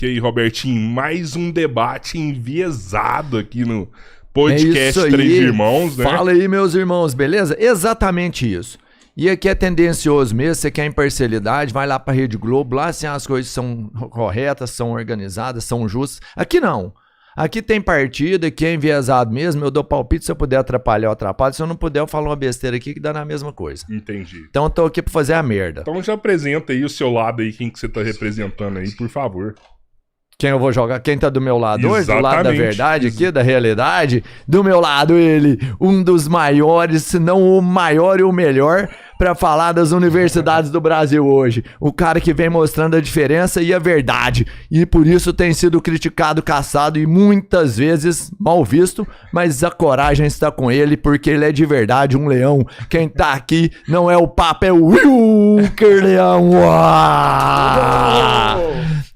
Que aí, Robertinho, mais um debate enviesado aqui no podcast Três Irmãos, né? Fala aí, meus irmãos, beleza? Exatamente isso. E aqui é tendencioso mesmo, você quer imparcialidade, vai lá pra Rede Globo, lá assim as coisas são corretas, são organizadas, são justas. Aqui não. Aqui tem partido, aqui é enviesado mesmo, eu dou palpite, se eu puder atrapalhar, eu atrapalho. Se eu não puder, eu falo uma besteira aqui que dá na mesma coisa. Entendi. Então eu tô aqui pra fazer a merda. Então já apresenta aí o seu lado aí, quem que você tá representando aí, por favor. Quem eu vou jogar? Quem tá do meu lado hoje? Exatamente. Do lado da verdade aqui, da realidade? Do meu lado ele, um dos maiores, se não o maior e o melhor, pra falar das universidades do Brasil hoje. O cara que vem mostrando a diferença e a verdade. E por isso tem sido criticado, caçado e muitas vezes mal visto, mas a coragem está com ele, porque ele é de verdade um leão. Quem tá aqui não é o Papa, é o Wilker Leão.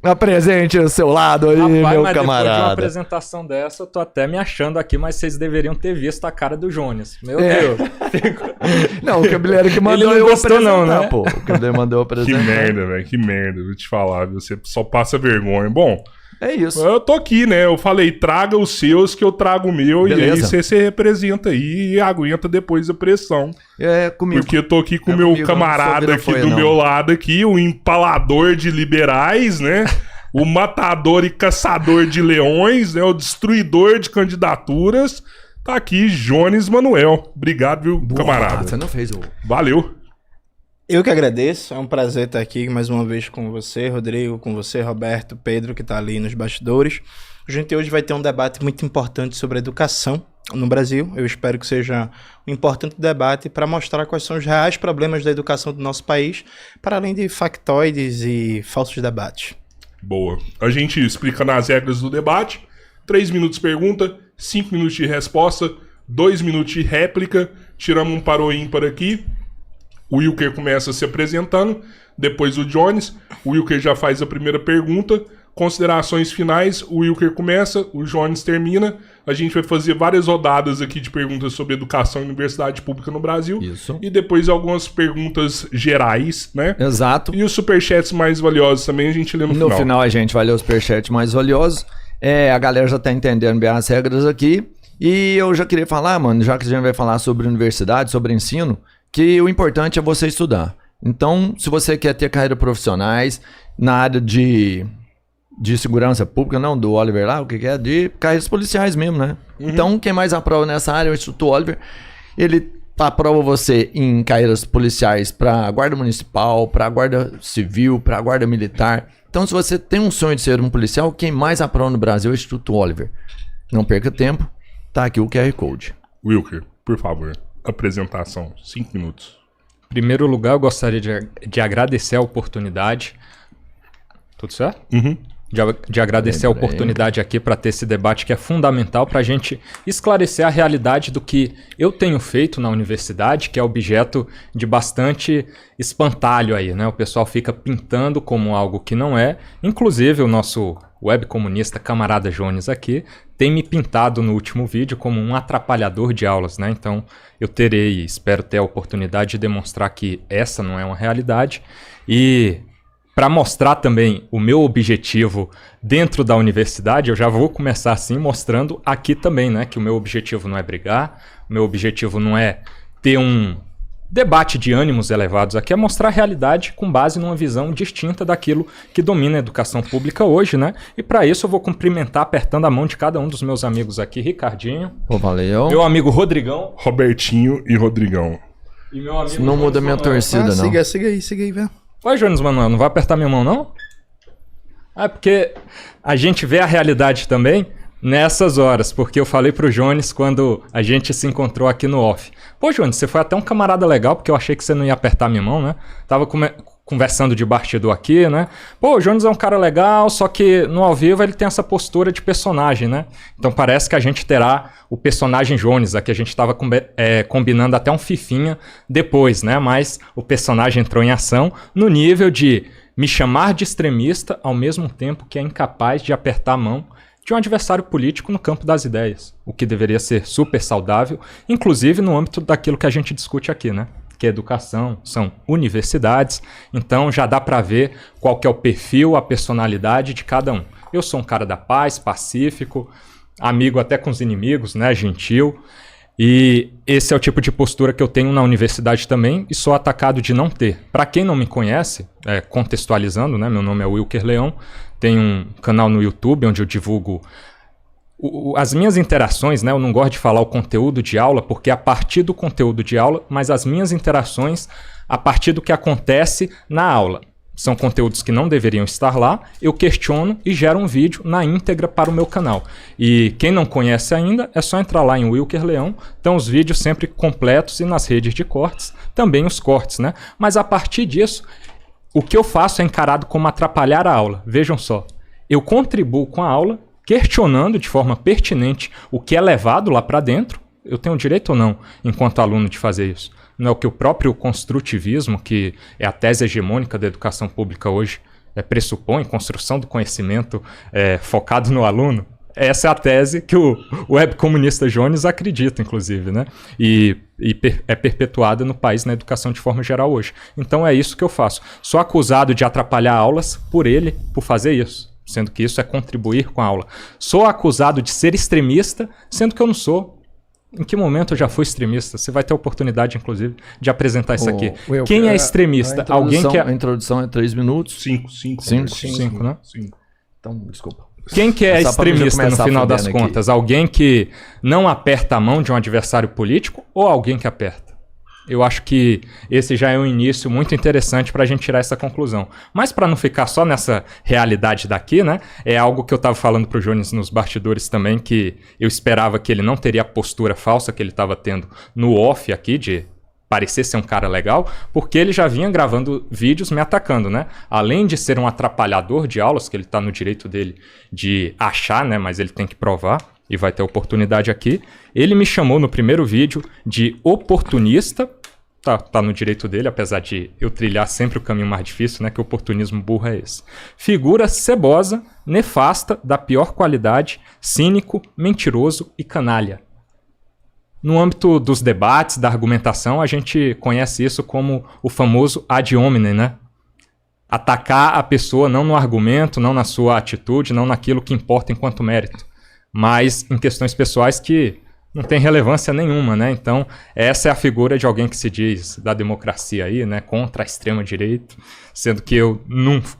Apresente o seu lado aí, rapaz, meu mas camarada. Depois de uma apresentação dessa, eu tô até me achando aqui, mas vocês deveriam ter visto a cara do Jones. Meu Deus. Não, o Cabeleiro que mandou Ele não eu gostou apresentar, não, né? pô. O Cabeleiro mandou eu apresentar. Que merda, velho, que merda, vou te falar, viu? Você só passa vergonha. Bom, É isso. eu tô aqui, né? Eu falei, traga os seus que eu trago o meu. Beleza. E aí você se representa aí e aguenta depois a pressão. É comigo. Porque eu tô aqui com o É meu comigo, camarada não aqui sou do vira-folha, meu não. lado aqui, o empalador de liberais, né? O matador e caçador de leões, né? O destruidor de candidaturas. Tá aqui, Jones Manuel. Obrigado, viu, Boa, camarada? Você não fez o... Valeu. Eu que agradeço, é um prazer estar aqui mais uma vez com você, Rodrigo, com você, Roberto, Pedro, que está ali nos bastidores. A gente hoje vai ter um debate muito importante sobre a educação no Brasil. Eu espero que seja um importante debate para mostrar quais são os reais problemas da educação do nosso país, para além de factoides e falsos debates. Boa. A gente explica nas regras do debate. 3 minutos pergunta, 5 minutos de resposta, 2 minutos de réplica. Tiramos um par ou ímpar aqui. O Wilker começa se apresentando, depois o Jones. O Wilker já faz a primeira pergunta. Considerações finais, o Wilker começa, o Jones termina. A gente vai fazer várias rodadas aqui de perguntas sobre educação e universidade pública no Brasil. Isso. E depois algumas perguntas gerais, né? Exato. E os superchats mais valiosos também a gente lê no final. No final a gente vai ler os superchats mais valiosos. A galera já tá entendendo bem as regras aqui. E eu já queria falar, mano, já que a gente vai falar sobre universidade, sobre ensino, que o importante é você estudar. Então, se você quer ter carreira profissionais na área de segurança pública, não do Oliver lá, o que é? De carreiras policiais mesmo, né? Uhum. Então, quem mais aprova nessa área é o Instituto Oliver. Ele aprova você em carreiras policiais para guarda municipal, para guarda civil, para guarda militar. Então, se você tem um sonho de ser um policial, quem mais aprova no Brasil é o Instituto Oliver. Não perca tempo, tá aqui o QR Code. Wilker, por favor, apresentação, 5 minutos. Em primeiro lugar, eu gostaria de agradecer a oportunidade. Tudo certo? Uhum. De agradecer a oportunidade aqui para ter esse debate que é fundamental para a gente esclarecer a realidade do que eu tenho feito na universidade, que é objeto de bastante espantalho aí, né? O pessoal fica pintando como algo que não é. Inclusive o nosso web comunista camarada Jones aqui tem me pintado no último vídeo como um atrapalhador de aulas, né? Então eu terei, espero ter a oportunidade de demonstrar que essa não é uma realidade. E para mostrar também o meu objetivo dentro da universidade, eu já vou começar assim mostrando aqui também, né? Que o meu objetivo não é brigar, o meu objetivo não é ter um debate de ânimos elevados aqui, é mostrar a realidade com base numa visão distinta daquilo que domina a educação pública hoje, né? E para isso eu vou cumprimentar apertando a mão de cada um dos meus amigos aqui, Ricardinho, Pô, valeu. meu amigo Rodrigão Robertinho e Rodrigão. e meu amigo... Não muda minha torcida, não. Siga aí, velho. Oi, Jones Manuel, não vai apertar minha mão, não? É porque a gente vê a realidade também nessas horas, porque eu falei pro Jones quando a gente se encontrou aqui no off. Pô, Jones, você foi até um camarada legal, porque eu achei que você não ia apertar minha mão, né? Tava conversando de bastidor aqui, né? Pô, o Jones é um cara legal, só que no ao vivo ele tem essa postura de personagem, né? Então parece que a gente terá o personagem Jones, aqui a gente tava combinando até um fifinha depois, né? Mas o personagem entrou em ação no nível de me chamar de extremista ao mesmo tempo que é incapaz de apertar a mão de um adversário político no campo das ideias, o que deveria ser super saudável, inclusive no âmbito daquilo que a gente discute aqui, né? que educação são universidades, então já dá para ver qual que é o perfil, a personalidade de cada um. Eu sou um cara da paz, pacífico, amigo até com os inimigos, né, gentil, e esse é o tipo de postura que eu tenho na universidade também e sou atacado de não ter. Para quem não me conhece, contextualizando, né, meu nome é Wilker Leão, tenho um canal no YouTube onde eu divulgo as minhas interações, né? Eu não gosto de falar o conteúdo de aula, porque é a partir do conteúdo de aula, mas as minhas interações a partir do que acontece na aula. São conteúdos que não deveriam estar lá, eu questiono e gero um vídeo na íntegra para o meu canal. E quem não conhece ainda, é só entrar lá em Wilker Leão, estão os vídeos sempre completos e nas redes de cortes, também os cortes, né? Mas a partir disso, o que eu faço é encarado como atrapalhar a aula. Vejam só, eu contribuo com a aula, questionando de forma pertinente o que é levado lá para dentro. Eu tenho direito ou não, enquanto aluno, de fazer isso? Não é o que o próprio construtivismo, que é a tese hegemônica da educação pública hoje, pressupõe, construção do conhecimento focado no aluno? Essa é a tese que o webcomunista Jones acredita, inclusive, né? E é perpetuada no país na educação de forma geral hoje. Então é isso que eu faço. Sou acusado de atrapalhar aulas por ele, por fazer isso, sendo que isso é contribuir com a aula. Sou acusado de ser extremista, sendo que eu não sou. Em que momento eu já fui extremista? Você vai ter a oportunidade, inclusive, de apresentar isso aqui. Quem é extremista? Alguém que A introdução é 3 minutos. 5, né? 5. Então, desculpa. Quem que é extremista no final das contas? Alguém que não aperta a mão de um adversário político ou alguém que aperta? Eu acho que esse já é um início muito interessante para a gente tirar essa conclusão. Mas para não ficar só nessa realidade daqui, né? É algo que eu estava falando para o Jones nos bastidores também, que eu esperava que ele não teria a postura falsa que ele estava tendo no off aqui, de parecer ser um cara legal, porque ele já vinha gravando vídeos me atacando, né? Além de ser um atrapalhador de aulas, que ele está no direito dele de achar, né? Mas ele tem que provar. E vai ter oportunidade aqui. Ele me chamou no primeiro vídeo de oportunista. Tá no direito dele, apesar de eu trilhar sempre o caminho mais difícil, né? Que oportunismo burro é esse. Figura cebosa, nefasta, da pior qualidade, cínico, mentiroso e canalha. No âmbito dos debates, da argumentação, a gente conhece isso como o famoso ad hominem, né? Atacar a pessoa não no argumento, não na sua atitude, não naquilo que importa enquanto mérito, mas em questões pessoais que não tem relevância nenhuma, né? Então, essa é a figura de alguém que se diz da democracia aí, né? Contra a extrema-direita, sendo que eu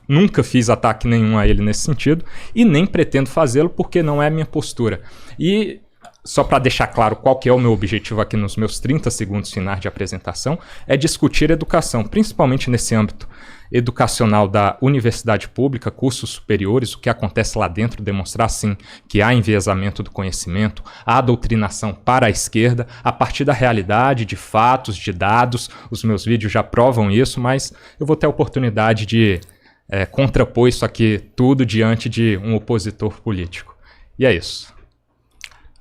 nunca fiz ataque nenhum a ele nesse sentido e nem pretendo fazê-lo porque não é a minha postura. E só para deixar claro qual que é o meu objetivo aqui nos meus 30 segundos finais de apresentação, é discutir educação, principalmente nesse âmbito educacional da universidade pública, cursos superiores, o que acontece lá dentro, demonstrar sim que há enviesamento do conhecimento, há doutrinação para a esquerda, a partir da realidade, de fatos, de dados. Os meus vídeos já provam isso, mas eu vou ter a oportunidade de contrapor isso aqui tudo diante de um opositor político. E é isso.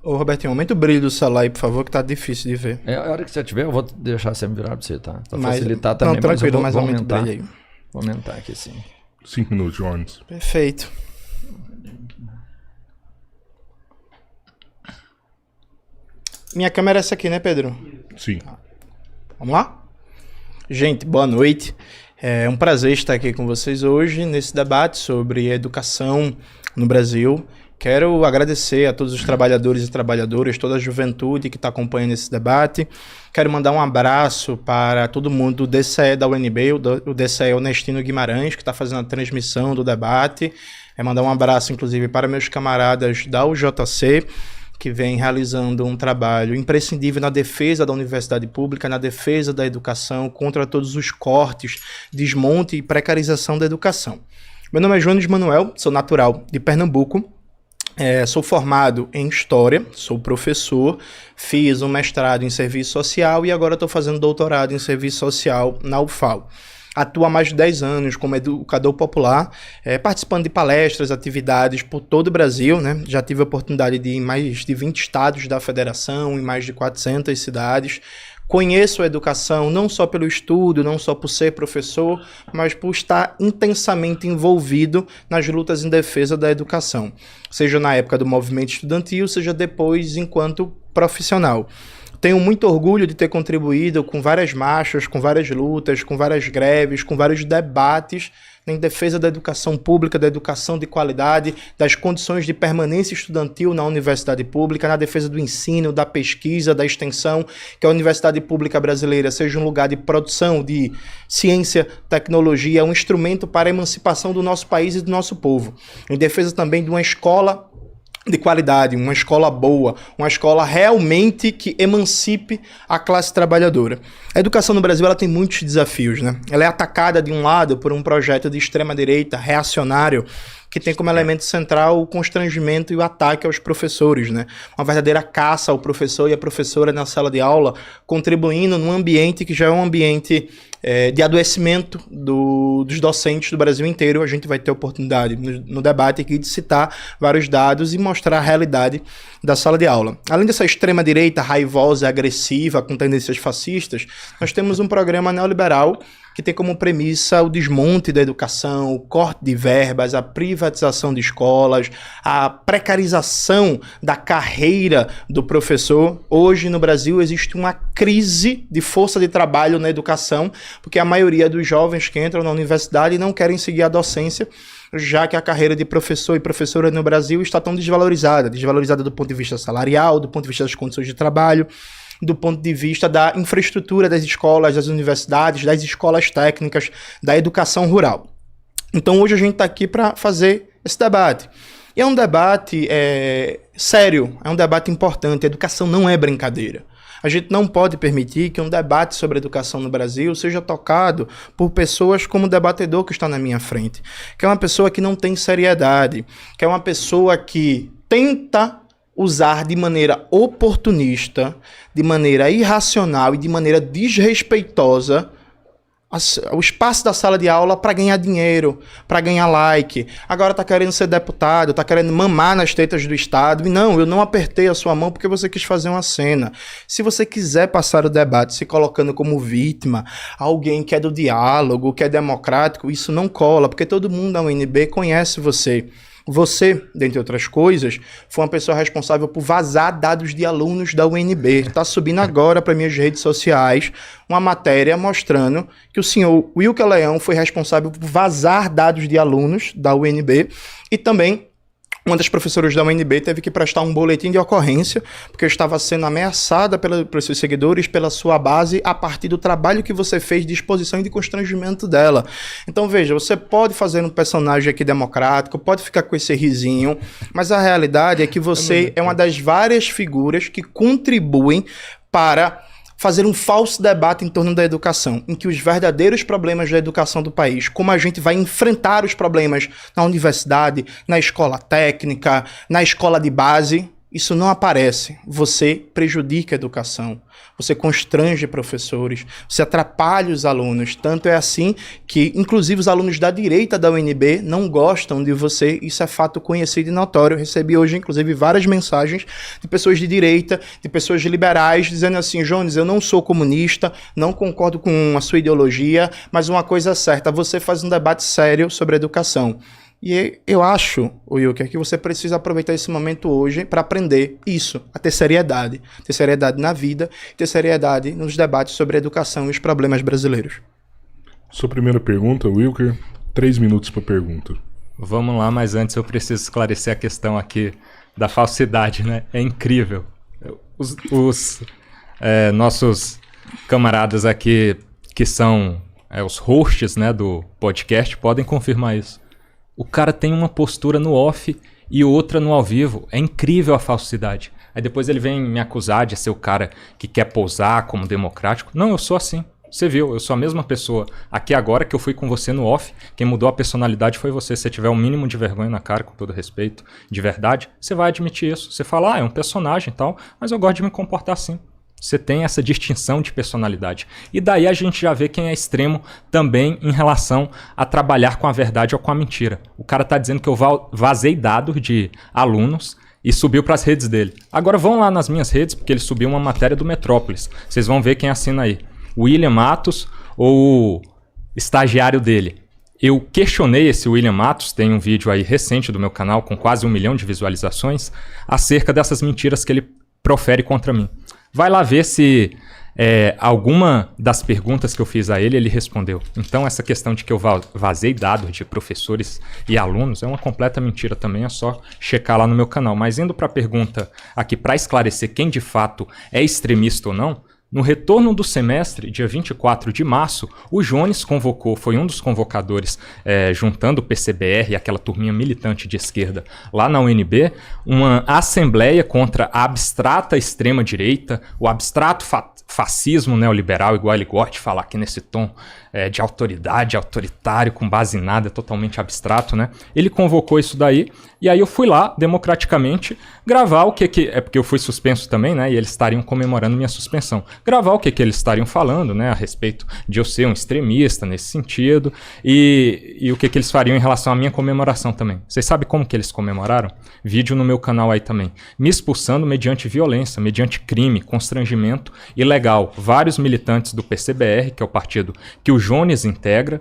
Ô, Robertinho, aumenta o brilho do celular aí, por favor, que tá difícil de ver. A hora que você tiver, eu vou deixar você virar pra você, tá? Pra Mas, facilitar também, não, tranquilo, mas eu vou aumenta o aumentar. brilho aí. Vou aumentar aqui, sim. 5 minutos, Jones. Perfeito. Minha câmera é essa aqui, né, Pedro? Sim. Vamos lá? Gente, boa noite. É um prazer estar aqui com vocês hoje nesse debate sobre educação no Brasil. Quero agradecer a todos os trabalhadores e trabalhadoras, toda a juventude que está acompanhando esse debate. Quero mandar um abraço para todo mundo do DCE da UNB, o DCE Onestino Guimarães, que está fazendo a transmissão do debate. Mandar um abraço, inclusive, para meus camaradas da UJC, que vem realizando um trabalho imprescindível na defesa da universidade pública, na defesa da educação, contra todos os cortes, desmonte e precarização da educação. Meu nome é Jones Manuel, sou natural de Pernambuco. Sou formado em História, sou professor, fiz um mestrado em Serviço Social e agora estou fazendo doutorado em Serviço Social na UFAL. Atuo há mais de 10 anos como educador popular, participando de palestras, atividades por todo o Brasil, né? Já tive a oportunidade de ir em mais de 20 estados da federação, em mais de 400 cidades. Conheço a educação não só pelo estudo, não só por ser professor, mas por estar intensamente envolvido nas lutas em defesa da educação, seja na época do movimento estudantil, seja depois enquanto profissional. Tenho muito orgulho de ter contribuído com várias marchas, com várias lutas, com várias greves, com vários debates em defesa da educação pública, da educação de qualidade, das condições de permanência estudantil na universidade pública, na defesa do ensino, da pesquisa, da extensão, que a universidade pública brasileira seja um lugar de produção de ciência, tecnologia, um instrumento para a emancipação do nosso país e do nosso povo. Em defesa também de uma escola de qualidade, uma escola boa, uma escola realmente que emancipe a classe trabalhadora. A educação no Brasil ela tem muitos desafios, né? Ela é atacada de um lado por um projeto de extrema-direita reacionário que tem como elemento central o constrangimento e o ataque aos professores, né? Uma verdadeira caça ao professor e à professora na sala de aula, contribuindo num ambiente que já é um ambiente de adoecimento dos docentes do Brasil inteiro. A gente vai ter oportunidade no debate aqui de citar vários dados e mostrar a realidade da sala de aula. Além dessa extrema-direita raivosa, agressiva, com tendências fascistas, nós temos um programa neoliberal que tem como premissa o desmonte da educação, o corte de verbas, a privatização de escolas, a precarização da carreira do professor. Hoje no Brasil existe uma crise de força de trabalho na educação, porque a maioria dos jovens que entram na universidade não querem seguir a docência, já que a carreira de professor e professora no Brasil está tão desvalorizada do ponto de vista salarial, do ponto de vista das condições de trabalho, do ponto de vista da infraestrutura das escolas, das universidades, das escolas técnicas, da educação rural. Então hoje a gente está aqui para fazer esse debate. E é um debate sério, é um debate importante. A educação não é brincadeira. A gente não pode permitir que um debate sobre educação no Brasil seja tocado por pessoas como o debatedor que está na minha frente, que é uma pessoa que não tem seriedade, que é uma pessoa que tenta usar de maneira oportunista, de maneira irracional e de maneira desrespeitosa o espaço da sala de aula para ganhar dinheiro, para ganhar like. Agora está querendo ser deputado, está querendo mamar nas tetas do Estado. E não, eu não apertei a sua mão porque você quis fazer uma cena. Se você quiser passar o debate se colocando como vítima, alguém que é do diálogo, que é democrático, isso não cola, porque todo mundo da UNB conhece você. Você, dentre outras coisas, foi uma pessoa responsável por vazar dados de alunos da UNB. Está subindo agora para minhas redes sociais uma matéria mostrando que o senhor Wilker Leão foi responsável por vazar dados de alunos da UNB e também uma das professoras da UNB teve que prestar um boletim de ocorrência porque estava sendo ameaçada pelos seus seguidores, pela sua base, a partir do trabalho que você fez de exposição e de constrangimento dela. Então, veja, você pode fazer um personagem aqui democrático, pode ficar com esse risinho, mas a realidade é que você é uma das várias figuras que contribuem para fazer um falso debate em torno da educação, em que os verdadeiros problemas da educação do país, como a gente vai enfrentar os problemas na universidade, na escola técnica, na escola de base, isso não aparece. Você prejudica a educação, você constrange professores, você atrapalha os alunos. Tanto é assim que, inclusive, os alunos da direita da UNB não gostam de você. Isso é fato conhecido e notório. Eu recebi hoje, inclusive, várias mensagens de pessoas de direita, de pessoas liberais, dizendo assim: Jones, eu não sou comunista, não concordo com a sua ideologia, mas uma coisa é certa, você faz um debate sério sobre educação. E eu acho, Wilker, que você precisa aproveitar esse momento hoje para aprender isso, a ter seriedade na vida, ter seriedade nos debates sobre a educação e os problemas brasileiros. Sua primeira pergunta, Wilker, 3 minutos para pergunta. Vamos lá, mas antes eu preciso esclarecer a questão aqui da falsidade, né? É incrível. Os nossos camaradas aqui, que são os hosts, né, do podcast, podem confirmar isso. O cara tem uma postura no off e outra no ao vivo. É incrível a falsidade. Aí depois ele vem me acusar de ser o cara que quer pousar como democrático. Não, eu sou assim. Você viu, eu sou a mesma pessoa. Aqui agora que eu fui com você no off, quem mudou a personalidade foi você. Se você tiver um mínimo de vergonha na cara, com todo respeito, de verdade, você vai admitir isso. Você fala, é um personagem e tal, mas eu gosto de me comportar assim. Você tem essa distinção de personalidade. E daí a gente já vê quem é extremo também em relação a trabalhar com a verdade ou com a mentira. O cara tá dizendo que eu vazei dados de alunos e subiu para as redes dele. Agora vão lá nas minhas redes, porque ele subiu uma matéria do Metrópolis. Vocês vão ver quem assina aí. William Matos ou o estagiário dele. Eu questionei esse William Matos, tem um vídeo aí recente do meu canal com quase 1 milhão de visualizações, acerca dessas mentiras que ele profere contra mim. Vai lá ver se alguma das perguntas que eu fiz a ele respondeu. Então essa questão de que eu vazei dados de professores e alunos é uma completa mentira também, é só checar lá no meu canal. Mas indo para a pergunta aqui, para esclarecer quem de fato é extremista ou não, no retorno do semestre, dia 24 de março, o Jones convocou, foi um dos convocadores, juntando o PCBR e aquela turminha militante de esquerda lá na UNB, uma assembleia contra a abstrata extrema-direita, o abstrato fascismo neoliberal, igual ele gosta de falar aqui nesse tom de autoridade, autoritário, com base em nada, totalmente abstrato, né? Ele convocou isso daí, e aí eu fui lá, democraticamente, gravar o que... É porque eu fui suspenso também, né? E eles estariam comemorando minha suspensão. Gravar o que eles estariam falando, né? A respeito de eu ser um extremista nesse sentido, e o que eles fariam em relação à minha comemoração também. Vocês sabem como que eles comemoraram? Vídeo no meu canal aí também. Me expulsando mediante violência, mediante crime, constrangimento ilegal. Vários militantes do PCBR, que é o partido que o Jones integra,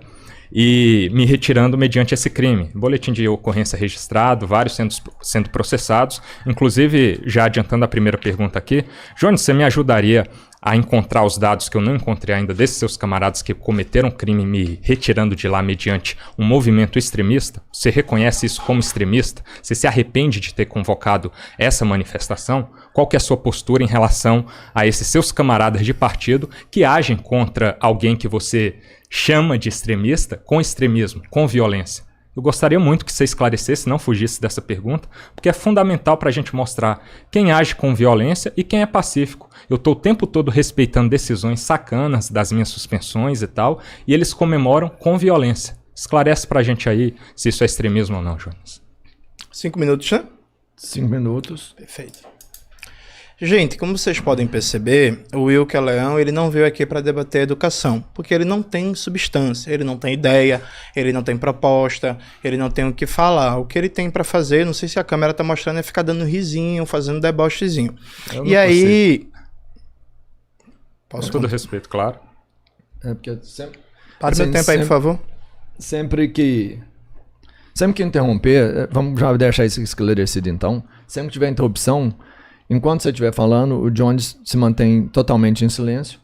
e me retirando mediante esse crime. Boletim de ocorrência registrado, vários sendo processados. Inclusive, já adiantando a primeira pergunta aqui, Jones, você me ajudaria a encontrar os dados que eu não encontrei ainda desses seus camaradas que cometeram crime me retirando de lá mediante um movimento extremista? Você reconhece isso como extremista? Você se arrepende de ter convocado essa manifestação? Qual que é a sua postura em relação a esses seus camaradas de partido que agem contra alguém que você chama de extremista com extremismo, com violência? Eu gostaria muito que você esclarecesse, não fugisse dessa pergunta, porque é fundamental para a gente mostrar quem age com violência e quem é pacífico. Eu estou o tempo todo respeitando decisões sacanas das minhas suspensões e tal, e eles comemoram com violência. Esclarece para a gente aí se isso é extremismo ou não, Jones. 5 minutos, né? 5 minutos. Perfeito. Gente, como vocês podem perceber, o Wilker Leão ele não veio aqui para debater educação, porque ele não tem substância, ele não tem ideia, ele não tem proposta, ele não tem o que falar. O que ele tem para fazer, não sei se a câmera tá mostrando, é ficar dando risinho, fazendo debochezinho. E aí... Com todo respeito, claro. É porque sempre... Para meu tempo aí, por favor. Sempre que interromper, vamos já deixar isso esclarecido então. Sempre que tiver interrupção, enquanto você estiver falando, o Jones se mantém totalmente em silêncio.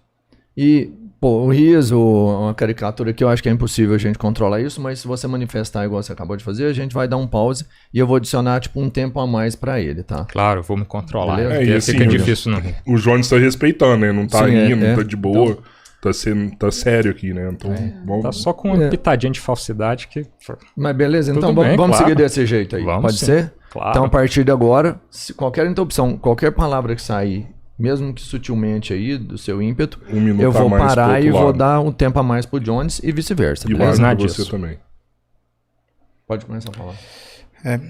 E, o riso, uma caricatura que eu acho que é impossível a gente controlar isso, mas se você manifestar igual você acabou de fazer, a gente vai dar um pause e eu vou adicionar, um tempo a mais pra ele, tá? Claro, eu vou me controlar. Porque assim, fica difícil, não. O Jones tá respeitando, né? Não tá rindo, tá de boa. Então, tá sério aqui, né? Então, vamos... Tá só com uma pitadinha de falsidade que... Mas beleza, então bem, vamos claro. seguir desse jeito aí. Vamos Pode sim. ser? Claro. Então, a partir de agora, se qualquer interrupção, qualquer palavra que sair, mesmo que sutilmente aí, do seu ímpeto, minuto eu a vou mais parar pro outro e vou lado. dar um tempo a mais pro Jones e vice-versa. E beleza? lá nada você disso. também. Pode começar a falar.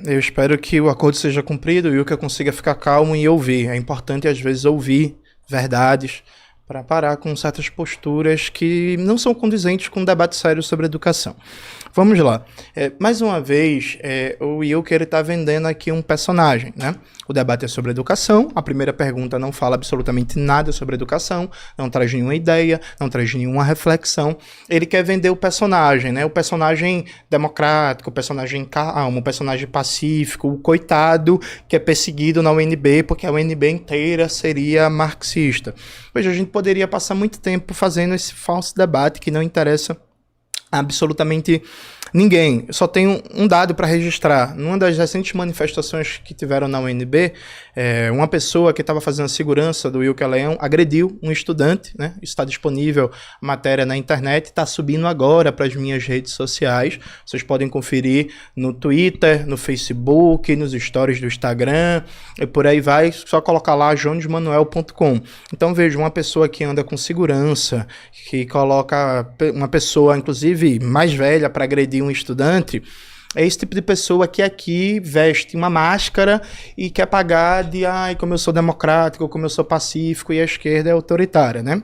Eu espero que o acordo seja cumprido e o Wilker consiga ficar calmo e ouvir. É importante, às vezes, ouvir verdades para parar com certas posturas que não são condizentes com um debate sério sobre educação. Vamos lá. Mais uma vez, o Wilker está vendendo aqui um personagem, né? O debate é sobre educação. A primeira pergunta não fala absolutamente nada sobre educação, não traz nenhuma ideia, não traz nenhuma reflexão. Ele quer vender o personagem, né? O personagem democrático, o personagem calmo, o personagem pacífico, o coitado que é perseguido na UNB porque a UNB inteira seria marxista. Veja, a gente poderia passar muito tempo fazendo esse falso debate que não interessa absolutamente ninguém. Eu só tenho um dado para registrar. Numa das recentes manifestações que tiveram na UNB, uma pessoa que estava fazendo a segurança do Wilker Leão agrediu um estudante, né? Está disponível a matéria na internet, está subindo agora para as minhas redes sociais. Vocês podem conferir no Twitter, no Facebook, nos stories do Instagram, e por aí vai, só colocar lá jonesmanuel.com. Então veja, uma pessoa que anda com segurança, que coloca uma pessoa, inclusive mais velha, para agredir um estudante, é esse tipo de pessoa que aqui veste uma máscara e quer pagar de como eu sou democrático, como eu sou pacífico e a esquerda é autoritária, né?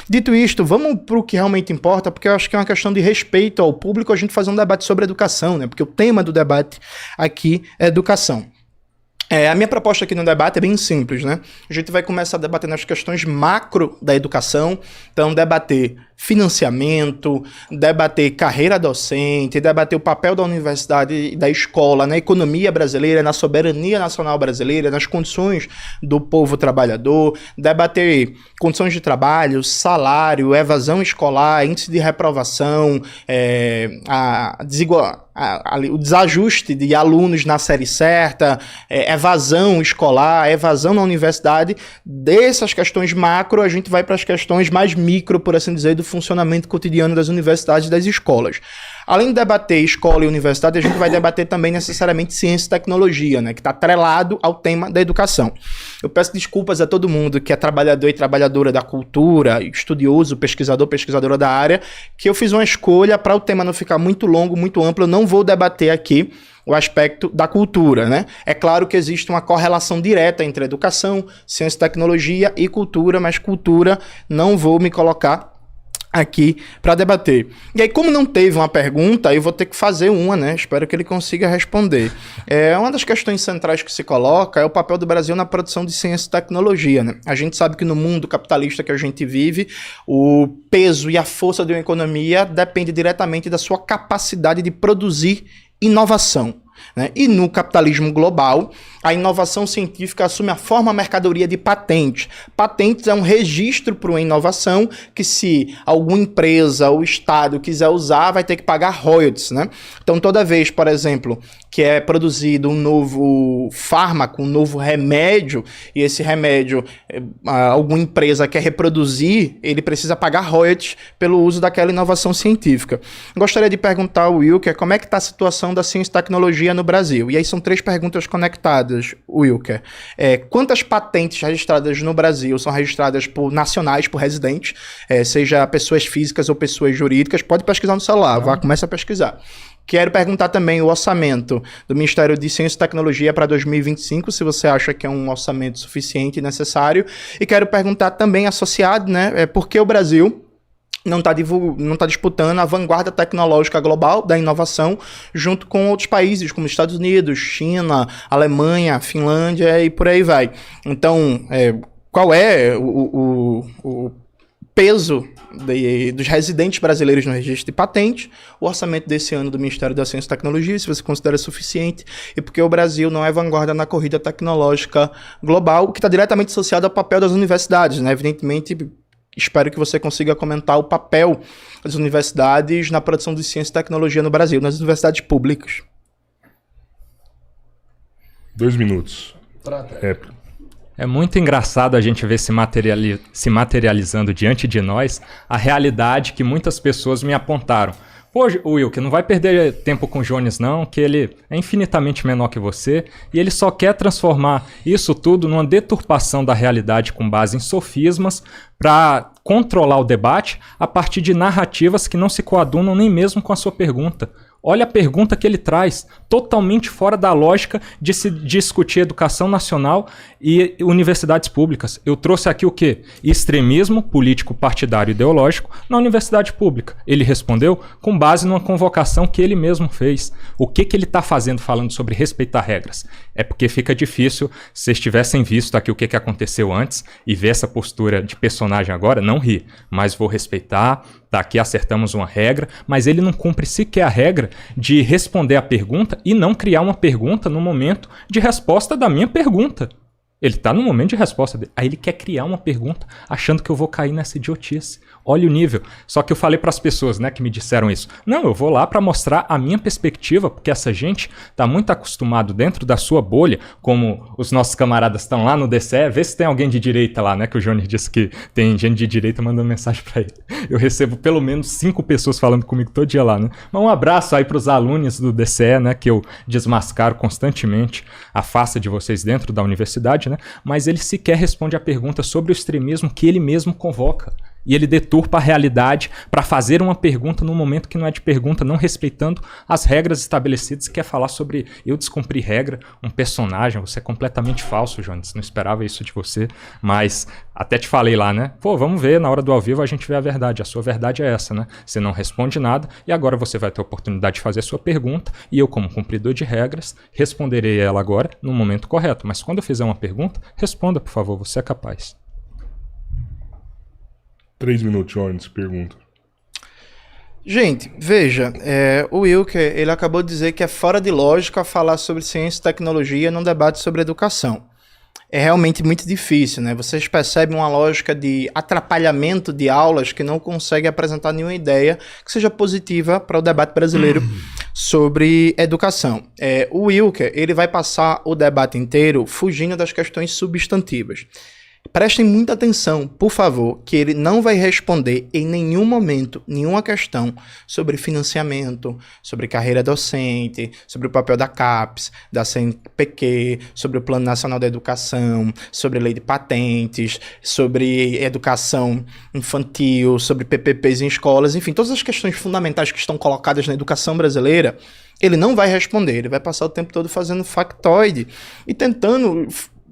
Dito isto, vamos para o que realmente importa, porque eu acho que é uma questão de respeito ao público a gente fazer um debate sobre educação, né? Porque o tema do debate aqui é educação. A minha proposta aqui no debate é bem simples, né? A gente vai começar a debater nas questões macro da educação, então debater financiamento, debater carreira docente, debater o papel da universidade e da escola na economia brasileira, na soberania nacional brasileira, nas condições do povo trabalhador, debater condições de trabalho, salário, evasão escolar, índice de reprovação, o desajuste de alunos na série certa, evasão escolar, evasão na universidade. Dessas questões macro, a gente vai para as questões mais micro, por assim dizer, do funcionamento cotidiano das universidades e das escolas. Além de debater escola e universidade, a gente vai debater também necessariamente ciência e tecnologia, né, que está atrelado ao tema da educação. Eu peço desculpas a todo mundo que é trabalhador e trabalhadora da cultura, estudioso, pesquisador, pesquisadora da área, que eu fiz uma escolha para o tema não ficar muito longo, muito amplo. Eu não vou debater aqui o aspecto da cultura, né? É claro que existe uma correlação direta entre educação, ciência e tecnologia e cultura, mas cultura não vou me colocar aqui para debater. E aí, como não teve uma pergunta, eu vou ter que fazer uma, né? Espero que ele consiga responder. Uma das questões centrais que se coloca é o papel do Brasil na produção de ciência e tecnologia, né? A gente sabe que no mundo capitalista que a gente vive, o peso e a força de uma economia depende diretamente da sua capacidade de produzir inovação, né? E no capitalismo global, a inovação científica assume a forma mercadoria de patentes. Patentes é um registro para uma inovação que, se alguma empresa ou Estado quiser usar, vai ter que pagar royalties, né? Então, toda vez, por exemplo, que é produzido um novo fármaco, um novo remédio, e esse remédio alguma empresa quer reproduzir, ele precisa pagar royalties pelo uso daquela inovação científica. Gostaria de perguntar ao Wilker como é que está a situação da ciência e tecnologia no Brasil. E aí são 3 perguntas conectadas, Wilker. Quantas patentes registradas no Brasil são registradas por nacionais, por residentes, seja pessoas físicas ou pessoas jurídicas? Pode pesquisar no celular, começa a pesquisar. Quero perguntar também o orçamento do Ministério de Ciência e Tecnologia para 2025, se você acha que é um orçamento suficiente e necessário. E quero perguntar também, associado, né, por que o Brasil não está disputando a vanguarda tecnológica global da inovação junto com outros países como Estados Unidos, China, Alemanha, Finlândia e por aí vai. Então, qual é o peso dos residentes brasileiros no registro de patente, o orçamento desse ano do Ministério da Ciência e Tecnologia, se você considera suficiente, e porque o Brasil não é vanguarda na corrida tecnológica global, o que está diretamente associado ao papel das universidades, né? Evidentemente, espero que você consiga comentar o papel das universidades na produção de ciência e tecnologia no Brasil, nas universidades públicas. 2 minutos. É muito engraçado a gente ver se materializando diante de nós a realidade que muitas pessoas me apontaram. Pô, Wilker, não vai perder tempo com o Jones não, que ele é infinitamente menor que você e ele só quer transformar isso tudo numa deturpação da realidade com base em sofismas para controlar o debate a partir de narrativas que não se coadunam nem mesmo com a sua pergunta. Olha a pergunta que ele traz, totalmente fora da lógica de se discutir educação nacional e universidades públicas. Eu trouxe aqui o quê? Extremismo político, partidário e ideológico na universidade pública. Ele respondeu com base numa convocação que ele mesmo fez. O que ele está fazendo falando sobre respeitar regras? É porque fica difícil, se vocês tivessem visto aqui o que aconteceu antes e ver essa postura de personagem agora, não rir, mas vou respeitar. Tá, aqui acertamos uma regra, mas ele não cumpre sequer a regra de responder a pergunta e não criar uma pergunta no momento de resposta da minha pergunta. Ele está no momento de resposta dele. Aí ele quer criar uma pergunta achando que eu vou cair nessa idiotice. Olha o nível. Só que eu falei para as pessoas, né, que me disseram isso. Não, eu vou lá para mostrar a minha perspectiva, porque essa gente está muito acostumado dentro da sua bolha, como os nossos camaradas estão lá no DCE. Vê se tem alguém de direita lá, né, que o Johnny disse que tem gente de direita mandando mensagem para ele. Eu recebo pelo menos 5 pessoas falando comigo todo dia lá, né. Mas um abraço aí para os alunos do DCE, né, que eu desmascaro constantemente a face de vocês dentro da universidade, né, mas ele sequer responde a pergunta sobre o extremismo que ele mesmo convoca. e ele deturpa a realidade para fazer uma pergunta no momento que não é de pergunta, não respeitando as regras estabelecidas, que quer falar sobre eu descumprir regra, um personagem. Você é completamente falso, Jones, não esperava isso de você, mas até te falei lá, né? Pô, vamos ver, na hora do ao vivo a gente vê a verdade, a sua verdade é essa, né? Você não responde nada e agora você vai ter a oportunidade de fazer a sua pergunta e eu, como cumpridor de regras, responderei ela agora no momento correto, mas quando eu fizer uma pergunta, responda, por favor, você é capaz. 3 minutos, Jones, pergunta. Gente, veja, o Wilker, ele acabou de dizer que é fora de lógica falar sobre ciência e tecnologia num debate sobre educação. É realmente muito difícil, né? Vocês percebem uma lógica de atrapalhamento de aulas que não consegue apresentar nenhuma ideia que seja positiva para o debate brasileiro sobre educação. O Wilker, ele vai passar o debate inteiro fugindo das questões substantivas. Prestem muita atenção, por favor, que ele não vai responder em nenhum momento nenhuma questão sobre financiamento, sobre carreira docente, sobre o papel da CAPES, da CNPq, sobre o Plano Nacional da Educação, sobre lei de patentes, sobre educação infantil, sobre PPPs em escolas, enfim, todas as questões fundamentais que estão colocadas na educação brasileira, ele não vai responder, ele vai passar o tempo todo fazendo factoide e tentando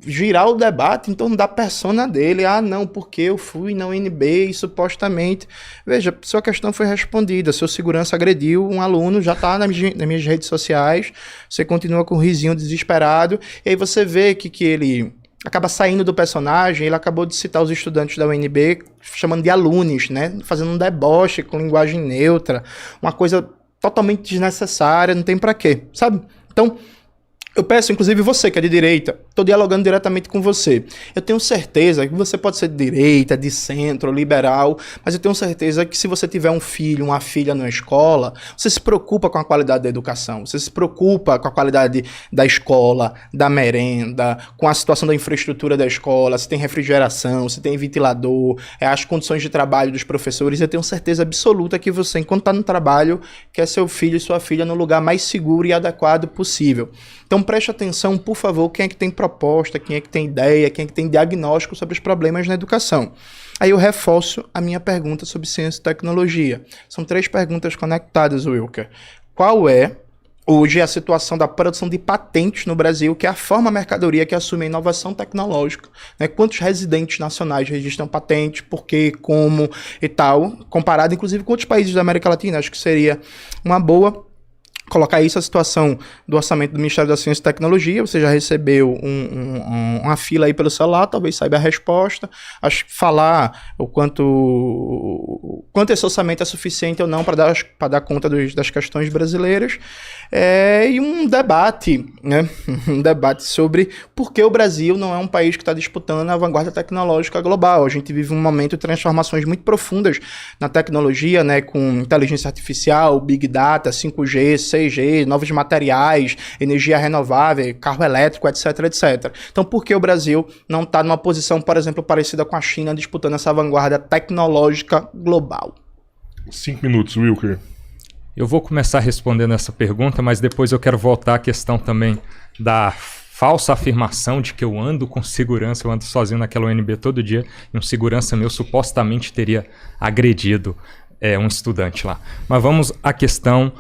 girar o debate em torno da persona dele. Ah, não, porque eu fui na UNB e supostamente... Veja, sua questão foi respondida, seu segurança agrediu um aluno, já está nas minhas redes sociais, você continua com um risinho desesperado, e aí você vê que ele acaba saindo do personagem. Ele acabou de citar os estudantes da UNB, chamando de alunos, né? Fazendo um deboche com linguagem neutra, uma coisa totalmente desnecessária, não tem pra quê, sabe? Então, eu peço, inclusive você que é de direita, estou dialogando diretamente com você. Eu tenho certeza que você pode ser de direita, de centro, liberal, mas eu tenho certeza que se você tiver um filho, uma filha na escola, você se preocupa com a qualidade da educação, você se preocupa com a qualidade da escola, da merenda, com a situação da infraestrutura da escola, se tem refrigeração, se tem ventilador, as condições de trabalho dos professores. Eu tenho certeza absoluta que você, enquanto está no trabalho, quer seu filho e sua filha no lugar mais seguro e adequado possível. Então preste atenção, por favor, quem é que tem proposta, quem é que tem ideia, quem é que tem diagnóstico sobre os problemas na educação. Aí eu reforço a minha pergunta sobre ciência e tecnologia. São 3 perguntas conectadas, Wilker. Qual é, hoje, a situação da produção de patentes no Brasil, que é a forma mercadoria que assume a inovação tecnológica, né? Quantos residentes nacionais registram patentes, por quê, como e tal, comparado inclusive com outros países da América Latina. Acho que seria uma boa colocar isso, a situação do orçamento do Ministério da Ciência e Tecnologia. Você já recebeu uma fila aí pelo celular, talvez saiba a resposta. Acho que falar o quanto esse orçamento é suficiente ou não para dar conta das questões brasileiras. E um debate, né? Um debate sobre por que o Brasil não é um país que está disputando a vanguarda tecnológica global. A gente vive um momento de transformações muito profundas na tecnologia, né? Com inteligência artificial, Big Data, 5G, 6G, novos materiais, energia renovável, carro elétrico, etc, etc. Então, por que o Brasil não está numa posição, por exemplo, parecida com a China, disputando essa vanguarda tecnológica global? 5 minutos, Wilker. Eu vou começar respondendo essa pergunta, mas depois eu quero voltar à questão também da falsa afirmação de que eu ando com segurança, eu ando sozinho naquela UNB todo dia, e um segurança meu supostamente teria agredido um estudante lá. Mas vamos à questão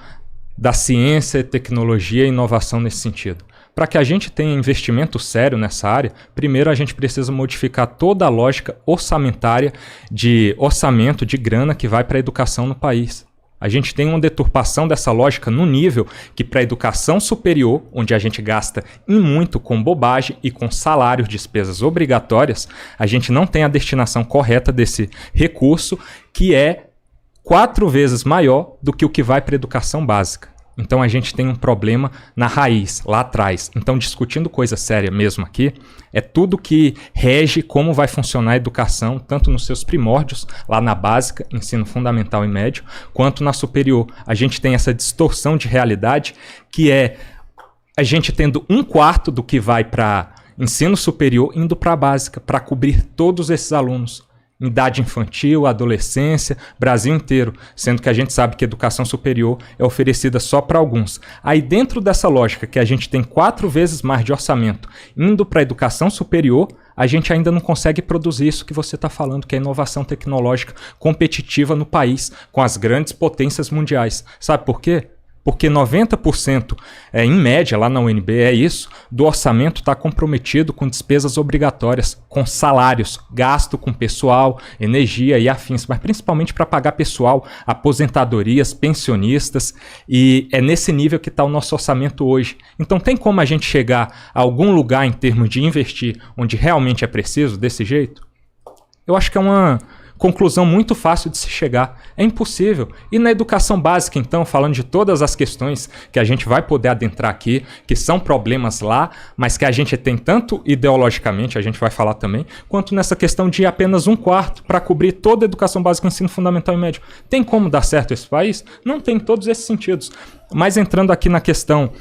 da ciência, tecnologia e inovação nesse sentido. Para que a gente tenha investimento sério nessa área, primeiro a gente precisa modificar toda a lógica orçamentária de orçamento de grana que vai para a educação no país. A gente tem uma deturpação dessa lógica no nível que para a educação superior, onde a gente gasta em muito com bobagem e com salários, despesas obrigatórias, a gente não tem a destinação correta desse recurso, que é 4 vezes maior do que o que vai para a educação básica. Então a gente tem um problema na raiz, lá atrás. Então, discutindo coisa séria mesmo aqui, é tudo que rege como vai funcionar a educação, tanto nos seus primórdios, lá na básica, ensino fundamental e médio, quanto na superior. A gente tem essa distorção de realidade, que é a gente tendo 1/4 do que vai para ensino superior indo para a básica, para cobrir todos esses alunos. idade infantil, adolescência, Brasil inteiro, sendo que a gente sabe que educação superior é oferecida só para alguns. Aí dentro dessa lógica que a gente tem 4 vezes mais de orçamento indo para a educação superior, a gente ainda não consegue produzir isso que você está falando, que é inovação tecnológica competitiva no país, com as grandes potências mundiais. Sabe por quê? Porque 90%, em média, lá na UNB é isso, do orçamento está comprometido com despesas obrigatórias, com salários, gasto com pessoal, energia e afins, mas principalmente para pagar pessoal, aposentadorias, pensionistas, e é nesse nível que está o nosso orçamento hoje. Então tem como a gente chegar a algum lugar em termos de investir onde realmente é preciso, desse jeito? Eu acho que é uma conclusão muito fácil de se chegar. É impossível. E na educação básica, então, falando de todas as questões que a gente vai poder adentrar aqui, que são problemas lá, mas que a gente tem tanto ideologicamente, a gente vai falar também, quanto nessa questão de apenas 1/4 para cobrir toda a educação básica, ensino fundamental e médio. Tem como dar certo esse país? Não tem em todos esses sentidos. Mas entrando aqui na questão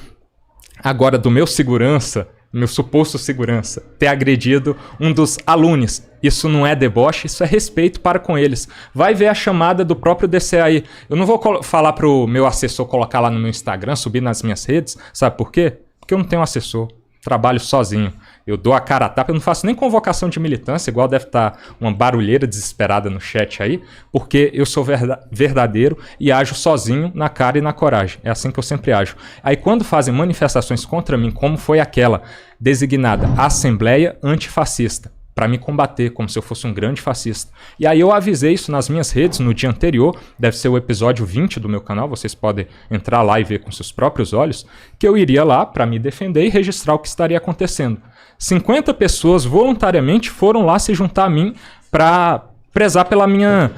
agora do meu segurança, meu suposto segurança, ter agredido um dos alunos. Isso não é deboche, isso é respeito para com eles. Vai ver a chamada do próprio DCE aí. Eu não vou falar pro meu assessor colocar lá no meu Instagram, subir nas minhas redes. Sabe por quê? Porque eu não tenho assessor. Trabalho sozinho. Eu dou a cara a tapa, eu não faço nem convocação de militância, igual deve estar uma barulheira desesperada no chat aí, porque eu sou verdadeiro e ajo sozinho na cara e na coragem. É assim que eu sempre ajo. Aí quando fazem manifestações contra mim, como foi aquela designada Assembleia Antifascista, para me combater, como se eu fosse um grande fascista. E aí eu avisei isso nas minhas redes no dia anterior, deve ser o episódio 20 do meu canal, vocês podem entrar lá e ver com seus próprios olhos, que eu iria lá para me defender e registrar o que estaria acontecendo. 50 pessoas voluntariamente foram lá se juntar a mim para prezar pela minha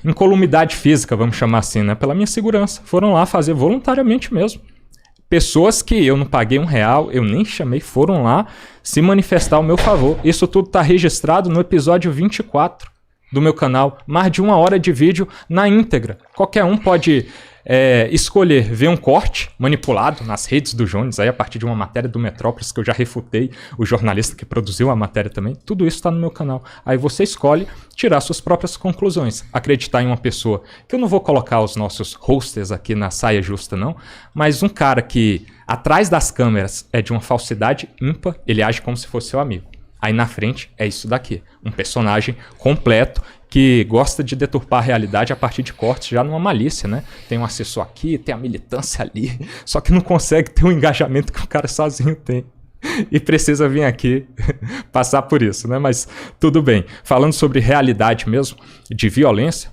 incolumidade física, vamos chamar assim, né? Pela minha segurança. Foram lá fazer voluntariamente mesmo. Pessoas que eu não paguei R$1, eu nem chamei, foram lá se manifestar ao meu favor. Isso tudo está registrado no episódio 24 do meu canal. Mais de 1 hora de vídeo na íntegra. Qualquer um pode escolher ver um corte manipulado nas redes do Jones, aí a partir de uma matéria do Metrópolis, que eu já refutei o jornalista que produziu a matéria também. Tudo isso está no meu canal. Aí você escolhe tirar suas próprias conclusões. Acreditar em uma pessoa, que eu não vou colocar os nossos hosters aqui na saia justa não, mas um cara que atrás das câmeras é de uma falsidade ímpar, ele age como se fosse seu amigo. Aí na frente é isso daqui, um personagem completo que gosta de deturpar a realidade a partir de cortes já numa malícia, né? Tem um assessor aqui, tem a militância ali, só que não consegue ter o engajamento que o cara sozinho tem. E precisa vir aqui passar por isso, né? Mas tudo bem. Falando sobre realidade mesmo, de violência,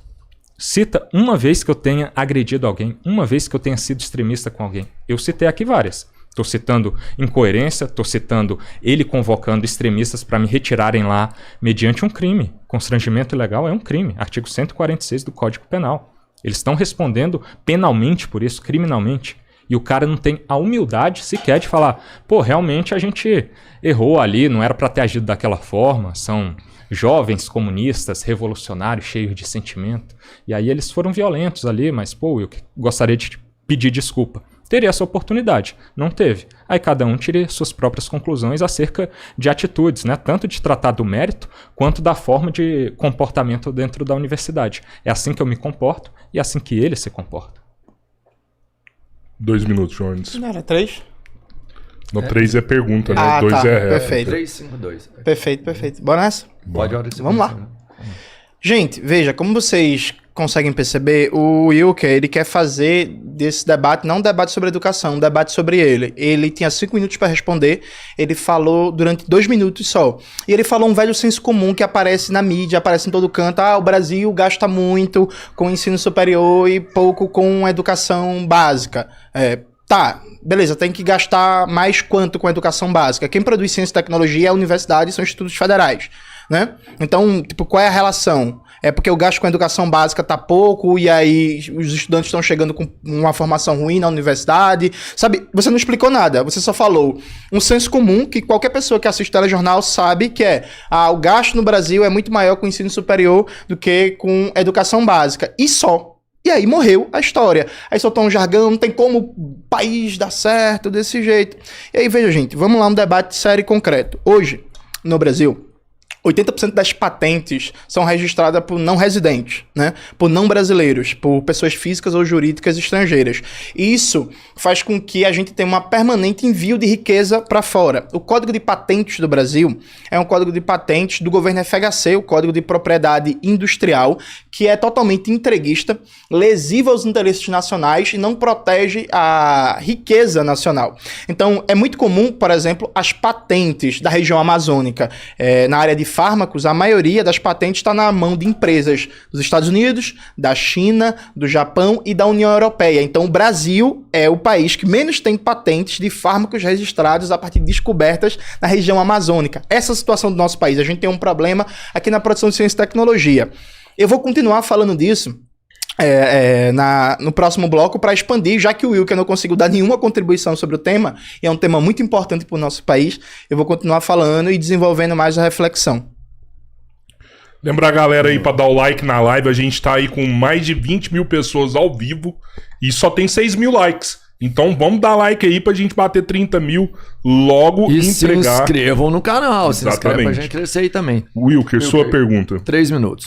cita uma vez que eu tenha agredido alguém, uma vez que eu tenha sido extremista com alguém. Eu citei aqui várias. Estou citando incoerência, estou citando ele convocando extremistas para me retirarem lá mediante um crime. Constrangimento ilegal é um crime, artigo 146 do Código Penal. Eles estão respondendo penalmente por isso, criminalmente. E o cara não tem a humildade sequer de falar, pô, realmente a gente errou ali, não era para ter agido daquela forma, são jovens comunistas, revolucionários, cheios de sentimento. E aí eles foram violentos ali, mas pô, eu gostaria de pedir desculpa. Teria essa oportunidade, não teve. Aí cada um tire suas próprias conclusões acerca de atitudes, né? Tanto de tratar do mérito, quanto da forma de comportamento dentro da universidade. É assim que eu me comporto e é assim que ele se comporta. 2 minutos, Jones. Não era 3? No 3 é pergunta, né? 2 tá, é réplica. perfeito. 352. Perfeito. Bora nessa? Pode hora de Vamos lá. Gente, veja, como vocês conseguem perceber, o Wilker, ele quer fazer desse debate, não um debate sobre educação, um debate sobre ele. Ele tinha 5 minutos para responder, ele falou durante 2 minutos só. E ele falou um velho senso comum que aparece na mídia, aparece em todo canto. Ah, o Brasil gasta muito com ensino superior e pouco com educação básica. Tá, beleza, tem que gastar mais quanto com educação básica? Quem produz ciência e tecnologia é a universidade, são institutos federais, né? Então, tipo, qual é a relação? É porque o gasto com a educação básica tá pouco e aí os estudantes estão chegando com uma formação ruim na universidade, sabe? Você não explicou nada, você só falou um senso comum que qualquer pessoa que assiste telejornal sabe que o gasto no Brasil é muito maior com o ensino superior do que com a educação básica, e só. E aí morreu a história. Aí soltou um jargão, não tem como o país dar certo desse jeito. E aí, veja, gente, vamos lá, um debate sério e concreto. Hoje, no Brasil, 80% das patentes são registradas por não residentes, né? Por não brasileiros, por pessoas físicas ou jurídicas estrangeiras. E isso faz com que a gente tenha uma permanente envio de riqueza para fora. O Código de Patentes do Brasil é um código de patentes do governo FHC, o Código de Propriedade Industrial, que é totalmente entreguista, lesivo aos interesses nacionais e não protege a riqueza nacional. Então, é muito comum, por exemplo, as patentes da região amazônica. Na área de fármacos, a maioria das patentes está na mão de empresas dos Estados Unidos, da China, do Japão e da União Europeia. Então, o Brasil é o país que menos tem patentes de fármacos registrados a partir de descobertas na região amazônica. Essa é a situação do nosso país. A gente tem um problema aqui na produção de ciência e tecnologia. Eu vou continuar falando disso no próximo bloco para expandir, já que o Wilker não conseguiu dar nenhuma contribuição sobre o tema, e é um tema muito importante para o nosso país, eu vou continuar falando e desenvolvendo mais a reflexão. Lembrar a galera aí para dar o like na live, a gente tá aí com mais de 20 mil pessoas ao vivo e só tem 6 mil likes. Então vamos dar like aí pra gente bater 30 mil logo e entregar. Se inscrevam no canal, Exatamente. Se inscrevam pra gente crescer aí também. Wilker, sua pergunta. 3 minutos.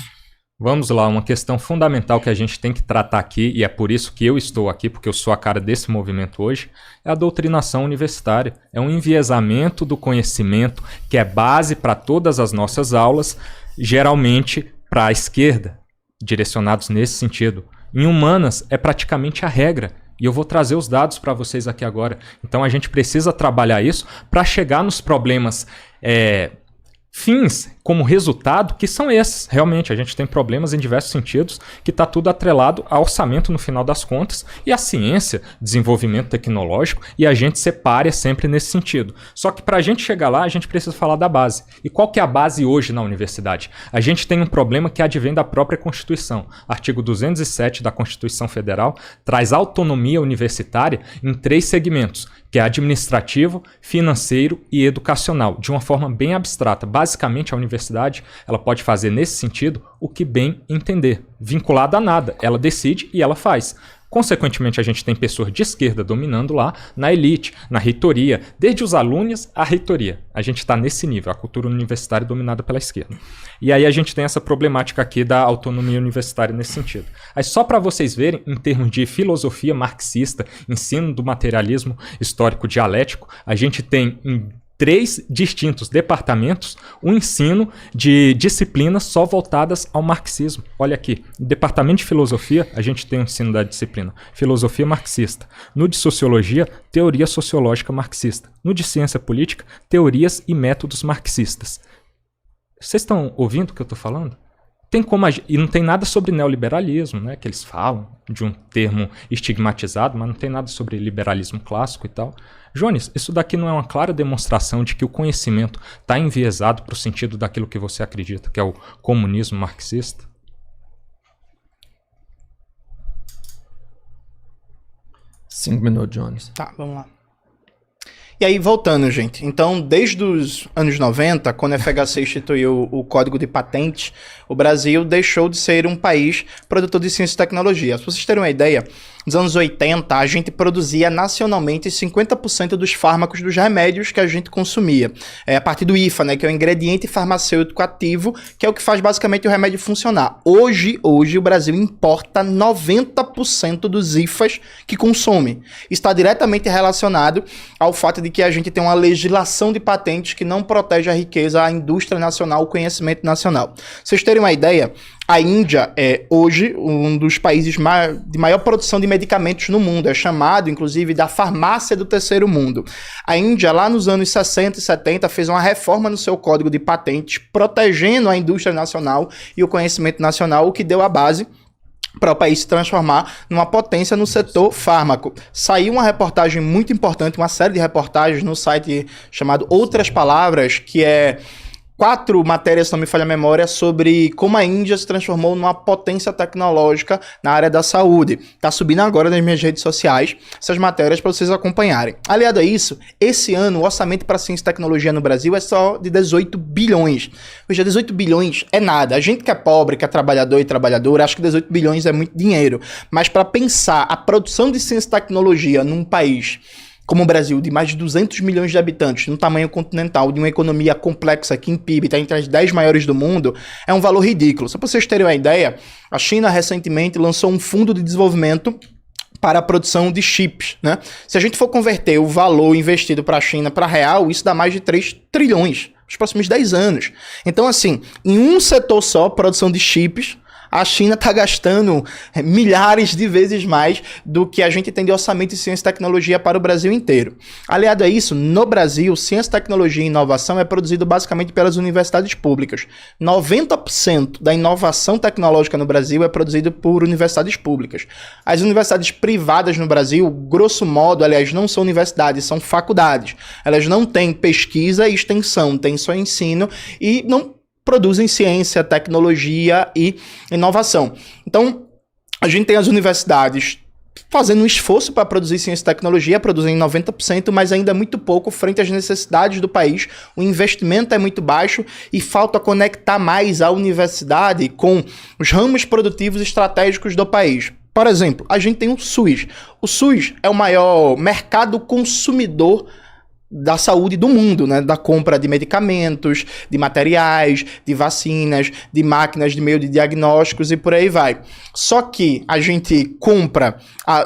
Vamos lá, uma questão fundamental que a gente tem que tratar aqui, e é por isso que eu estou aqui, porque eu sou a cara desse movimento hoje, é a doutrinação universitária. É um enviesamento do conhecimento que é base para todas as nossas aulas, geralmente para a esquerda, direcionados nesse sentido. Em humanas é praticamente a regra. E eu vou trazer os dados para vocês aqui agora. Então a gente precisa trabalhar isso para chegar nos problemas fins como resultado, que são esses. Realmente, a gente tem problemas em diversos sentidos, que está tudo atrelado ao orçamento no final das contas, e a ciência, desenvolvimento tecnológico, e a gente separa sempre nesse sentido. Só que para a gente chegar lá, a gente precisa falar da base. E qual que é a base hoje na universidade? A gente tem um problema que advém da própria Constituição. Artigo 207 da Constituição Federal traz autonomia universitária em 3 segmentos, que é administrativo, financeiro e educacional, de uma forma bem abstrata. Basicamente, a universidade ela pode fazer nesse sentido o que bem entender, vinculada a nada. Ela decide e ela faz. Consequentemente, a gente tem pessoas de esquerda dominando lá na elite, na reitoria, desde os alunos à reitoria. A gente está nesse nível, a cultura universitária dominada pela esquerda. E aí a gente tem essa problemática aqui da autonomia universitária nesse sentido. Aí só para vocês verem, em termos de filosofia marxista, ensino do materialismo histórico dialético, a gente tem em 3 distintos departamentos o ensino de disciplinas só voltadas ao marxismo. Olha aqui, no departamento de filosofia, a gente tem o ensino da disciplina filosofia marxista. No de sociologia, teoria sociológica marxista. No de ciência política, teorias e métodos marxistas. Vocês estão ouvindo o que eu estou falando? Tem como e não tem nada sobre neoliberalismo, né, que eles falam de um termo estigmatizado, mas não tem nada sobre liberalismo clássico e tal. Jones, isso daqui não é uma clara demonstração de que o conhecimento está enviesado para o sentido daquilo que você acredita, que é o comunismo marxista? Cinco minutos, Jones. Tá, vamos lá. E aí, voltando, gente. Então, desde os anos 90, quando a FHC instituiu o Código de Patentes, o Brasil deixou de ser um país produtor de ciência e tecnologia. Se vocês terem uma ideia, nos anos 80, a gente produzia nacionalmente 50% dos fármacos, dos remédios que a gente consumia. A partir do IFA, né, que é o ingrediente farmacêutico ativo, que é o que faz basicamente o remédio funcionar. Hoje o Brasil importa 90% dos IFAs que consome. Está diretamente relacionado ao fato de que a gente tem uma legislação de patentes que não protege a riqueza, a indústria nacional, o conhecimento nacional. Vocês terem uma ideia, a Índia é hoje um dos países de maior produção de medicamentos no mundo. É chamado, inclusive, da farmácia do terceiro mundo. A Índia, lá nos anos 60 e 70, fez uma reforma no seu código de patentes, protegendo a indústria nacional e o conhecimento nacional, o que deu a base para o país se transformar numa potência no setor fármaco. Saiu uma reportagem muito importante, uma série de reportagens no site chamado Outras Palavras, que é 4 matérias, se não me falha a memória, sobre como a Índia se transformou numa potência tecnológica na área da saúde. Tá subindo agora nas minhas redes sociais essas matérias para vocês acompanharem. Aliado a isso, esse ano o orçamento para ciência e tecnologia no Brasil é só de 18 bilhões. Veja, 18 bilhões é nada. A gente que é pobre, que é trabalhador e trabalhadora, acha que 18 bilhões é muito dinheiro. Mas para pensar a produção de ciência e tecnologia num país como o Brasil, de mais de 200 milhões de habitantes, no tamanho continental, de uma economia complexa que em PIB está entre as 10 maiores do mundo, é um valor ridículo. Só para vocês terem uma ideia, a China recentemente lançou um fundo de desenvolvimento para a produção de chips, né? Se a gente for converter o valor investido para a China para real, isso dá mais de 3 trilhões nos próximos 10 anos. Então, assim, em um setor só, produção de chips, a China está gastando milhares de vezes mais do que a gente tem de orçamento de ciência e tecnologia para o Brasil inteiro. Aliado a isso, no Brasil, ciência, tecnologia e inovação é produzido basicamente pelas universidades públicas. 90% da inovação tecnológica no Brasil é produzido por universidades públicas. As universidades privadas no Brasil, grosso modo, aliás, não são universidades, são faculdades. Elas não têm pesquisa e extensão, têm só ensino e não produzem ciência, tecnologia e inovação. Então, a gente tem as universidades fazendo um esforço para produzir ciência e tecnologia, produzindo 90%, mas ainda muito pouco frente às necessidades do país. O investimento é muito baixo e falta conectar mais a universidade com os ramos produtivos estratégicos do país. Por exemplo, a gente tem o SUS. O SUS é o maior mercado consumidor da saúde do mundo, né? Da compra de medicamentos, de materiais, de vacinas, de máquinas de meio de diagnósticos e por aí vai. Só que a gente compra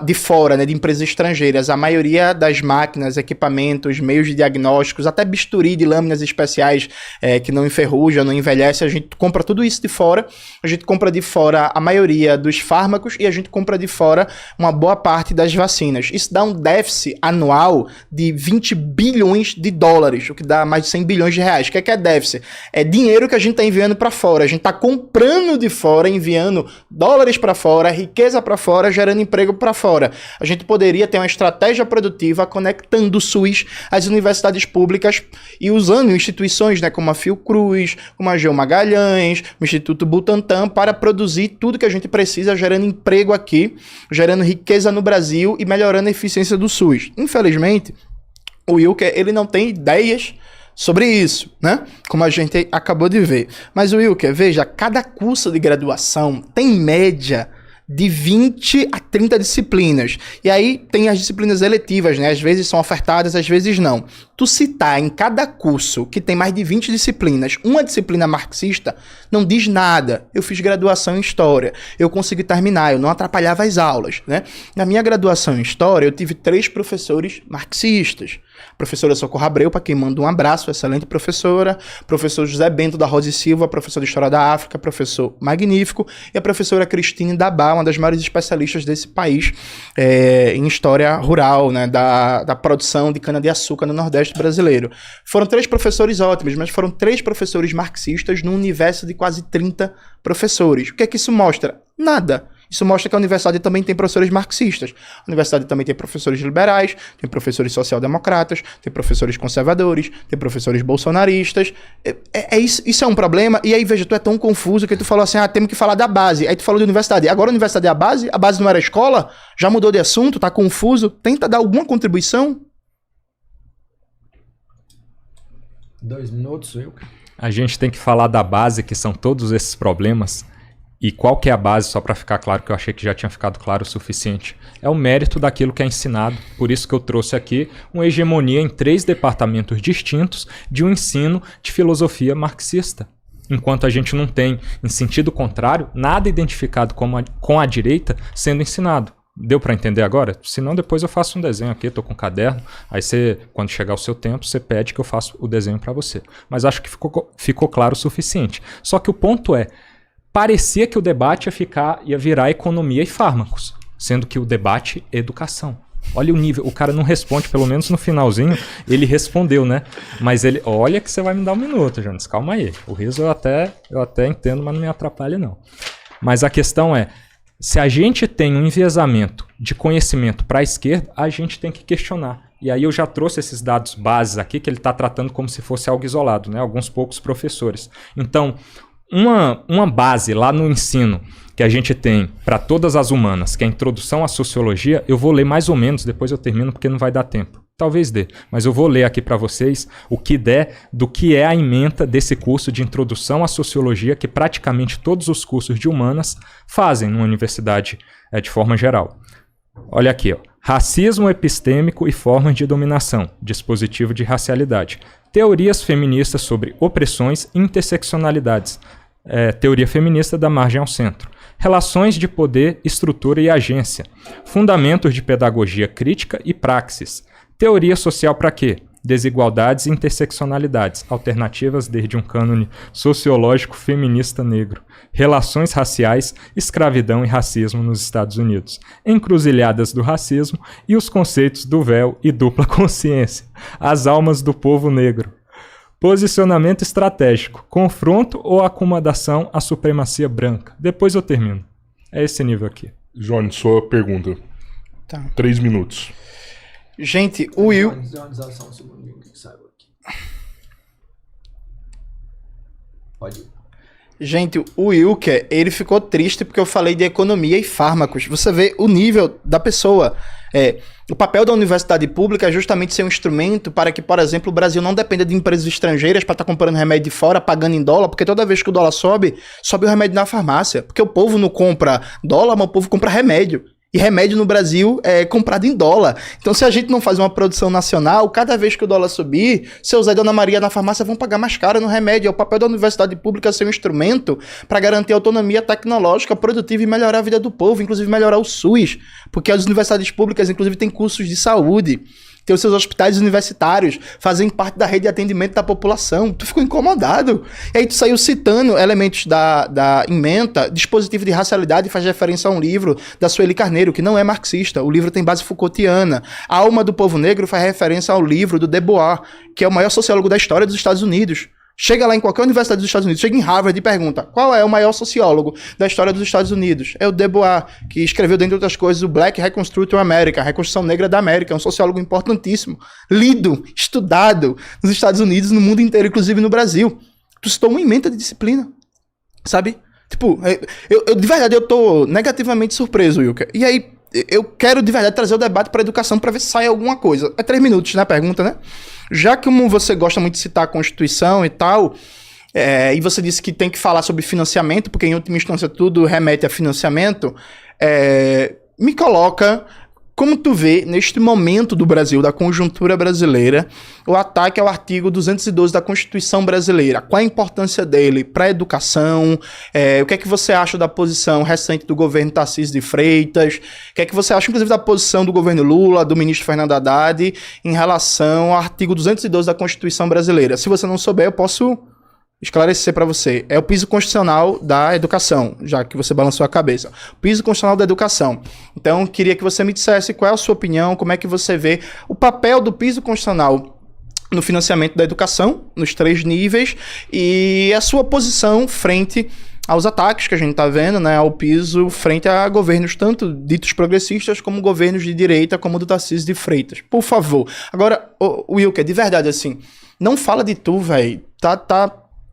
de fora, né, de empresas estrangeiras, a maioria das máquinas, equipamentos, meios de diagnósticos, até bisturi de lâminas especiais que não enferrujam, não envelhece, a gente compra tudo isso de fora. A gente compra de fora a maioria dos fármacos e a gente compra de fora uma boa parte das vacinas. Isso dá um déficit anual de 20 bilhões de dólares, o que dá mais de 100 bilhões de reais. O que é déficit? É dinheiro que a gente está enviando para fora. A gente está comprando de fora, enviando dólares para fora, riqueza para fora, gerando emprego para fora. A gente poderia ter uma estratégia produtiva conectando o SUS às universidades públicas e usando instituições, né, como a Fiocruz, como a Geo Magalhães, o Instituto Butantan, para produzir tudo que a gente precisa, gerando emprego aqui, gerando riqueza no Brasil e melhorando a eficiência do SUS. Infelizmente, o Wilker, ele não tem ideias sobre isso, né? Como a gente acabou de ver. Mas o Wilker, veja, cada curso de graduação tem média de 20 a 30 disciplinas. E aí tem as disciplinas eletivas, né? Às vezes são ofertadas, às vezes não. Tu citar em cada curso que tem mais de 20 disciplinas, uma disciplina marxista, não diz nada. Eu fiz graduação em História, eu consegui terminar, eu não atrapalhava as aulas, né? Na minha graduação em História, eu tive 3 professores marxistas. Professora Socorro Abreu, para quem manda um abraço, excelente professora. Professor José Bento da Rosa e Silva, professor de História da África, professor magnífico. E a professora Cristine Dabá, uma das maiores especialistas desse país em história rural, né, da produção de cana-de-açúcar no Nordeste brasileiro. Foram 3 professores ótimos, mas foram 3 professores marxistas num universo de quase 30 professores. O que é que isso mostra? Nada. Isso mostra que a universidade também tem professores marxistas. A universidade também tem professores liberais, tem professores social-democratas, tem professores conservadores, tem professores bolsonaristas. Isso é um problema. E aí, veja, tu é tão confuso que tu falou assim, temos que falar da base. Aí tu falou de universidade. Agora a universidade é a base não era a escola? Já mudou de assunto? Tá confuso? Tenta dar alguma contribuição? 2 minutos, Wilker. A gente tem que falar da base, que são todos esses problemas. E qual que é a base, só para ficar claro, que eu achei que já tinha ficado claro o suficiente? É o mérito daquilo que é ensinado. Por isso que eu trouxe aqui uma hegemonia em 3 departamentos distintos de um ensino de filosofia marxista. Enquanto a gente não tem, em sentido contrário, nada identificado com a direita sendo ensinado. Deu para entender agora? Se não, depois eu faço um desenho aqui, estou com um caderno, aí você, quando chegar o seu tempo, você pede que eu faça o desenho para você. Mas acho que ficou claro o suficiente. Só que o ponto é, parecia que o debate ia virar economia e fármacos, sendo que o debate é educação. Olha o nível, o cara não responde, pelo menos no finalzinho, ele respondeu, né? Mas ele, olha que você vai me dar um minuto, Jones, calma aí. O riso eu até entendo, mas não me atrapalha não. Mas a questão é, se a gente tem um enviesamento de conhecimento para a esquerda, a gente tem que questionar. E aí eu já trouxe esses dados bases aqui, que ele está tratando como se fosse algo isolado, né? Alguns poucos professores. Então, uma base lá no ensino que a gente tem para todas as humanas, que é a introdução à sociologia, eu vou ler mais ou menos, depois eu termino porque não vai dar tempo. Talvez dê, mas eu vou ler aqui para vocês o que der do que é a ementa desse curso de introdução à sociologia que praticamente todos os cursos de humanas fazem numa universidade de forma geral. Olha aqui, ó. Racismo epistêmico e formas de dominação, dispositivo de racialidade. Teorias feministas sobre opressões e interseccionalidades. Teoria feminista da margem ao centro. Relações de poder, estrutura e agência. Fundamentos de pedagogia crítica e praxis. Teoria social para quê? Desigualdades e interseccionalidades, alternativas desde um cânone sociológico feminista negro, relações raciais, escravidão e racismo nos Estados Unidos, encruzilhadas do racismo e os conceitos do véu e dupla consciência, as almas do povo negro, posicionamento estratégico, confronto ou acomodação à supremacia branca. Depois eu termino. É esse nível aqui. Jones, sua pergunta. Tá. 3 minutos. Gente, o Will... Pode ir. Gente, o Wilker, ele ficou triste porque eu falei de economia e fármacos. Você vê o nível da pessoa. O papel da universidade pública é justamente ser um instrumento para que, por exemplo, o Brasil não dependa de empresas estrangeiras para estar comprando remédio de fora, pagando em dólar, porque toda vez que o dólar sobe, sobe o remédio na farmácia. Porque o povo não compra dólar, mas o povo compra remédio. E remédio no Brasil é comprado em dólar. Então, se a gente não faz uma produção nacional, cada vez que o dólar subir, seu Zé e Dona Maria na farmácia vão pagar mais caro no remédio. É o papel da universidade pública ser um instrumento para garantir autonomia tecnológica, produtiva e melhorar a vida do povo, inclusive melhorar o SUS. Porque as universidades públicas, inclusive, têm cursos de saúde. Tem os seus hospitais universitários, fazem parte da rede de atendimento da população. Tu ficou incomodado. E aí tu saiu citando elementos da ementa, dispositivo de racialidade, e faz referência a um livro da Sueli Carneiro, que não é marxista. O livro tem base Foucaultiana. A Alma do Povo Negro faz referência ao livro do Debois, que é o maior sociólogo da história dos Estados Unidos. Chega lá em qualquer universidade dos Estados Unidos, chega em Harvard e pergunta: qual é o maior sociólogo da história dos Estados Unidos? É o Debois, que escreveu, dentre outras coisas, o Black Reconstruction America, a Reconstrução Negra da América. É um sociólogo importantíssimo, lido, estudado nos Estados Unidos, no mundo inteiro, inclusive no Brasil. Tu citou uma ementa de disciplina, sabe? Tipo, de verdade, eu tô negativamente surpreso, Wilker. E aí, eu quero de verdade trazer o debate para a educação para ver se sai alguma coisa. É 3 minutos, né, a pergunta, né? Já que como você gosta muito de citar a Constituição e tal, e você disse que tem que falar sobre financiamento, porque em última instância tudo remete a financiamento, me coloca como tu vê, neste momento do Brasil, da conjuntura brasileira, o ataque ao artigo 212 da Constituição brasileira. Qual a importância dele para a educação? O que é que você acha da posição recente do governo Tarcísio de Freitas? O que é que você acha, inclusive, da posição do governo Lula, do ministro Fernando Haddad, em relação ao artigo 212 da Constituição brasileira? Se você não souber, eu posso esclarecer para você. É o piso constitucional da educação, já que você balançou a cabeça. O piso constitucional da educação. Então, queria que você me dissesse qual é a sua opinião, como é que você vê o papel do piso constitucional no financiamento da educação, nos 3 níveis, e a sua posição frente aos ataques que a gente está vendo, né, ao piso, frente a governos tanto ditos progressistas como governos de direita, como o do Tarcísio de Freitas. Por favor. Agora, Wilker, de verdade, assim, não fala de tu, velho.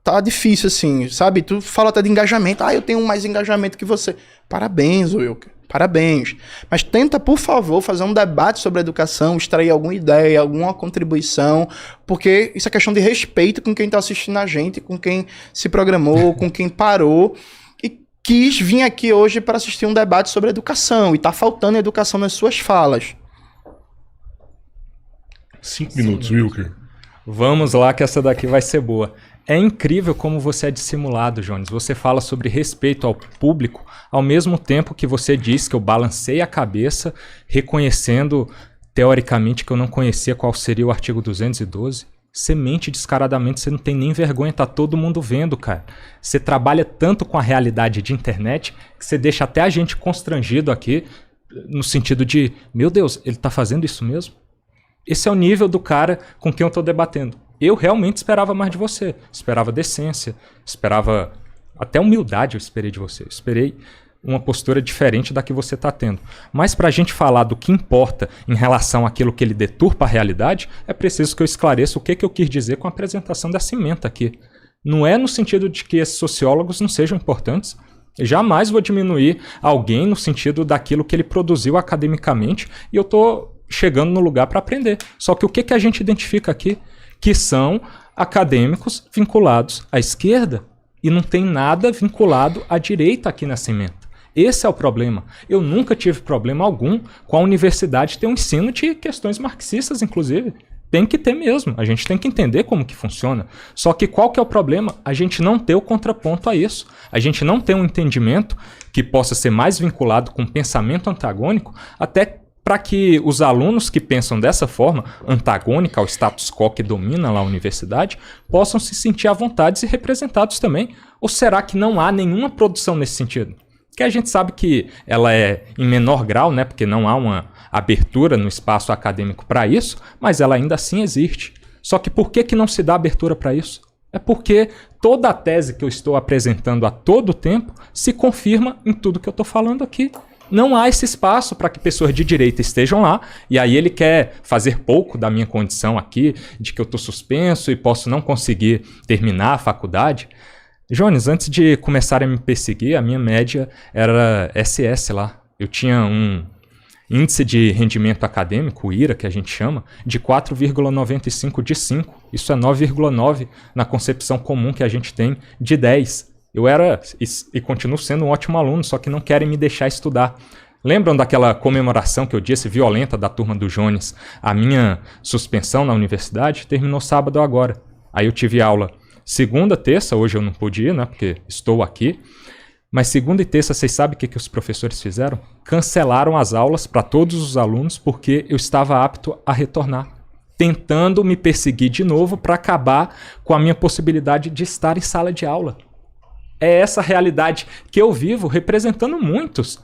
Tá difícil, assim, sabe? Tu fala até de engajamento. Eu tenho mais engajamento que você. Parabéns, Wilker. Parabéns. Mas tenta, por favor, fazer um debate sobre a educação, extrair alguma ideia, alguma contribuição, porque isso é questão de respeito com quem está assistindo a gente, com quem se programou, com quem parou e quis vir aqui hoje para assistir um debate sobre educação. E tá faltando educação nas suas falas. 5 minutos, Wilker. Vamos lá que essa daqui vai ser boa. É incrível como você é dissimulado, Jones. Você fala sobre respeito ao público, ao mesmo tempo que você diz que eu balancei a cabeça, reconhecendo, teoricamente, que eu não conhecia qual seria o artigo 212. Você mente descaradamente, você não tem nem vergonha, tá todo mundo vendo, cara. Você trabalha tanto com a realidade de internet que você deixa até a gente constrangido aqui, no sentido de, meu Deus, ele tá fazendo isso mesmo? Esse é o nível do cara com quem eu tô debatendo. Eu realmente esperava mais de você. Esperava decência, esperava até humildade, eu esperei de você. Eu esperei uma postura diferente da que você está tendo. Mas para a gente falar do que importa em relação àquilo que ele deturpa a realidade, é preciso que eu esclareça o que eu quis dizer com a apresentação dessa ementa aqui. Não é no sentido de que esses sociólogos não sejam importantes. Eu jamais vou diminuir alguém no sentido daquilo que ele produziu academicamente e eu estou chegando no lugar para aprender. Só que o que a gente identifica aqui? Que são acadêmicos vinculados à esquerda e não tem nada vinculado à direita aqui nessa ementa. Esse é o problema. Eu nunca tive problema algum com a universidade ter um ensino de questões marxistas, inclusive. Tem que ter mesmo. A gente tem que entender como que funciona. Só que qual que é o problema? A gente não ter o contraponto a isso. A gente não ter um entendimento que possa ser mais vinculado com o pensamento antagônico, até para que os alunos que pensam dessa forma, antagônica ao status quo que domina lá a universidade, possam se sentir à vontade e representados também. Ou será que não há nenhuma produção nesse sentido? Que a gente sabe que ela é em menor grau, né, porque não há uma abertura no espaço acadêmico para isso, mas ela ainda assim existe. Só que por que não se dá abertura para isso? É porque toda a tese que eu estou apresentando a todo tempo se confirma em tudo que eu estou falando aqui. Não há esse espaço para que pessoas de direita estejam lá, e aí ele quer fazer pouco da minha condição aqui, de que eu estou suspenso e posso não conseguir terminar a faculdade. Jones, antes de começar a me perseguir, a minha média era SS lá. Eu tinha um índice de rendimento acadêmico, o IRA, que a gente chama, de 4,95 de 5. Isso é 9,9 na concepção comum que a gente tem de 10. Eu era e continuo sendo um ótimo aluno, só que não querem me deixar estudar. Lembram daquela comemoração que eu disse violenta da turma do Jones? A minha suspensão na universidade terminou sábado agora. Aí eu tive aula segunda, terça, hoje eu não pude ir, né, porque estou aqui. Mas segunda e terça, vocês sabem o que os professores fizeram? Cancelaram as aulas para todos os alunos porque eu estava apto a retornar, tentando me perseguir de novo para acabar com a minha possibilidade de estar em sala de aula. É essa realidade que eu vivo representando muitos.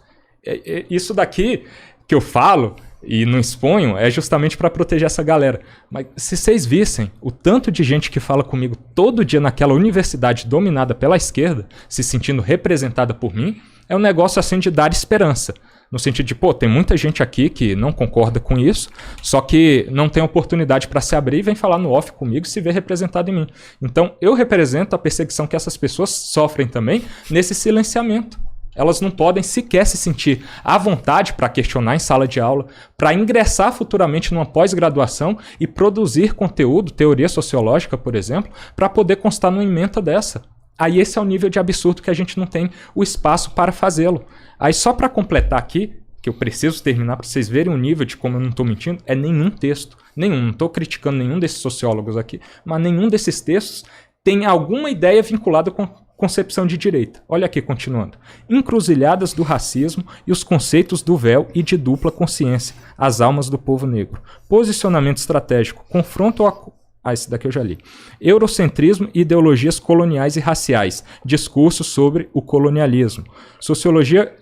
Isso daqui que eu falo e não exponho é justamente para proteger essa galera. Mas se vocês vissem o tanto de gente que fala comigo todo dia naquela universidade dominada pela esquerda, se sentindo representada por mim, é um negócio assim de dar esperança. No sentido de, tem muita gente aqui que não concorda com isso, só que não tem oportunidade para se abrir e vem falar no off comigo e se vê representado em mim. Então, eu represento a perseguição que essas pessoas sofrem também nesse silenciamento. Elas não podem sequer se sentir à vontade para questionar em sala de aula, para ingressar futuramente numa pós-graduação e produzir conteúdo, teoria sociológica, por exemplo, para poder constar numa ementa dessa. Aí esse é o nível de absurdo que a gente não tem o espaço para fazê-lo. Aí só para completar aqui, que eu preciso terminar para vocês verem o nível de como eu não estou mentindo, é nenhum texto, não estou criticando nenhum desses sociólogos aqui, mas nenhum desses textos tem alguma ideia vinculada com concepção de direita. Olha aqui, continuando. Encruzilhadas do racismo e os conceitos do véu e de dupla consciência, as almas do povo negro. Posicionamento estratégico, confronto esse daqui eu já li. Eurocentrismo e ideologias coloniais e raciais. Discurso sobre o colonialismo. Sociologia,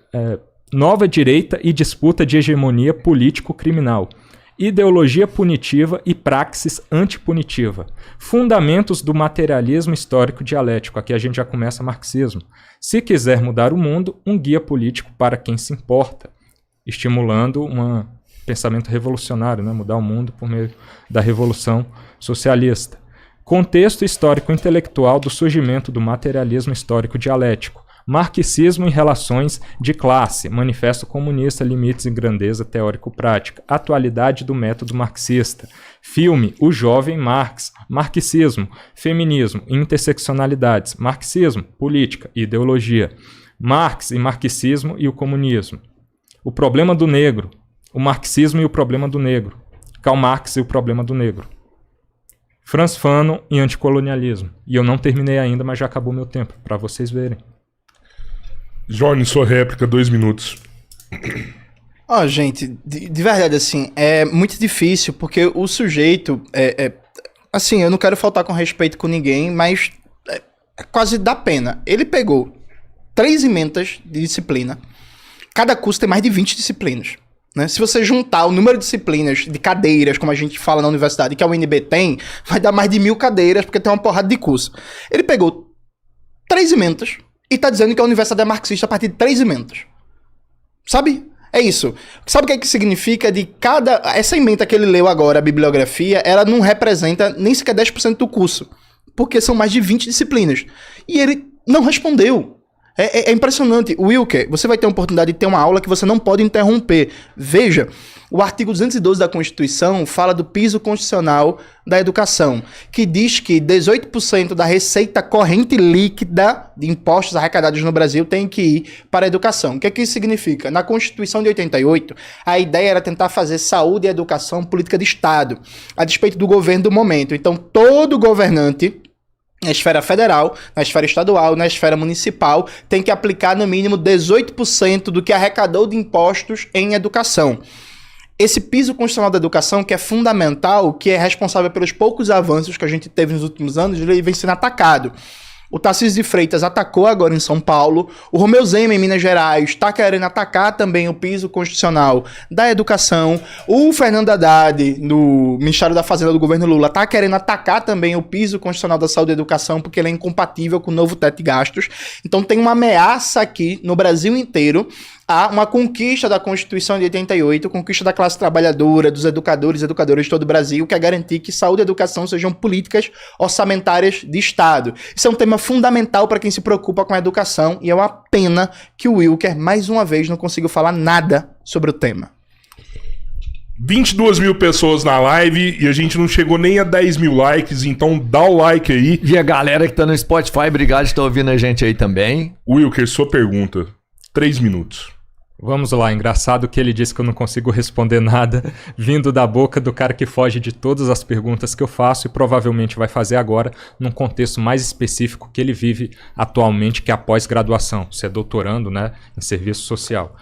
nova direita e disputa de hegemonia político-criminal. Ideologia punitiva e praxis antipunitiva. Fundamentos do materialismo histórico dialético. Aqui a gente já começa marxismo. Se quiser mudar o mundo, um guia político para quem se importa. Estimulando um pensamento revolucionário, né? Mudar o mundo por meio da revolução socialista. Contexto histórico intelectual do surgimento do materialismo histórico dialético. Marxismo em relações de classe, Manifesto Comunista, Limites e Grandeza Teórico-Prática, Atualidade do Método Marxista, Filme O Jovem Marx, Marxismo, Feminismo e Interseccionalidades, Marxismo, Política e Ideologia, Marx e Marxismo e o Comunismo, O Problema do Negro, o Marxismo e o Problema do Negro, Karl Marx e o Problema do Negro, Franz Fanon e Anticolonialismo. E eu não terminei ainda, mas já acabou meu tempo, para vocês verem. Johnny, sua réplica, 2 minutos. Gente, de verdade, assim, é muito difícil, porque o sujeito, assim, eu não quero faltar com respeito com ninguém, mas quase dá pena. Ele pegou 3 emendas de disciplina, cada curso tem mais de 20 disciplinas, né? Se você juntar o número de disciplinas, de cadeiras, como a gente fala na universidade, que a UNB tem, vai dar mais de 1000 cadeiras, porque tem uma porrada de curso. Ele pegou 3 emendas, e tá dizendo que a universidade é marxista a partir de 3 emendas. Sabe? É isso. Sabe o que é que significa de cada... Essa ementa que ele leu agora, a bibliografia, ela não representa nem sequer 10% do curso. Porque são mais de 20 disciplinas. E ele não respondeu. É impressionante. Wilker, você vai ter a oportunidade de ter uma aula que você não pode interromper. Veja, o artigo 212 da Constituição fala do piso constitucional da educação, que diz que 18% da receita corrente líquida de impostos arrecadados no Brasil tem que ir para a educação. O que é que isso significa? Na Constituição de 88, a ideia era tentar fazer saúde e educação política de Estado, a despeito do governo do momento. Então, todo governante, na esfera federal, na esfera estadual, na esfera municipal, tem que aplicar no mínimo 18% do que arrecadou de impostos em educação. Esse piso constitucional da educação, que é fundamental, que é responsável pelos poucos avanços que a gente teve nos últimos anos, ele vem sendo atacado. O Tarcísio de Freitas atacou agora em São Paulo, o Romeu Zema em Minas Gerais está querendo atacar também o piso constitucional da educação, o Fernando Haddad, no Ministério da Fazenda do governo Lula, está querendo atacar também o piso constitucional da saúde e educação, porque ele é incompatível com o novo teto de gastos. Então tem uma ameaça aqui no Brasil inteiro, há uma conquista da Constituição de 88, conquista da classe trabalhadora, dos educadores e educadoras de todo o Brasil, que é garantir que saúde e educação sejam políticas orçamentárias de Estado. Isso é um tema fundamental para quem se preocupa com a educação, e é uma pena que o Wilker, mais uma vez, não conseguiu falar nada sobre o tema. 22 mil pessoas na live e a gente não chegou nem a 10 mil likes, então dá o like aí. E a galera que tá no Spotify, obrigado por estar ouvindo a gente aí também. Wilker, sua pergunta. 3 minutos. Vamos lá, engraçado que ele disse que eu não consigo responder nada vindo da boca do cara que foge de todas as perguntas que eu faço e provavelmente vai fazer agora num contexto mais específico que ele vive atualmente, que é a pós-graduação, ser doutorando, né, em serviço social.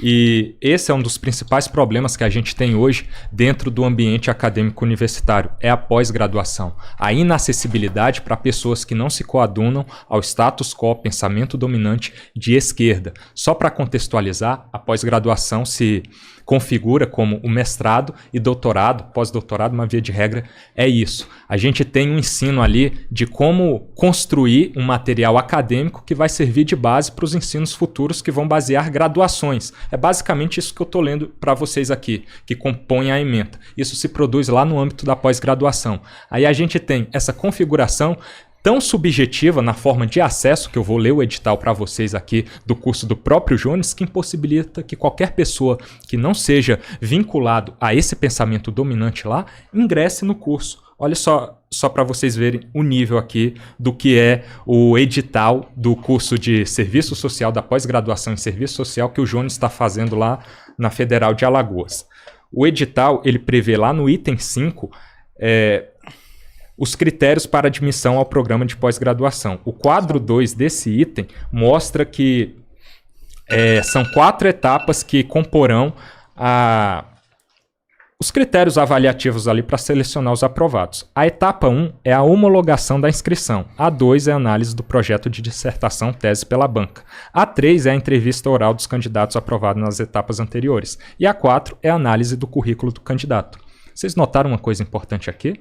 E esse é um dos principais problemas que a gente tem hoje dentro do ambiente acadêmico universitário, é a pós-graduação. A inacessibilidade para pessoas que não se coadunam ao status quo, pensamento dominante de esquerda. Só para contextualizar, a pós-graduação se configura como o mestrado e doutorado, pós-doutorado, uma via de regra, é isso. A gente tem um ensino ali de como construir um material acadêmico que vai servir de base para os ensinos futuros que vão basear graduações. É basicamente isso que eu estou lendo para vocês aqui, que compõe a ementa. Isso se produz lá no âmbito da pós-graduação. Aí a gente tem essa configuração tão subjetiva na forma de acesso, que eu vou ler o edital para vocês aqui do curso do próprio Jones, que impossibilita que qualquer pessoa que não seja vinculado a esse pensamento dominante lá, ingresse no curso. Olha só para vocês verem o nível aqui do que é o edital do curso de Serviço Social, da pós-graduação em Serviço Social, que o Jones está fazendo lá na Federal de Alagoas. O edital, ele prevê lá no item 5, os critérios para admissão ao programa de pós-graduação. O quadro 2 desse item mostra que são 4 etapas que comporão os critérios avaliativos ali para selecionar os aprovados. A etapa 1 é a homologação da inscrição. A 2 é a análise do projeto de dissertação tese pela banca. A 3 é a entrevista oral dos candidatos aprovados nas etapas anteriores. E a 4 é a análise do currículo do candidato. Vocês notaram uma coisa importante aqui?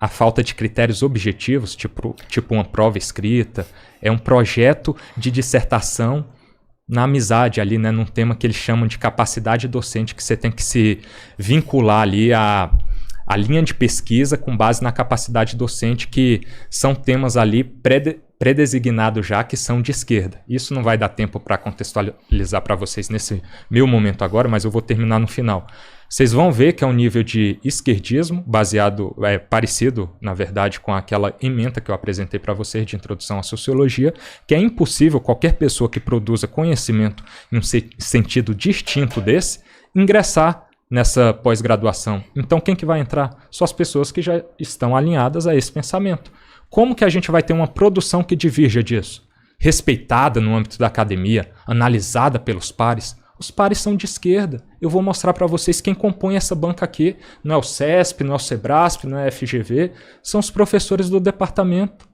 A falta de critérios objetivos, tipo uma prova escrita, é um projeto de dissertação na amizade ali, né, num tema que eles chamam de capacidade docente, que você tem que se vincular ali a linha de pesquisa com base na capacidade docente, que são temas ali predesignados já, que são de esquerda. Isso não vai dar tempo para contextualizar para vocês nesse meu momento agora, mas eu vou terminar no final. Vocês vão ver que é um nível de esquerdismo, parecido, na verdade, com aquela ementa que eu apresentei para vocês de introdução à sociologia, que é impossível qualquer pessoa que produza conhecimento em um sentido distinto desse, ingressar nessa pós-graduação. Então, quem que vai entrar? Só as pessoas que já estão alinhadas a esse pensamento. Como que a gente vai ter uma produção que divirja disso? Respeitada no âmbito da academia, analisada pelos pares. Os pares são de esquerda. Eu vou mostrar para vocês quem compõe essa banca aqui. Não é o CESP, não é o SEBRASP, não é a FGV. São os professores do departamento.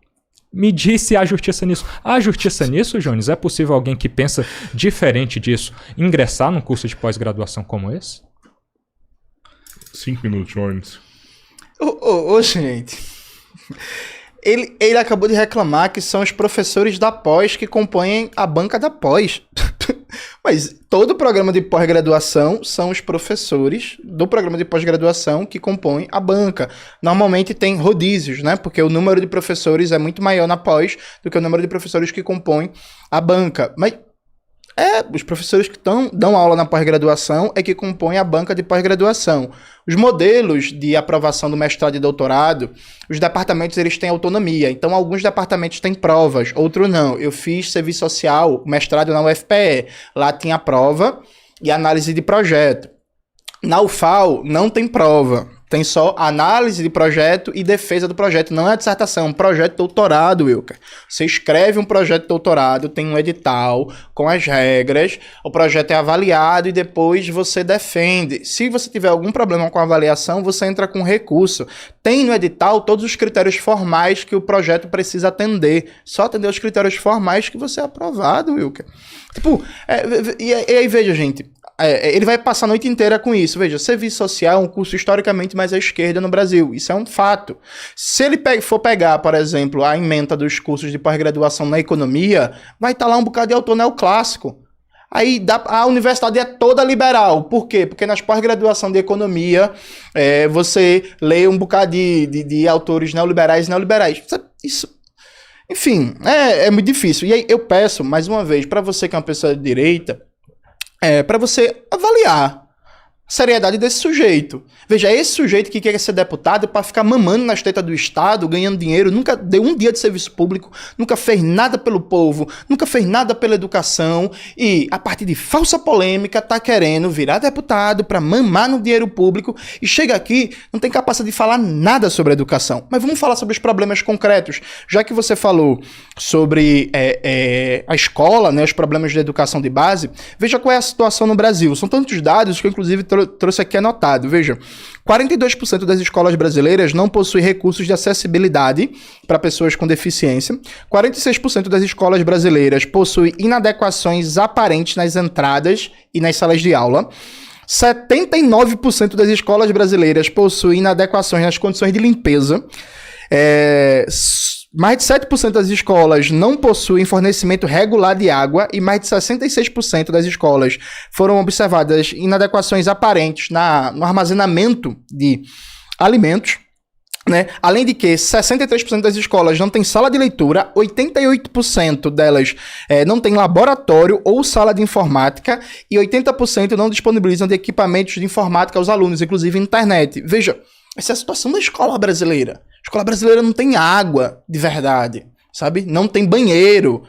Me diz se há justiça nisso. Há justiça nisso, Jones? É possível alguém que pensa diferente disso ingressar num curso de pós-graduação como esse? 5 minutos, Jones. Gente... Ele acabou de reclamar que são os professores da pós que compõem a banca da pós. Mas todo programa de pós-graduação são os professores do programa de pós-graduação que compõem a banca. Normalmente tem rodízios, né? Porque o número de professores é muito maior na pós do que o número de professores que compõem a banca. Mas os professores que dão aula na pós-graduação é que compõem a banca de pós-graduação. Os modelos de aprovação do mestrado e doutorado, os departamentos eles têm autonomia. Então, alguns departamentos têm provas, outros não. Eu fiz serviço social, mestrado na UFPE. Lá tinha prova e análise de projeto. Na UFAL não tem prova. Tem só análise de projeto e defesa do projeto. Não é a dissertação, é um projeto de doutorado, Wilker. Você escreve um projeto de doutorado, tem um edital com as regras, o projeto é avaliado e depois você defende. Se você tiver algum problema com a avaliação, você entra com recurso. Tem no edital todos os critérios formais que o projeto precisa atender. Só atender os critérios formais que você é aprovado, Wilker. Tipo, e aí veja, gente... ele vai passar a noite inteira com isso. Veja, serviço social é um curso historicamente mais à esquerda no Brasil. Isso é um fato. Se ele for pegar, por exemplo, a ementa dos cursos de pós-graduação na economia, vai estar lá um bocado de autor neoclássico. Aí a universidade é toda liberal. Por quê? Porque nas pós-graduação de economia, você lê um bocado de autores neoliberais. Isso... Enfim, é muito difícil. E aí eu peço, mais uma vez, para você que é uma pessoa de direita, para você avaliar a seriedade desse sujeito. Veja, esse sujeito que quer ser deputado para ficar mamando nas tetas do Estado, ganhando dinheiro, nunca deu um dia de serviço público, nunca fez nada pelo povo, nunca fez nada pela educação e, a partir de falsa polêmica, tá querendo virar deputado para mamar no dinheiro público e chega aqui, não tem capacidade de falar nada sobre educação. Mas vamos falar sobre os problemas concretos. Já que você falou sobre a escola, né, os problemas de educação de base, veja qual é a situação no Brasil. São tantos dados que eu, inclusive, trouxe aqui anotado. Veja, 42% das escolas brasileiras não possuem recursos de acessibilidade para pessoas com deficiência. 46% das escolas brasileiras possuem inadequações aparentes nas entradas e nas salas de aula. 79% das escolas brasileiras possuem inadequações nas condições de limpeza. Mais de 7% das escolas não possuem fornecimento regular de água e mais de 66% das escolas foram observadas inadequações aparentes no armazenamento de alimentos. Né? Além de que 63% das escolas não têm sala de leitura, 88% delas não têm laboratório ou sala de informática e 80% não disponibilizam de equipamentos de informática aos alunos, inclusive internet. Veja, essa é a situação da escola brasileira. A escola brasileira não tem água de verdade, sabe? Não tem banheiro.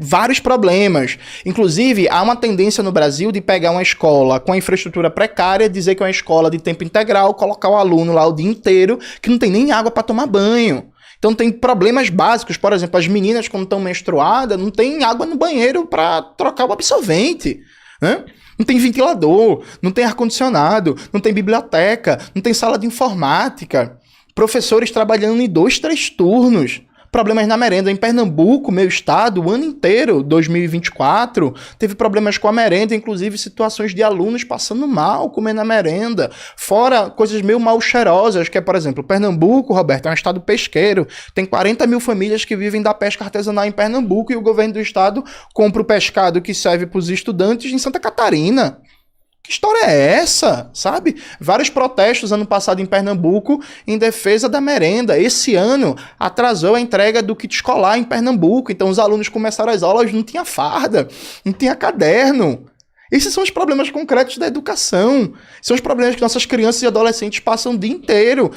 Vários problemas. Inclusive, há uma tendência no Brasil de pegar uma escola com a infraestrutura precária, dizer que é uma escola de tempo integral, colocar o aluno lá o dia inteiro, que não tem nem água para tomar banho. Então tem problemas básicos, por exemplo, as meninas quando estão menstruadas não tem água no banheiro para trocar o absorvente, né? Não tem ventilador, não tem ar-condicionado, não tem biblioteca, não tem sala de informática. Professores trabalhando em 2, 3 turnos. Problemas na merenda. Em Pernambuco, meu estado, o ano inteiro, 2024, teve problemas com a merenda, inclusive situações de alunos passando mal, comendo a merenda. Fora coisas meio mal cheirosas, que é, por exemplo, Pernambuco, Roberto, é um estado pesqueiro. Tem 40 mil famílias que vivem da pesca artesanal em Pernambuco e o governo do estado compra o pescado que serve para os estudantes em Santa Catarina. Que história é essa, sabe? Vários protestos ano passado em Pernambuco em defesa da merenda. Esse ano atrasou a entrega do kit escolar em Pernambuco. Então os alunos começaram as aulas, não tinha farda, não tinha caderno. Esses são os problemas concretos da educação. São os problemas que nossas crianças e adolescentes passam o dia inteiro.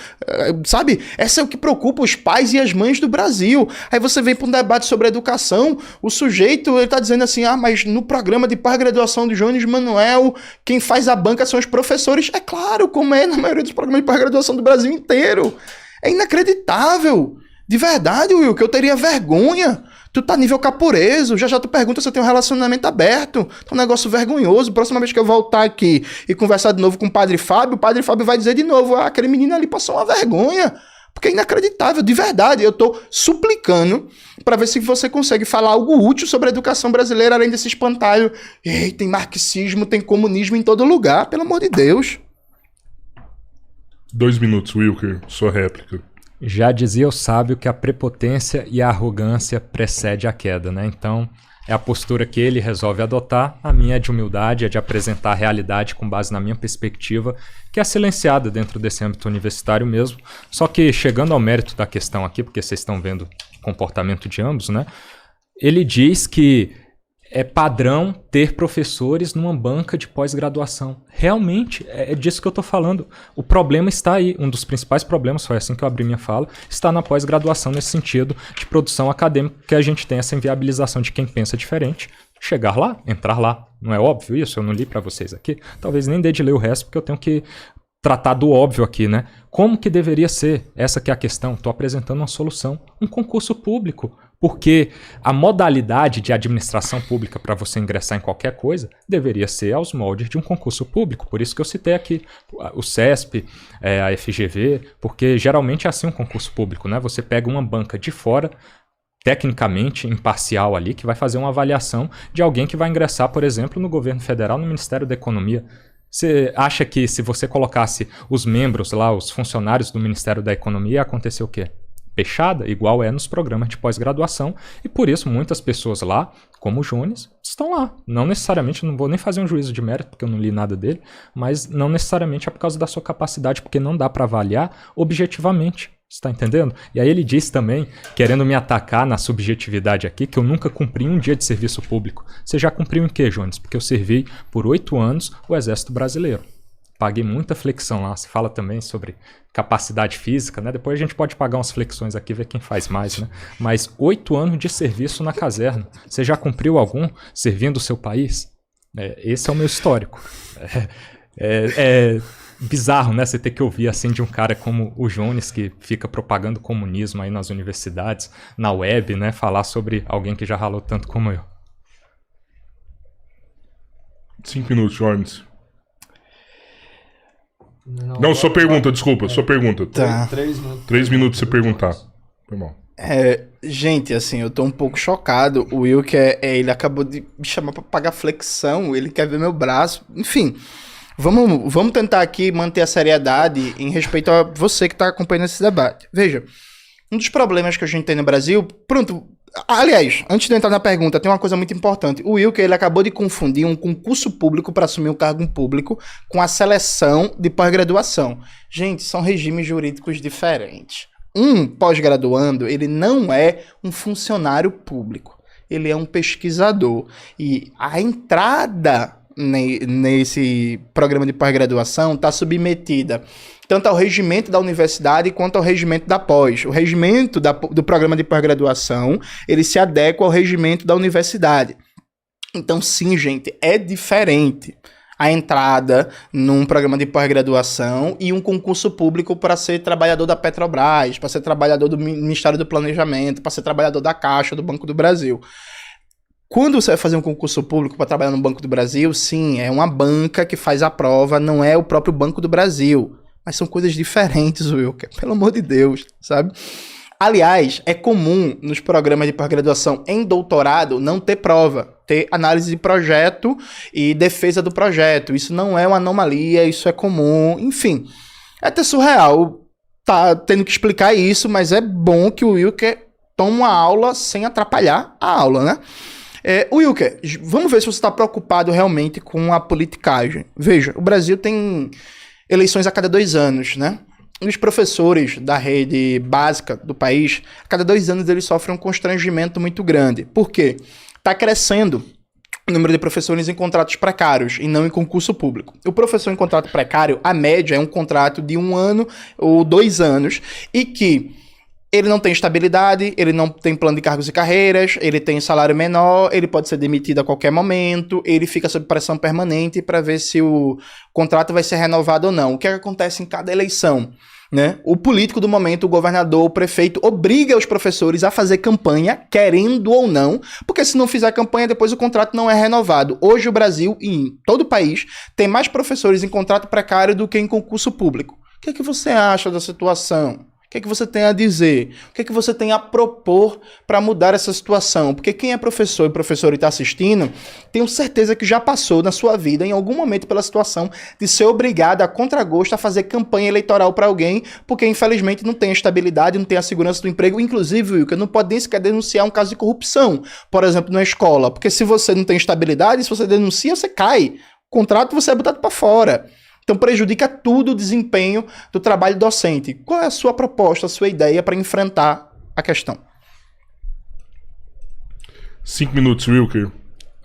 Sabe? Esse é o que preocupa os pais e as mães do Brasil. Aí você vem para um debate sobre educação, o sujeito ele tá dizendo assim, mas no programa de pós-graduação de Jones Manuel, quem faz a banca são os professores. É claro, como é na maioria dos programas de pós-graduação do Brasil inteiro. É inacreditável. De verdade, Will, que eu teria vergonha. Tu tá nível capureso, já tu pergunta se eu tenho um relacionamento aberto. É um negócio vergonhoso. Próxima vez que eu voltar aqui e conversar de novo com o Padre Fábio vai dizer de novo, aquele menino ali passou uma vergonha. Porque é inacreditável, de verdade. Eu tô suplicando para ver se você consegue falar algo útil sobre a educação brasileira, além desse espantalho. Ei, tem marxismo, tem comunismo em todo lugar, pelo amor de Deus. 2 minutos, Wilker, sua réplica. Já dizia o sábio que a prepotência e a arrogância precede a queda, né? Então, é a postura que ele resolve adotar. A minha é de humildade, é de apresentar a realidade com base na minha perspectiva, que é silenciada dentro desse âmbito universitário mesmo. Só que chegando ao mérito da questão aqui, porque vocês estão vendo o comportamento de ambos, né? Ele diz que é padrão ter professores numa banca de pós-graduação. Realmente, é disso que eu estou falando. O problema está aí. Um dos principais problemas, foi assim que eu abri minha fala, está na pós-graduação nesse sentido de produção acadêmica, que a gente tem essa inviabilização de quem pensa diferente. Chegar lá, entrar lá. Não é óbvio isso? Eu não li para vocês aqui. Talvez nem dê de ler o resto, porque eu tenho que tratar do óbvio aqui, né? Como que deveria ser? Essa que é a questão. Estou apresentando uma solução. Um concurso público. Porque a modalidade de administração pública para você ingressar em qualquer coisa deveria ser aos moldes de um concurso público. Por isso que eu citei aqui o CESP, a FGV, porque geralmente é assim um concurso público, né? Você pega uma banca de fora, tecnicamente imparcial ali, que vai fazer uma avaliação de alguém que vai ingressar, por exemplo, no governo federal, no Ministério da Economia. Você acha que se você colocasse os membros lá, os funcionários do Ministério da Economia, ia acontecer o quê? Fechada, igual é nos programas de pós-graduação, e por isso muitas pessoas lá, como o Jones, estão lá. Não necessariamente, não vou nem fazer um juízo de mérito, porque eu não li nada dele, mas não necessariamente é por causa da sua capacidade, porque não dá para avaliar objetivamente. Você está entendendo? E aí ele diz também, querendo me atacar na subjetividade aqui, que eu nunca cumpri um dia de serviço público. Você já cumpriu em quê, Jones? Porque eu servi por 8 anos o Exército Brasileiro. Paguei muita flexão lá. Se fala também sobre capacidade física, né? Depois a gente pode pagar umas flexões aqui, ver quem faz mais, né? Mas 8 anos de serviço na caserna. Você já cumpriu servindo o seu país? Esse é o meu histórico. É bizarro, né? Você ter que ouvir assim de um cara como o Jones, que fica propagando comunismo aí nas universidades, na web, né? Falar sobre alguém que já ralou tanto como eu. 5 minutos, Jones. Não, sua pergunta, desculpa, sua pergunta. Tá. 3 minutos você perguntar. Foi mal. Gente, assim, eu tô um pouco chocado. O Will, ele acabou de me chamar pra pagar flexão, ele quer ver meu braço. Enfim, vamos tentar aqui manter a seriedade em respeito a você que tá acompanhando esse debate. Veja, um dos problemas que a gente tem no Brasil... Pronto, aliás, antes de entrar na pergunta, tem uma coisa muito importante. O Wilker, ele acabou de confundir um concurso público para assumir um cargo público com a seleção de pós-graduação. Gente, são regimes jurídicos diferentes. Um pós-graduando, ele não é um funcionário público. Ele é um pesquisador. E a entrada nesse programa de pós-graduação está submetida tanto ao regimento da universidade quanto ao regimento da pós. O regimento do programa de pós-graduação, ele se adequa ao regimento da universidade. Então, sim, gente, é diferente a entrada num programa de pós-graduação e um concurso público para ser trabalhador da Petrobras, para ser trabalhador do Ministério do Planejamento, para ser trabalhador da Caixa, do Banco do Brasil. Quando você vai fazer um concurso público para trabalhar no Banco do Brasil, sim, é uma banca que faz a prova, não é o próprio Banco do Brasil. Mas são coisas diferentes, Wilker, pelo amor de Deus, sabe? Aliás, é comum nos programas de pós-graduação em doutorado não ter prova, ter análise de projeto e defesa do projeto. Isso não é uma anomalia, isso é comum, enfim. É até surreal tá tendo que explicar isso, mas é bom que o Wilker tome uma aula sem atrapalhar a aula, né? Wilker, vamos ver se você está preocupado realmente com a politicagem. Veja, o Brasil tem eleições a cada 2 anos, né? Os professores da rede básica do país, a cada 2 anos eles sofrem um constrangimento muito grande. Por quê? Está crescendo o número de professores em contratos precários e não em concurso público. O professor em contrato precário, a média é um contrato de 1 ano ou 2 anos e que ele não tem estabilidade, ele não tem plano de cargos e carreiras, ele tem salário menor, ele pode ser demitido a qualquer momento, ele fica sob pressão permanente para ver se o contrato vai ser renovado ou não. O que acontece em cada eleição? Né? O político do momento, o governador, o prefeito, obriga os professores a fazer campanha, querendo ou não, porque se não fizer campanha, depois o contrato não é renovado. Hoje o Brasil, e em todo o país, tem mais professores em contrato precário do que em concurso público. O que é que você acha da situação? O que é que você tem a dizer? O que é que você tem a propor para mudar essa situação? Porque quem é professor e professor e está assistindo, tenho certeza que já passou na sua vida, em algum momento, pela situação de ser obrigado a contragosto a fazer campanha eleitoral para alguém, porque infelizmente não tem a estabilidade, não tem a segurança do emprego. Inclusive, Wilker, não pode nem sequer denunciar um caso de corrupção, por exemplo, na escola. Porque se você não tem estabilidade, se você denuncia, você cai. O contrato você é botado para fora. Então prejudica tudo o desempenho do trabalho docente. Qual é a sua proposta, a sua ideia para enfrentar a questão? 5 minutos, Wilker.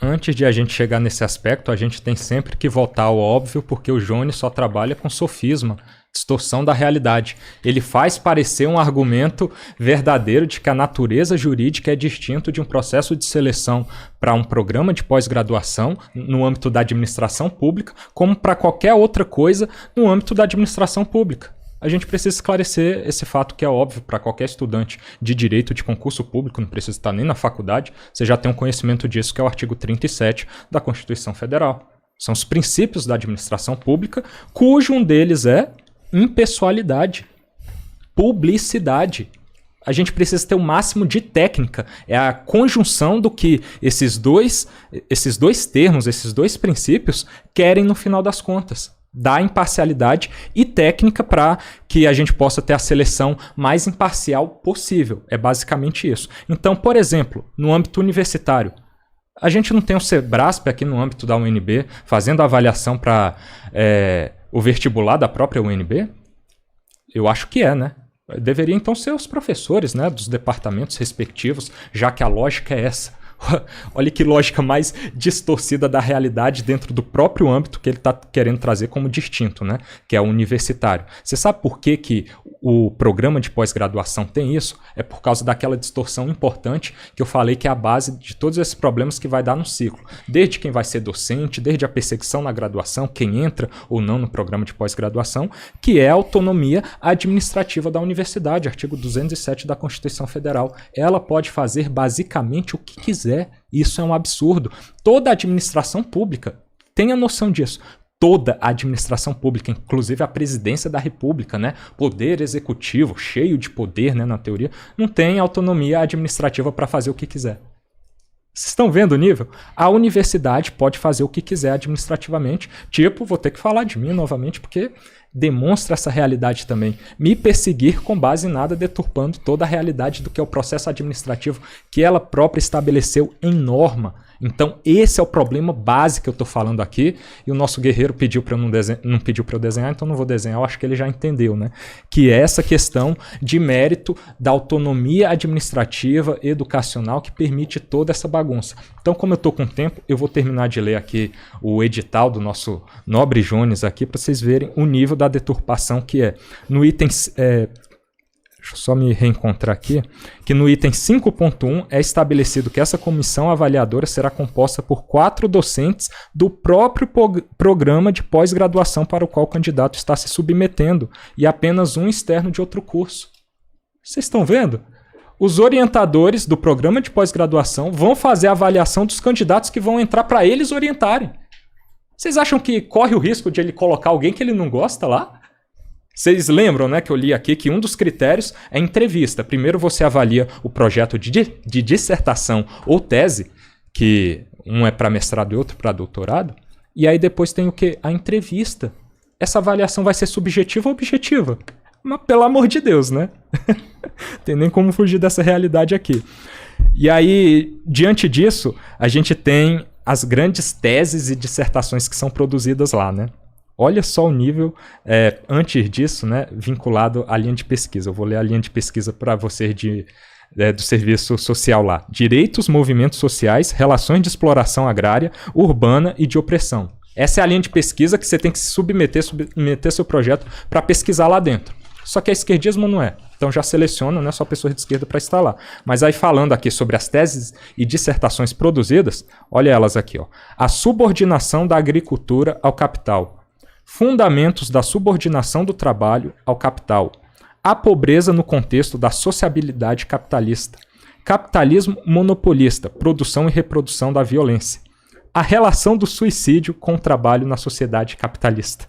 Antes de a gente chegar nesse aspecto, a gente tem sempre que voltar ao óbvio, porque o Jones só trabalha com sofisma, distorção da realidade. Ele faz parecer um argumento verdadeiro de que a natureza jurídica é distinto de um processo de seleção para um programa de pós-graduação no âmbito da administração pública, como para qualquer outra coisa no âmbito da administração pública. A gente precisa esclarecer esse fato que é óbvio para qualquer estudante de direito de concurso público, não precisa estar nem na faculdade, você já tem um conhecimento disso, que é o artigo 37 da Constituição Federal. São os princípios da administração pública, cujo um deles é impessoalidade, publicidade. A gente precisa ter o máximo de técnica. É a conjunção do que esses dois termos, esses dois princípios querem no final das contas. Dar imparcialidade e técnica para que a gente possa ter a seleção mais imparcial possível. É basicamente isso. Então, por exemplo, no âmbito universitário, a gente não tem o Sebrasp aqui no âmbito da UNB fazendo avaliação para o vestibular da própria UNB? Eu acho que é, né? Deveria então ser os professores, né, dos departamentos respectivos, já que a lógica é essa. Olha que lógica mais distorcida da realidade dentro do próprio âmbito que ele está querendo trazer como distinto, né? Que é o universitário. Você sabe por que o programa de pós-graduação tem isso? É por causa daquela distorção importante que eu falei que é a base de todos esses problemas que vai dar no ciclo. Desde quem vai ser docente, desde a perseguição na graduação, quem entra ou não no programa de pós-graduação, que é a autonomia administrativa da universidade, artigo 207 da Constituição Federal. Ela pode fazer basicamente o que quiser. Isso é um absurdo. Toda a administração pública, tenha noção disso, toda a administração pública, inclusive a presidência da República, né? Poder executivo, cheio de poder, né, na teoria, não tem autonomia administrativa para fazer o que quiser. Vocês estão vendo o nível? A universidade pode fazer o que quiser administrativamente. Tipo, vou ter que falar de mim novamente, porque demonstra essa realidade também. Me perseguir com base em nada, deturpando toda a realidade do que é o processo administrativo que ela própria estabeleceu em norma. Então, esse é o problema básico que eu estou falando aqui. E o nosso guerreiro pediu para eu não pediu para eu desenhar, então não vou desenhar. Eu acho que ele já entendeu, né? Que é essa questão de mérito da autonomia administrativa, educacional, que permite toda essa bagunça. Então, como eu estou com tempo, eu vou terminar de ler aqui o edital do nosso nobre Jones aqui, para vocês verem o nível da deturpação que é. No item... Deixa eu só me reencontrar aqui, que no item 5.1 é estabelecido que essa comissão avaliadora será composta por 4 docentes do próprio programa de pós-graduação para o qual o candidato está se submetendo e apenas um externo de outro curso. Vocês estão vendo? Os orientadores do programa de pós-graduação vão fazer a avaliação dos candidatos que vão entrar para eles orientarem. Vocês acham que corre o risco de ele colocar alguém que ele não gosta lá? Vocês lembram, né, que eu li aqui que um dos critérios é entrevista. Primeiro você avalia o projeto de dissertação ou tese, que um é para mestrado e outro para doutorado, e aí depois tem o quê? A entrevista. Essa avaliação vai ser subjetiva ou objetiva? Mas pelo amor de Deus, né? Tem nem como fugir dessa realidade aqui. E aí, diante disso, a gente tem as grandes teses e dissertações que são produzidas lá, né? Olha só o nível, antes disso, né, vinculado à linha de pesquisa. Eu vou ler a linha de pesquisa para vocês do serviço social lá. Direitos, movimentos sociais, relações de exploração agrária, urbana e de opressão. Essa é a linha de pesquisa que você tem que se submeter seu projeto para pesquisar lá dentro. Só que a esquerdismo não é. Então já seleciona, né, só pessoas de esquerda para estar lá. Mas aí falando aqui sobre as teses e dissertações produzidas, olha elas aqui, ó. A subordinação da agricultura ao capital. Fundamentos da subordinação do trabalho ao capital. A pobreza no contexto da sociabilidade capitalista. Capitalismo monopolista, produção e reprodução da violência. a relação do suicídio com o trabalho na sociedade capitalista.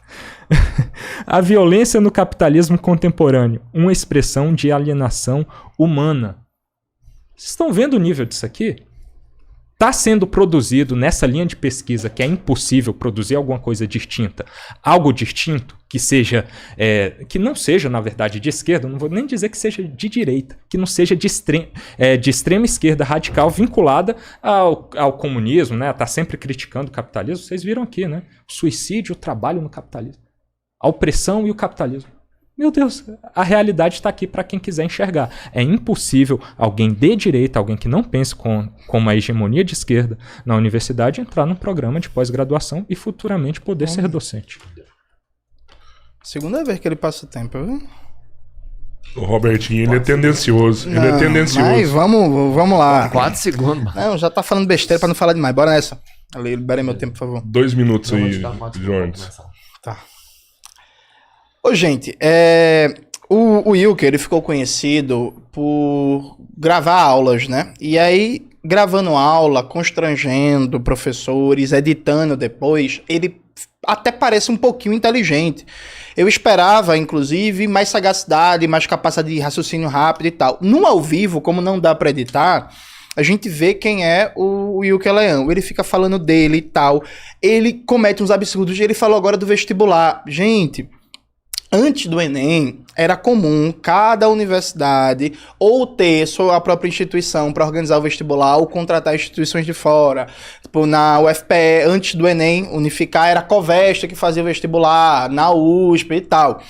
A violência no capitalismo contemporâneo, uma expressão de alienação humana. Vocês estão vendo o nível disso aqui? Está sendo produzido nessa linha de pesquisa que é impossível produzir alguma coisa distinta, algo distinto que seja, que não seja, na verdade, de esquerda, não vou nem dizer que seja de direita, que não seja de extrema esquerda radical vinculada ao comunismo, né? Tá sempre criticando o capitalismo. Vocês viram aqui, né? O suicídio, o trabalho no capitalismo, a opressão e o capitalismo. Meu Deus, a realidade está aqui para quem quiser enxergar. É impossível alguém de direita, alguém que não pense com uma hegemonia de esquerda na universidade, entrar num programa de pós-graduação e futuramente poder ser docente. Segunda vez que ele passa tempo, viu? O Robertinho, ele é tendencioso. Ele é tendencioso. Mas vamos lá. 4 segundos, mano. Não, já tá falando besteira para não falar demais. Bora nessa. Liberem meu tempo, por favor. 2 minutos aí, Jones. Tá. Ô, gente, o Wilker, ele ficou conhecido por gravar aulas, né? E aí, gravando aula, constrangendo professores, editando depois, ele até parece um pouquinho inteligente. Eu esperava, inclusive, mais sagacidade, mais capacidade de raciocínio rápido e tal. No ao vivo, como não dá pra editar, a gente vê quem é o Wilker Leão. Ele fica falando dele e tal. Ele comete uns absurdos. Ele falou agora do vestibular. Gente... Antes do Enem, era comum cada universidade ou ter sua própria instituição para organizar o vestibular ou contratar instituições de fora. Tipo, na UFPE, antes do Enem unificar, era a Covesta que fazia o vestibular, na USP e tal.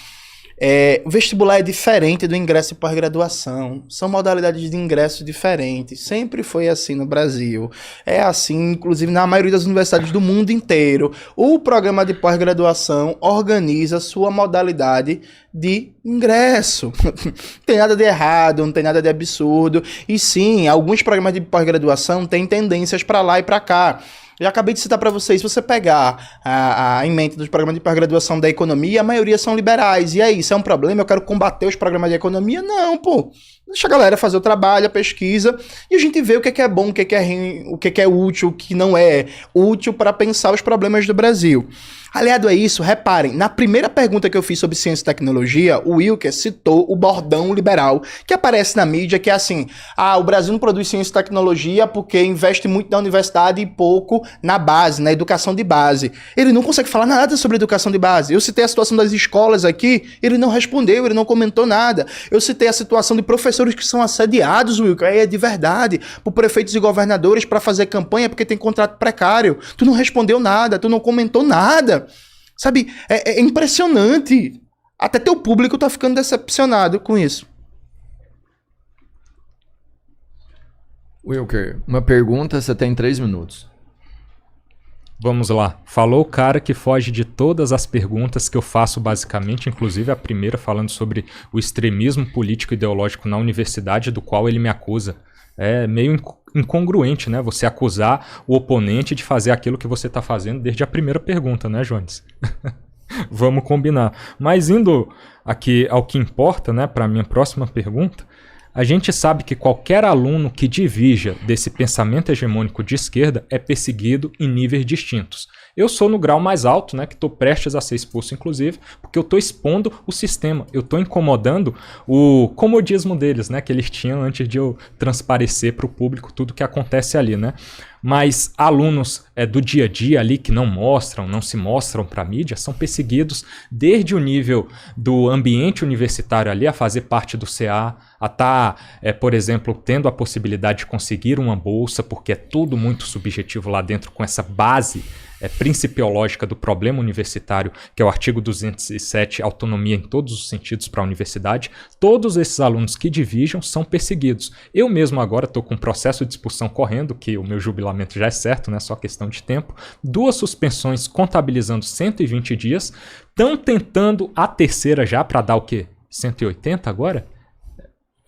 O vestibular é diferente do ingresso e pós-graduação. São modalidades de ingresso diferentes. Sempre foi assim no Brasil. É assim, inclusive, na maioria das universidades do mundo inteiro. O programa de pós-graduação organiza sua modalidade de ingresso. Não tem nada de errado, não tem nada de absurdo. E sim, alguns programas de pós-graduação têm tendências para lá e para cá. Já acabei de citar para vocês, se você pegar em mente dos programas de pós-graduação da economia, a maioria são liberais. E aí, isso é um problema? Eu quero combater os programas de economia? Não, pô. Deixa a galera fazer o trabalho, a pesquisa, e a gente vê o que é bom, o que é ruim, o que é útil, o que não é útil para pensar os problemas do Brasil. Aliado a isso, reparem, na primeira pergunta que eu fiz sobre ciência e tecnologia, o Wilker citou o bordão liberal, que aparece na mídia, que é assim, o Brasil não produz ciência e tecnologia porque investe muito na universidade e pouco na base, na educação de base. Ele não consegue falar nada sobre educação de base. Eu citei a situação das escolas aqui, ele não respondeu, ele não comentou nada. Eu citei a situação de professores que são assediados, Wilker, aí é de verdade, por prefeitos e governadores para fazer campanha porque tem contrato precário. Tu não respondeu nada, tu não comentou nada. Sabe, é impressionante. Até teu público tá ficando decepcionado com isso. Wilker, uma pergunta, você tem 3 minutos. Vamos lá. Falou o cara que foge de todas as perguntas que eu faço basicamente, inclusive a primeira falando sobre o extremismo político e ideológico na universidade, do qual ele me acusa. É meio incongruente, né? Você acusar o oponente de fazer aquilo que você está fazendo desde a primeira pergunta, né, Jones? Vamos combinar. Mas indo aqui ao que importa, né, para a minha próxima pergunta, a gente sabe que qualquer aluno que divija desse pensamento hegemônico de esquerda é perseguido em níveis distintos. Eu sou no grau mais alto, né, que estou prestes a ser expulso, inclusive, porque eu estou expondo o sistema, eu estou incomodando o comodismo deles, né, que eles tinham antes de eu transparecer para o público tudo que acontece ali, né? Mas alunos do dia a dia ali que não se mostram para a mídia, são perseguidos desde o nível do ambiente universitário ali, a fazer parte do CA, a estar, por exemplo, tendo a possibilidade de conseguir uma bolsa, porque é tudo muito subjetivo lá dentro com essa base principiológica do problema universitário, que é o artigo 207, autonomia em todos os sentidos para a universidade. Todos esses alunos que dividam são perseguidos. Eu mesmo agora estou com um processo de expulsão correndo, que o meu jubilamento já é certo, né? Só questão de tempo. 2 suspensões contabilizando 120 dias. Estão tentando a terceira já para dar o quê? 180 agora?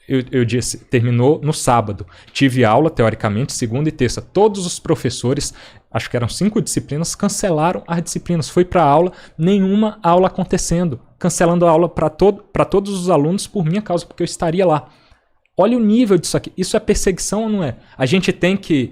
Eu disse, terminou no sábado. Tive aula, teoricamente, segunda e terça. Todos os professores, acho que eram 5 disciplinas, cancelaram as disciplinas. Foi para aula, nenhuma aula acontecendo. Cancelando a aula para todos os alunos por minha causa, porque eu estaria lá. Olha o nível disso aqui. Isso é perseguição ou não é? A gente tem que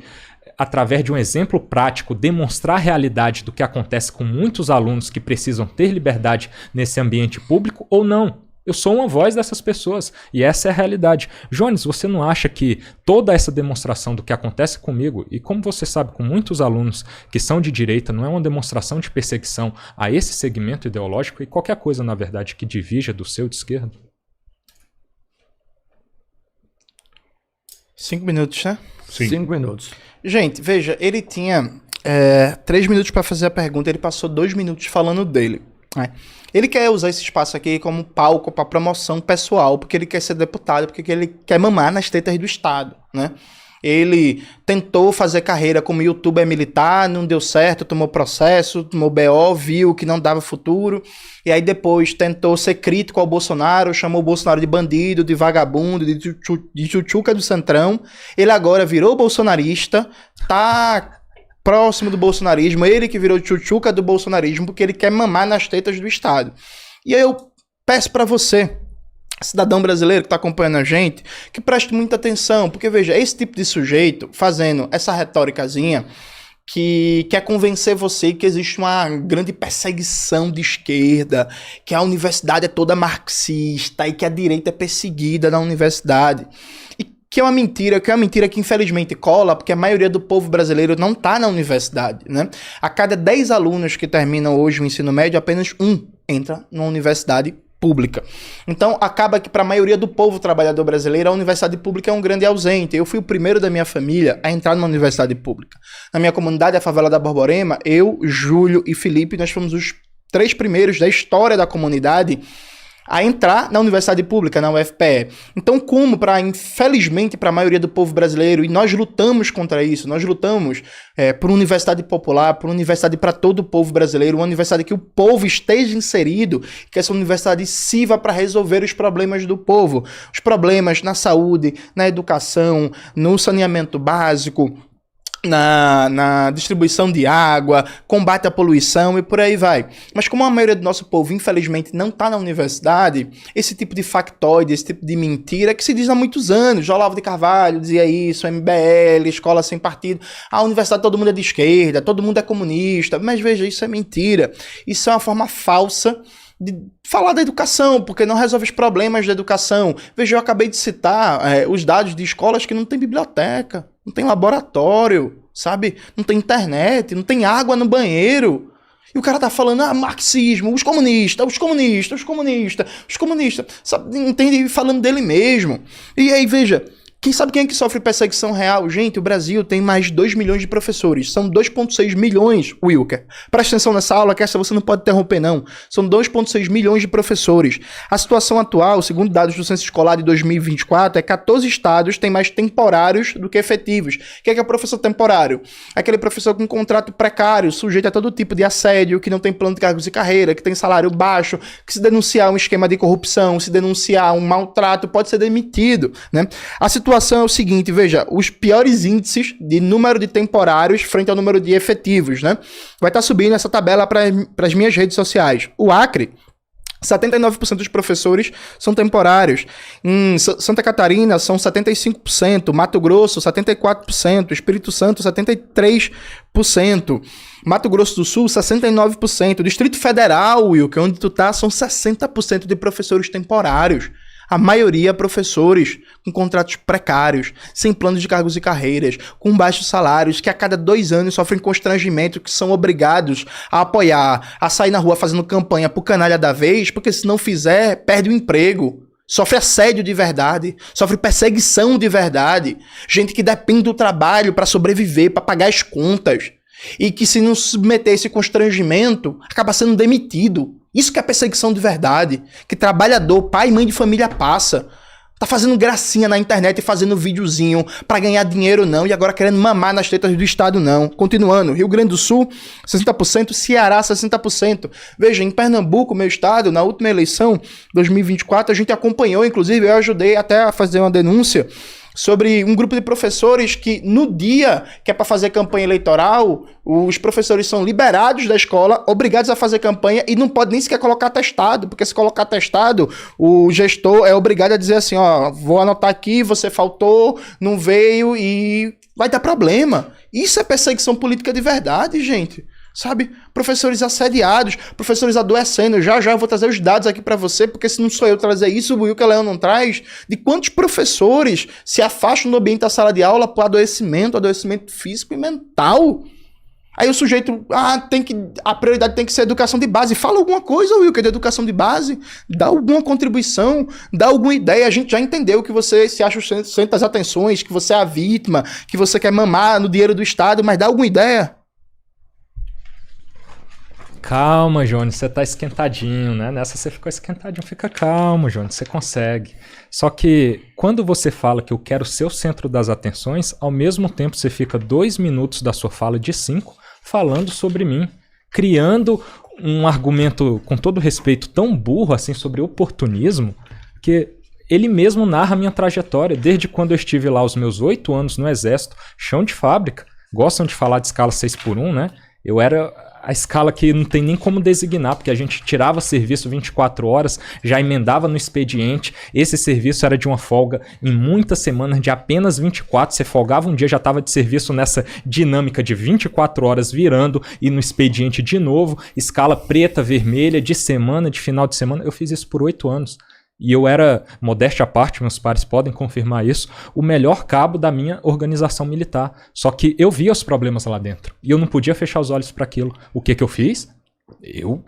através de um exemplo prático, demonstrar a realidade do que acontece com muitos alunos que precisam ter liberdade nesse ambiente público ou não. Eu sou uma voz dessas pessoas e essa é a realidade. Jones, você não acha que toda essa demonstração do que acontece comigo, e como você sabe, com muitos alunos que são de direita, não é uma demonstração de perseguição a esse segmento ideológico e qualquer coisa, na verdade, que divija do seu de esquerda? 5 minutos, né? Sim. 5 minutos. Gente, veja, ele tinha 3 minutos para fazer a pergunta, ele passou 2 minutos falando dele. Né? Ele quer usar esse espaço aqui como palco para promoção pessoal, porque ele quer ser deputado, porque ele quer mamar nas tetas do Estado, né? Ele tentou fazer carreira como youtuber militar, não deu certo, tomou processo, tomou BO, viu que não dava futuro, e aí depois tentou ser crítico ao Bolsonaro, chamou o Bolsonaro de bandido, de vagabundo, de tchutchuca do Centrão. Ele agora virou bolsonarista, tá próximo do bolsonarismo, ele que virou tchutchuca do bolsonarismo, porque ele quer mamar nas tetas do Estado. E aí eu peço para você, cidadão brasileiro que está acompanhando a gente, que preste muita atenção, porque veja, esse tipo de sujeito fazendo essa retóricazinha que quer convencer você que existe uma grande perseguição de esquerda, que a universidade é toda marxista e que a direita é perseguida na universidade. E que é uma mentira que infelizmente cola, porque a maioria do povo brasileiro não está na universidade, né? A cada 10 alunos que terminam hoje o ensino médio, apenas um entra na universidade pública. Então, acaba que para a maioria do povo trabalhador brasileiro, a universidade pública é um grande ausente. Eu fui o primeiro da minha família a entrar numa universidade pública. Na minha comunidade, a favela da Borborema, eu, Júlio e Felipe, nós fomos os 3 primeiros da história da comunidade a entrar na universidade pública, na UFPE. Então, infelizmente, para a maioria do povo brasileiro, e nós lutamos contra isso, nós lutamos por uma universidade popular, por uma universidade para todo o povo brasileiro, uma universidade que o povo esteja inserido, que essa universidade sirva para resolver os problemas do povo, os problemas na saúde, na educação, no saneamento básico, na distribuição de água, combate à poluição e por aí vai. Mas como a maioria do nosso povo, infelizmente, não está na universidade, esse tipo de factoide, esse tipo de mentira que se diz há muitos anos, Olavo de Carvalho dizia isso, MBL, escola sem partido, a universidade todo mundo é de esquerda, todo mundo é comunista, mas veja, isso é mentira. Isso é uma forma falsa de falar da educação, porque não resolve os problemas da educação. Veja, eu acabei de citar os dados de escolas que não tem biblioteca, não tem laboratório, sabe? Não tem internet, não tem água no banheiro. E o cara tá falando, marxismo, os comunistas, sabe? Entende? Falando dele mesmo. E aí, veja, quem é que sofre perseguição real? Gente, o Brasil tem mais de 2 milhões de professores. São 2,6 milhões, Wilker. Presta atenção nessa aula, que essa você não pode interromper, não. São 2,6 milhões de professores. A situação atual, segundo dados do Censo Escolar de 2024, é 14 estados têm mais temporários do que efetivos. O que é professor temporário? Aquele professor com contrato precário, sujeito a todo tipo de assédio, que não tem plano de cargos e carreira, que tem salário baixo, que se denunciar um esquema de corrupção, se denunciar um maltrato, pode ser demitido, né? A situação é o seguinte, veja, os piores índices de número de temporários frente ao número de efetivos, né? Vai estar subindo essa tabela para as minhas redes sociais. O Acre, 79% dos professores são temporários. Em Santa Catarina, são 75%. Mato Grosso, 74%. Espírito Santo, 73%. Mato Grosso do Sul, 69%. Distrito Federal, Will, que é onde tu tá, são 60% de professores temporários. A maioria professores com contratos precários, sem planos de cargos e carreiras, com baixos salários, que a cada 2 anos sofrem constrangimento, que são obrigados a apoiar, a sair na rua fazendo campanha pro canalha da vez, porque se não fizer, perde o emprego. Sofre assédio de verdade, sofre perseguição de verdade. Gente que depende do trabalho para sobreviver, para pagar as contas. E que se não submeter a esse constrangimento, acaba sendo demitido. Isso que é perseguição de verdade, que trabalhador, pai e mãe de família passa. Tá fazendo gracinha na internet e fazendo videozinho pra ganhar dinheiro não, e agora querendo mamar nas tetas do Estado não. Continuando, Rio Grande do Sul, 60%, Ceará, 60%. Veja, em Pernambuco, meu estado, na última eleição, 2024, a gente acompanhou, inclusive eu ajudei até a fazer uma denúncia, sobre um grupo de professores que no dia que é para fazer campanha eleitoral, os professores são liberados da escola, obrigados a fazer campanha e não pode nem sequer colocar atestado, porque se colocar atestado, o gestor é obrigado a dizer assim, ó, vou anotar aqui, você faltou, não veio e vai dar problema. Isso é perseguição política de verdade, gente. Sabe? Professores assediados, professores adoecendo. Já eu vou trazer os dados aqui para você, porque se não sou eu trazer isso, o Wilker Leão não traz, de quantos professores se afastam do ambiente da sala de aula por adoecimento físico e mental. Aí o sujeito, a prioridade tem que ser a educação de base. Fala alguma coisa, Wilker, de educação de base. Dá alguma contribuição, dá alguma ideia. A gente já entendeu que você se acha o centro das atenções, que você é a vítima, que você quer mamar no dinheiro do Estado, mas dá alguma ideia. Calma, Jones, você tá esquentadinho, né? Nessa você ficou esquentadinho. Fica calmo, Jones, você consegue. Só que quando você fala que eu quero ser o centro das atenções, ao mesmo tempo você fica 2 minutos da sua fala de 5 falando sobre mim, criando um argumento, com todo respeito, tão burro assim sobre oportunismo, que ele mesmo narra a minha trajetória, desde quando eu estive lá aos meus 8 anos no Exército, chão de fábrica. Gostam de falar de escala 6x1, né? Eu era a escala que não tem nem como designar, porque a gente tirava serviço 24 horas, já emendava no expediente. Esse serviço era de uma folga em muitas semanas de apenas 24. Você folgava um dia, já estava de serviço nessa dinâmica de 24 horas virando e no expediente de novo. Escala preta, vermelha, de semana, de final de semana. Eu fiz isso por 8 anos. E eu era, modéstia à parte, meus pares podem confirmar isso, o melhor cabo da minha organização militar. Só que eu via os problemas lá dentro. E eu não podia fechar os olhos para aquilo. O que eu fiz? Eu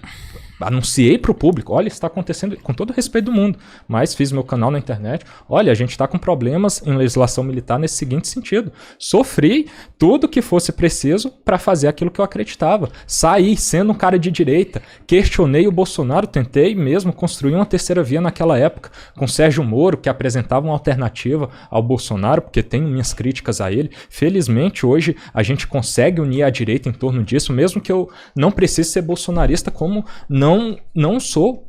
anunciei para o público, olha, isso está acontecendo, com todo o respeito do mundo, mas fiz meu canal na internet, olha, a gente está com problemas em legislação militar nesse seguinte sentido, sofri tudo que fosse preciso para fazer aquilo que eu acreditava, saí sendo um cara de direita, questionei o Bolsonaro, tentei mesmo construir uma terceira via naquela época, com Sérgio Moro, que apresentava uma alternativa ao Bolsonaro, porque tenho minhas críticas a ele. Felizmente hoje a gente consegue unir a direita em torno disso, mesmo que eu não precise ser bolsonarista, como não sou,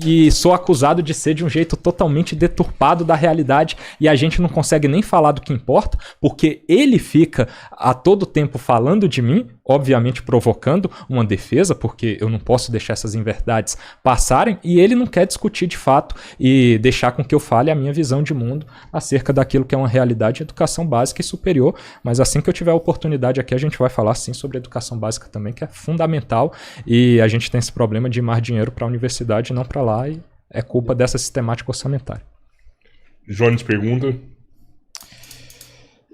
e sou acusado de ser de um jeito totalmente deturpado da realidade, e a gente não consegue nem falar do que importa, porque ele fica a todo tempo falando de mim, obviamente provocando uma defesa, porque eu não posso deixar essas inverdades passarem, e ele não quer discutir de fato e deixar com que eu fale a minha visão de mundo acerca daquilo que é uma realidade de educação básica e superior. Mas assim que eu tiver a oportunidade aqui, a gente vai falar sim sobre educação básica também, que é fundamental, e a gente tem esse problema de ir mais dinheiro para a universidade e não para lá, e é culpa dessa sistemática orçamentária. Jones pergunta.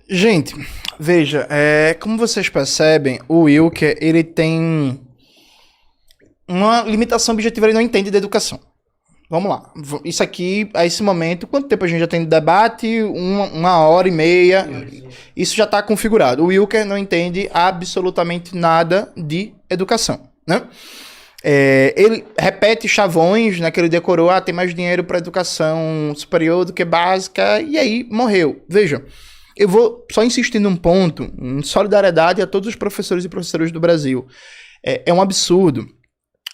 Gente, veja, como vocês percebem, o Wilker, ele tem uma limitação objetiva, ele não entende de educação. Vamos lá, isso aqui, a esse momento, quanto tempo a gente já tem de debate? 1h30, isso já está configurado. O Wilker não entende absolutamente nada de educação, né? Ele repete chavões, né, que ele decorou, tem mais dinheiro para educação superior do que básica, e aí morreu. Veja, eu vou só insistir num ponto, em solidariedade a todos os professores e professoras do Brasil. É um absurdo.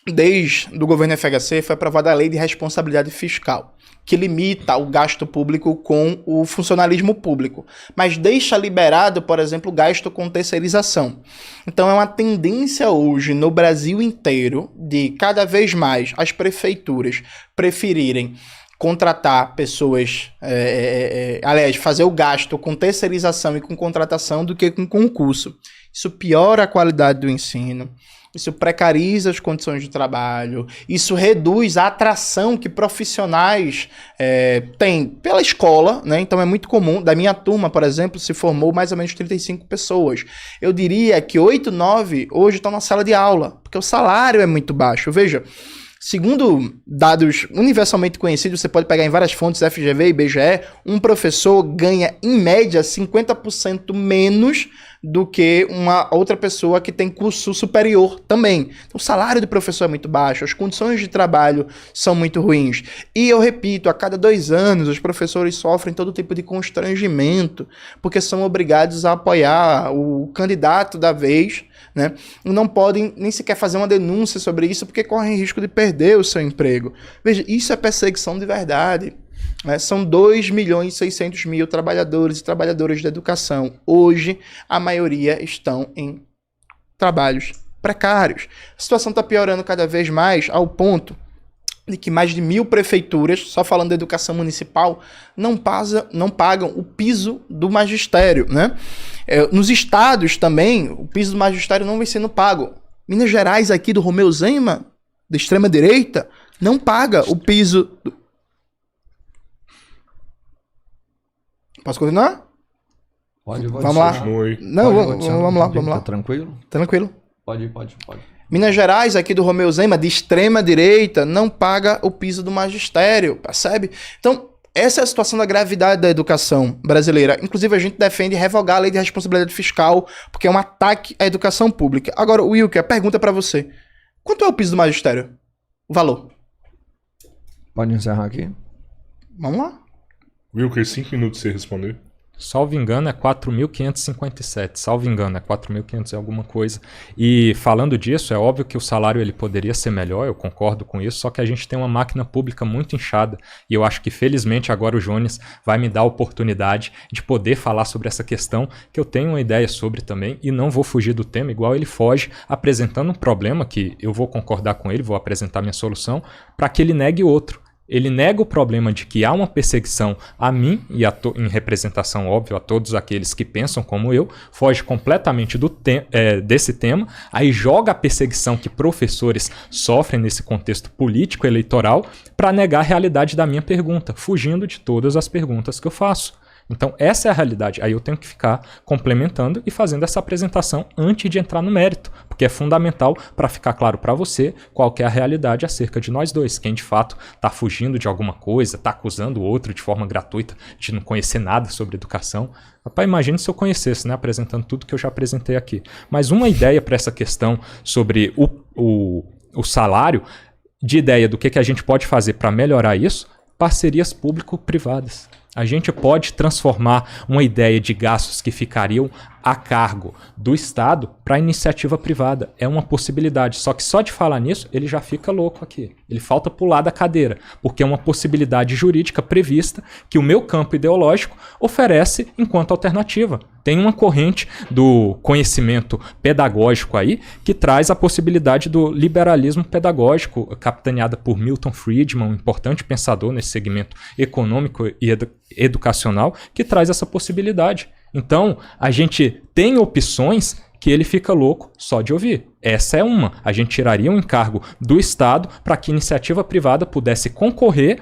Desde o governo FHC foi aprovada a lei de responsabilidade fiscal, que limita o gasto público com o funcionalismo público, mas deixa liberado, por exemplo, o gasto com terceirização. Então é uma tendência hoje no Brasil inteiro de cada vez mais as prefeituras preferirem contratar pessoas, aliás, fazer o gasto com terceirização e com contratação do que com concurso. Isso piora a qualidade do ensino, isso precariza as condições de trabalho, isso reduz a atração que profissionais têm pela escola, né? Então é muito comum, da minha turma, por exemplo, se formou mais ou menos 35 pessoas. Eu diria que 8, 9 hoje estão na sala de aula, porque o salário é muito baixo. Veja, segundo dados universalmente conhecidos, você pode pegar em várias fontes, FGV e IBGE, um professor ganha, em média, 50% menos do que uma outra pessoa que tem curso superior também. Então, o salário do professor é muito baixo, as condições de trabalho são muito ruins. E eu repito, a cada 2 anos, os professores sofrem todo tipo de constrangimento, porque são obrigados a apoiar o candidato da vez, né? Não podem nem sequer fazer uma denúncia sobre isso, porque correm risco de perder o seu emprego. Veja, isso é perseguição de verdade. né? São 2.600.000 trabalhadores e trabalhadoras da educação. Hoje, a maioria estão em trabalhos precários. A situação está piorando cada vez mais ao ponto de que mais de 1.000 prefeituras, só falando da educação municipal, não pagam o piso do magistério, né? Nos estados também, o piso do magistério não vem sendo pago. Minas Gerais, aqui do Romeu Zema, da extrema-direita, não paga o piso... Posso continuar? Pode. Vamos lá. Não, vamos lá. Tá tranquilo? Tranquilo. Pode. Minas Gerais, aqui do Romeu Zema, de extrema-direita, não paga o piso do magistério, percebe? Então, essa é a situação da gravidade da educação brasileira. Inclusive, a gente defende revogar a lei de responsabilidade fiscal, porque é um ataque à educação pública. Agora, Wilker, a pergunta para você. Quanto é o piso do magistério? O valor? Pode encerrar aqui? Vamos lá. Wilker, 5 minutos pra você responder. Salvo engano, é 4.557. Salvo engano, é 4.500 e alguma coisa. E falando disso, é óbvio que o salário ele poderia ser melhor, eu concordo com isso, só que a gente tem uma máquina pública muito inchada. E eu acho que, felizmente, agora o Jones vai me dar a oportunidade de poder falar sobre essa questão, que eu tenho uma ideia sobre também, e não vou fugir do tema, igual ele foge, apresentando um problema que eu vou concordar com ele, vou apresentar minha solução, para que ele negue outro. Ele nega o problema de que há uma perseguição a mim e em representação, óbvio, a todos aqueles que pensam como eu, foge completamente desse tema, aí joga a perseguição que professores sofrem nesse contexto político eleitoral para negar a realidade da minha pergunta, fugindo de todas as perguntas que eu faço. Então, essa é a realidade. Aí eu tenho que ficar complementando e fazendo essa apresentação antes de entrar no mérito, porque é fundamental para ficar claro para você qual que é a realidade acerca de nós dois. Quem de fato está fugindo de alguma coisa, está acusando o outro de forma gratuita de não conhecer nada sobre educação. Rapaz, imagine se eu conhecesse, né, apresentando tudo que eu já apresentei aqui. Mas uma ideia para essa questão sobre o salário, de ideia do que a gente pode fazer para melhorar isso, parcerias público-privadas. A gente pode transformar uma ideia de gastos que ficariam a cargo do Estado para iniciativa privada. É uma possibilidade. Só que só de falar nisso, ele já fica louco aqui. Ele falta pular da cadeira, porque é uma possibilidade jurídica prevista que o meu campo ideológico oferece enquanto alternativa. Tem uma corrente do conhecimento pedagógico aí que traz a possibilidade do liberalismo pedagógico, capitaneada por Milton Friedman, um importante pensador nesse segmento econômico e educacional, que traz essa possibilidade. Então, a gente tem opções que ele fica louco só de ouvir. Essa é uma. A gente tiraria um encargo do Estado para que a iniciativa privada pudesse concorrer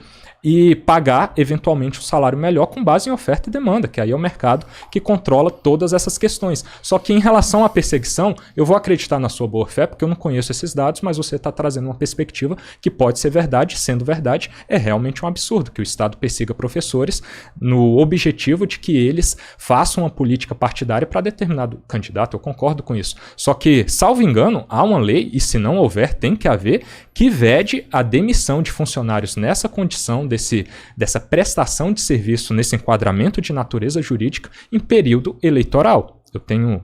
e pagar, eventualmente, um salário melhor com base em oferta e demanda, que aí é o mercado que controla todas essas questões. Só que em relação à perseguição, eu vou acreditar na sua boa-fé, porque eu não conheço esses dados, mas você está trazendo uma perspectiva que pode ser verdade. Sendo verdade, é realmente um absurdo que o Estado persiga professores no objetivo de que eles façam uma política partidária para determinado candidato. Eu concordo com isso. Só que, salvo engano, há uma lei, e se não houver, tem que haver, que vede a demissão de funcionários nessa condição dessa prestação de serviço, nesse enquadramento de natureza jurídica em período eleitoral. Eu tenho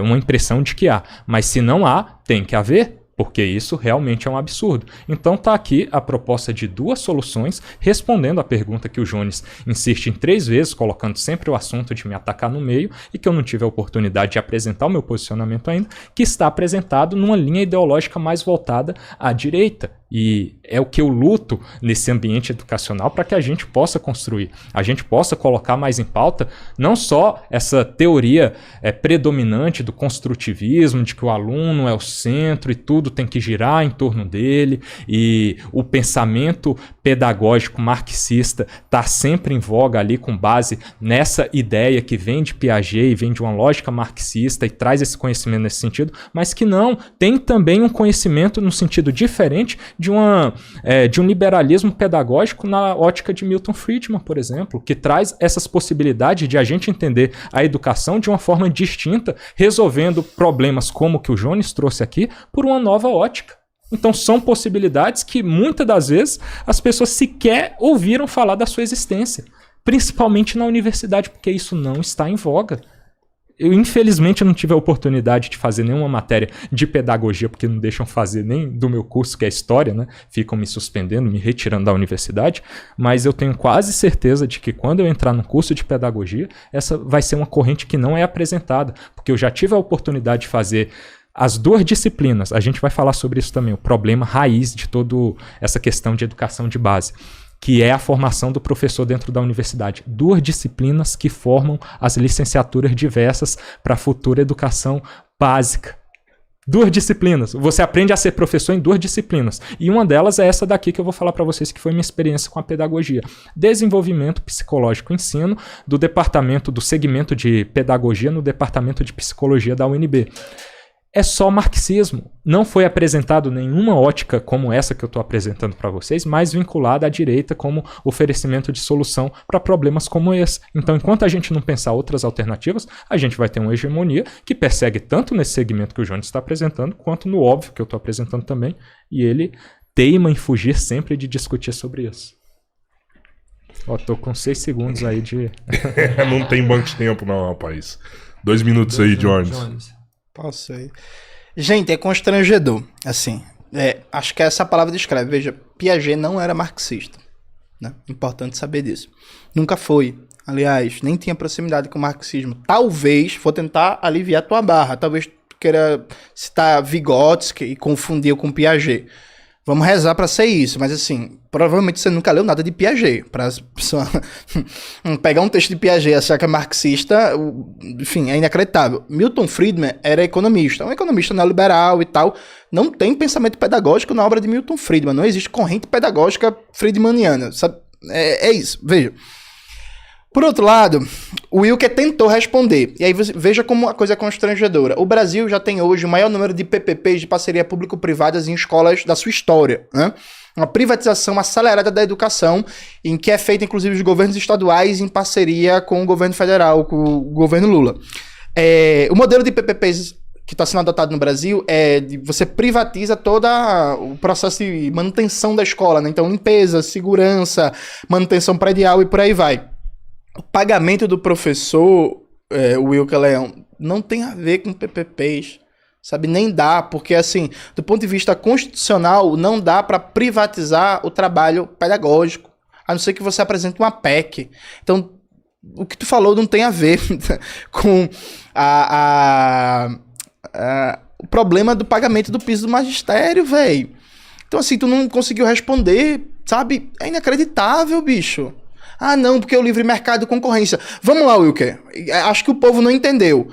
uma impressão de que há, mas se não há, tem que haver, porque isso realmente é um absurdo. Então está aqui a proposta de 2 soluções, respondendo à pergunta que o Jones insiste em 3 vezes, colocando sempre o assunto de me atacar no meio, e que eu não tive a oportunidade de apresentar o meu posicionamento ainda, que está apresentado numa linha ideológica mais voltada à direita. E é o que eu luto nesse ambiente educacional para que a gente possa construir, a gente possa colocar mais em pauta não só essa teoria predominante do construtivismo, de que o aluno é o centro e tudo tem que girar em torno dele, e o pensamento pedagógico marxista está sempre em voga ali com base nessa ideia que vem de Piaget e vem de uma lógica marxista e traz esse conhecimento nesse sentido, mas que não, tem também um conhecimento no sentido diferente de um liberalismo pedagógico na ótica de Milton Friedman, por exemplo, que traz essas possibilidades de a gente entender a educação de uma forma distinta, resolvendo problemas como o que o Jones trouxe aqui, por uma nova ótica. Então são possibilidades que muitas das vezes as pessoas sequer ouviram falar da sua existência, principalmente na universidade, porque isso não está em voga. Eu, infelizmente, não tive a oportunidade de fazer nenhuma matéria de pedagogia, porque não deixam fazer nem do meu curso, que é História, né? Ficam me suspendendo, me retirando da universidade. Mas eu tenho quase certeza de que quando eu entrar no curso de pedagogia, essa vai ser uma corrente que não é apresentada, porque eu já tive a oportunidade de fazer as 2 disciplinas. A gente vai falar sobre isso também, o problema raiz de toda essa questão de educação de base, que é a formação do professor dentro da universidade. 2 disciplinas que formam as licenciaturas diversas para a futura educação básica. 2 disciplinas. Você aprende a ser professor em 2 disciplinas. E uma delas é essa daqui que eu vou falar para vocês, que foi minha experiência com a pedagogia. Desenvolvimento psicológico e ensino do segmento de pedagogia no departamento de psicologia da UNB. É só marxismo. Não foi apresentado nenhuma ótica como essa que eu estou apresentando para vocês, mais vinculada à direita como oferecimento de solução para problemas como esse. Então, enquanto a gente não pensar outras alternativas, a gente vai ter uma hegemonia que persegue tanto nesse segmento que o Jones está apresentando, quanto no óbvio que eu estou apresentando também, e ele teima em fugir sempre de discutir sobre isso. Ó, tô com 6 segundos aí de... Não tem banco de tempo não, rapaz. 2 minutos aí, Jones. Posso ir. Gente, é constrangedor. Assim, acho que essa palavra descreve. Veja, Piaget não era marxista. Né? Importante saber disso. Nunca foi. Aliás, nem tinha proximidade com o marxismo. Talvez, vou tentar aliviar a tua barra. Talvez queira citar Vygotsky e confundir com Piaget. Vamos rezar para ser isso, mas assim, provavelmente você nunca leu nada de Piaget. Para as pessoas pegar um texto de Piaget e achar que é marxista, enfim, é inacreditável. Milton Friedman era economista, um economista neoliberal e tal. Não tem pensamento pedagógico na obra de Milton Friedman, não existe corrente pedagógica friedmaniana, sabe? É isso, veja. Por outro lado, o Wilker tentou responder. E aí veja como a coisa é constrangedora. O Brasil já tem hoje o maior número de PPPs, de parceria público-privadas, em escolas da sua história. Né? Uma privatização acelerada da educação, em que é feita, inclusive, os governos estaduais em parceria com o governo federal, com o governo Lula. O modelo de PPPs que está sendo adotado no Brasil é de você privatiza todo o processo de manutenção da escola. Né? Então, limpeza, segurança, manutenção predial e por aí vai. O pagamento do professor, Wilker Leão, não tem a ver com PPPs, sabe? Nem dá, porque assim, do ponto de vista constitucional, não dá para privatizar o trabalho pedagógico, a não ser que você apresente uma PEC. Então, o que tu falou não tem a ver com o problema do pagamento do piso do magistério, velho. Então, assim, tu não conseguiu responder, sabe? É inacreditável, bicho. Ah, não, porque o livre mercado e concorrência. Vamos lá, Wilker. Acho que o povo não entendeu.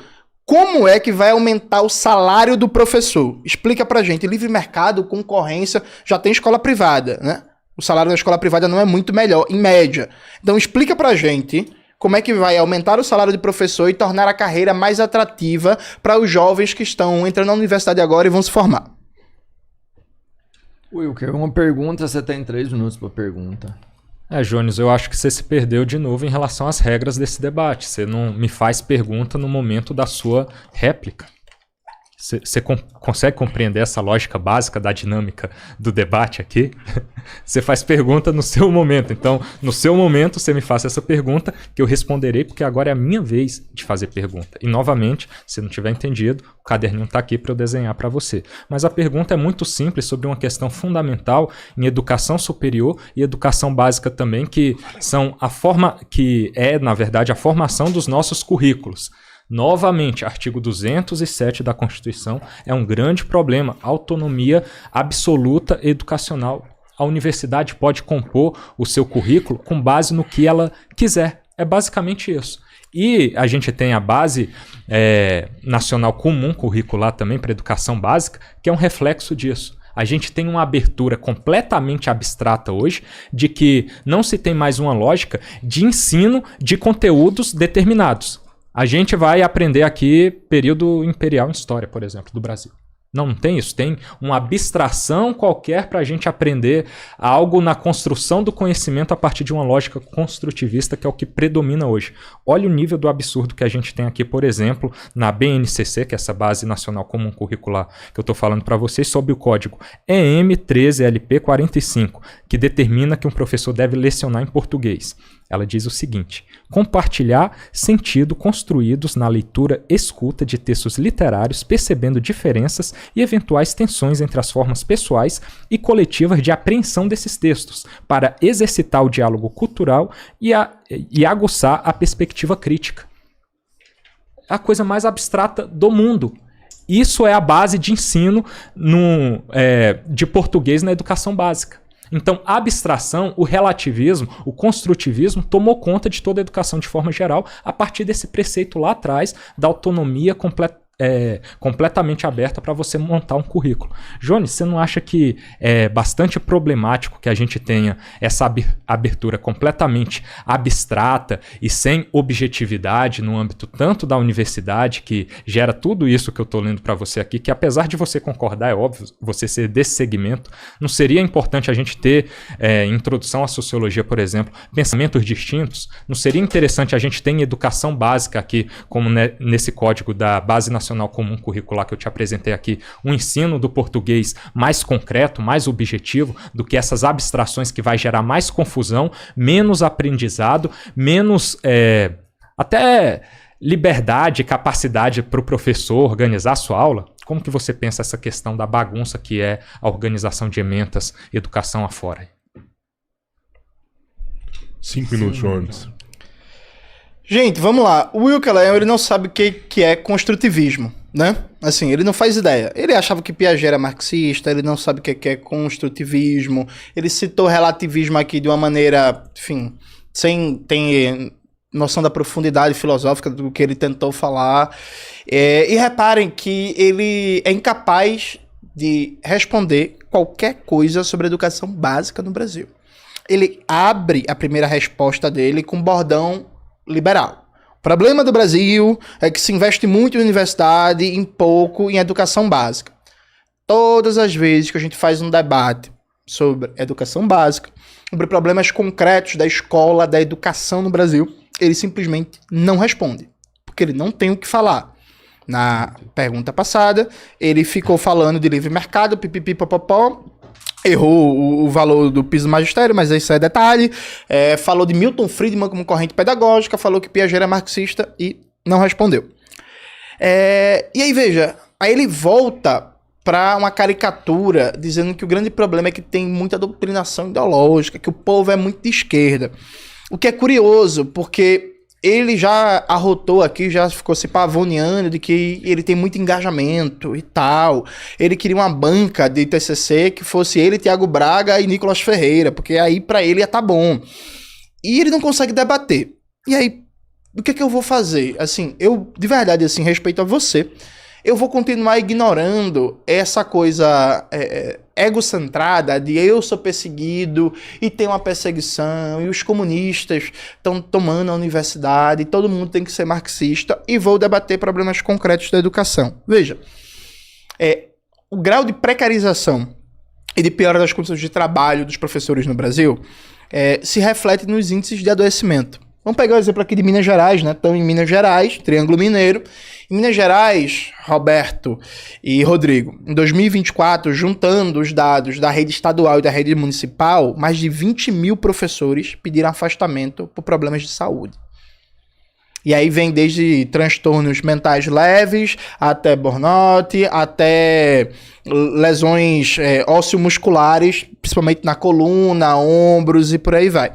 Como é que vai aumentar o salário do professor? Explica pra gente. Livre mercado, concorrência, já tem escola privada, né? O salário da escola privada não é muito melhor, em média. Então explica pra gente como é que vai aumentar o salário do professor e tornar a carreira mais atrativa para os jovens que estão entrando na universidade agora e vão se formar. Wilker, uma pergunta, você tem 3 minutos pra pergunta. Jones, eu acho que você se perdeu de novo em relação às regras desse debate. Você não me faz pergunta no momento da sua réplica. Você consegue compreender essa lógica básica da dinâmica do debate aqui? Você faz pergunta no seu momento. Então, no seu momento, você me faça essa pergunta que eu responderei, porque agora é a minha vez de fazer pergunta. E, novamente, se não tiver entendido, o caderninho está aqui para eu desenhar para você. Mas a pergunta é muito simples sobre uma questão fundamental em educação superior e educação básica também, que são na verdade, a formação dos nossos currículos. Novamente, artigo 207 da Constituição é um grande problema. Autonomia absoluta educacional. A universidade pode compor o seu currículo com base no que ela quiser. É basicamente isso. E a gente tem a base nacional comum curricular também para educação básica, que é um reflexo disso. A gente tem uma abertura completamente abstrata hoje de que não se tem mais uma lógica de ensino de conteúdos determinados. A gente vai aprender aqui período imperial em história, por exemplo, do Brasil. Não tem isso. Tem uma abstração qualquer para a gente aprender algo na construção do conhecimento a partir de uma lógica construtivista, que é o que predomina hoje. Olha o nível do absurdo que a gente tem aqui, por exemplo, na BNCC, que é essa Base Nacional Comum Curricular que eu estou falando para vocês, sob o código EM 13LP 45, que determina que um professor deve lecionar em português. Ela diz o seguinte: compartilhar sentido construídos na leitura escuta de textos literários, percebendo diferenças e eventuais tensões entre as formas pessoais e coletivas de apreensão desses textos, para exercitar o diálogo cultural e aguçar a perspectiva crítica. A coisa mais abstrata do mundo. Isso é a base de ensino de português na educação básica. Então, a abstração, o relativismo, o construtivismo tomou conta de toda a educação de forma geral a partir desse preceito lá atrás da autonomia completamente aberta para você montar um currículo. Jones, você não acha que é bastante problemático que a gente tenha essa abertura completamente abstrata e sem objetividade no âmbito tanto da universidade, que gera tudo isso que eu estou lendo para você aqui, que apesar de você concordar, é óbvio, você ser desse segmento, não seria importante a gente ter introdução à sociologia, por exemplo, pensamentos distintos? Não seria interessante a gente ter em educação básica aqui, como nesse código da Base Nacional Comum Curricular que eu te apresentei aqui, um ensino do português mais concreto, mais objetivo do que essas abstrações que vai gerar mais confusão, menos aprendizado, menos até liberdade e capacidade para o professor organizar a sua aula? Como que você pensa essa questão da bagunça que é a organização de ementas, educação afora? 5 minutos, Jones. Gente, vamos lá. O Wilker Leon, ele não sabe o que é construtivismo, né? Assim, ele não faz ideia. Ele achava que Piaget era marxista, ele não sabe o que é construtivismo. Ele citou relativismo aqui de uma maneira, enfim, sem ter noção da profundidade filosófica do que ele tentou falar. E reparem que ele é incapaz de responder qualquer coisa sobre a educação básica no Brasil. Ele abre a primeira resposta dele com bordão liberal. O problema do Brasil é que se investe muito em universidade e pouco em educação básica. Todas as vezes que a gente faz um debate sobre educação básica, sobre problemas concretos da escola, da educação no Brasil, ele simplesmente não responde, porque ele não tem o que falar. Na pergunta passada, ele ficou falando de livre mercado, pipipipopopó, errou o valor do piso magistério, mas isso é detalhe. Falou de Milton Friedman como corrente pedagógica, falou que Piaget era marxista e não respondeu. E aí, veja, aí ele volta para uma caricatura dizendo que o grande problema é que tem muita doutrinação ideológica, que o povo é muito de esquerda. O que é curioso, porque ele já arrotou aqui, já ficou se pavoneando de que ele tem muito engajamento e tal. Ele queria uma banca de TCC que fosse ele, Tiago Braga e Nicolas Ferreira, porque aí pra ele ia tá bom. E ele não consegue debater. E aí, o que eu vou fazer? Assim, eu, de verdade, assim, respeito a você, eu vou continuar ignorando essa coisa egocentrada de eu sou perseguido e tem uma perseguição e os comunistas estão tomando a universidade e todo mundo tem que ser marxista, e vou debater problemas concretos da educação. Veja, o grau de precarização e de piora das condições de trabalho dos professores no Brasil se reflete nos índices de adoecimento. Vamos pegar o exemplo aqui de Minas Gerais, né? Estamos em Minas Gerais, Triângulo Mineiro. Em Minas Gerais, Roberto e Rodrigo, em 2024, juntando os dados da rede estadual e da rede municipal, mais de 20 mil professores pediram afastamento por problemas de saúde. E aí vem desde transtornos mentais leves, até burnout, até lesões ósseo-musculares, principalmente na coluna, ombros e por aí vai.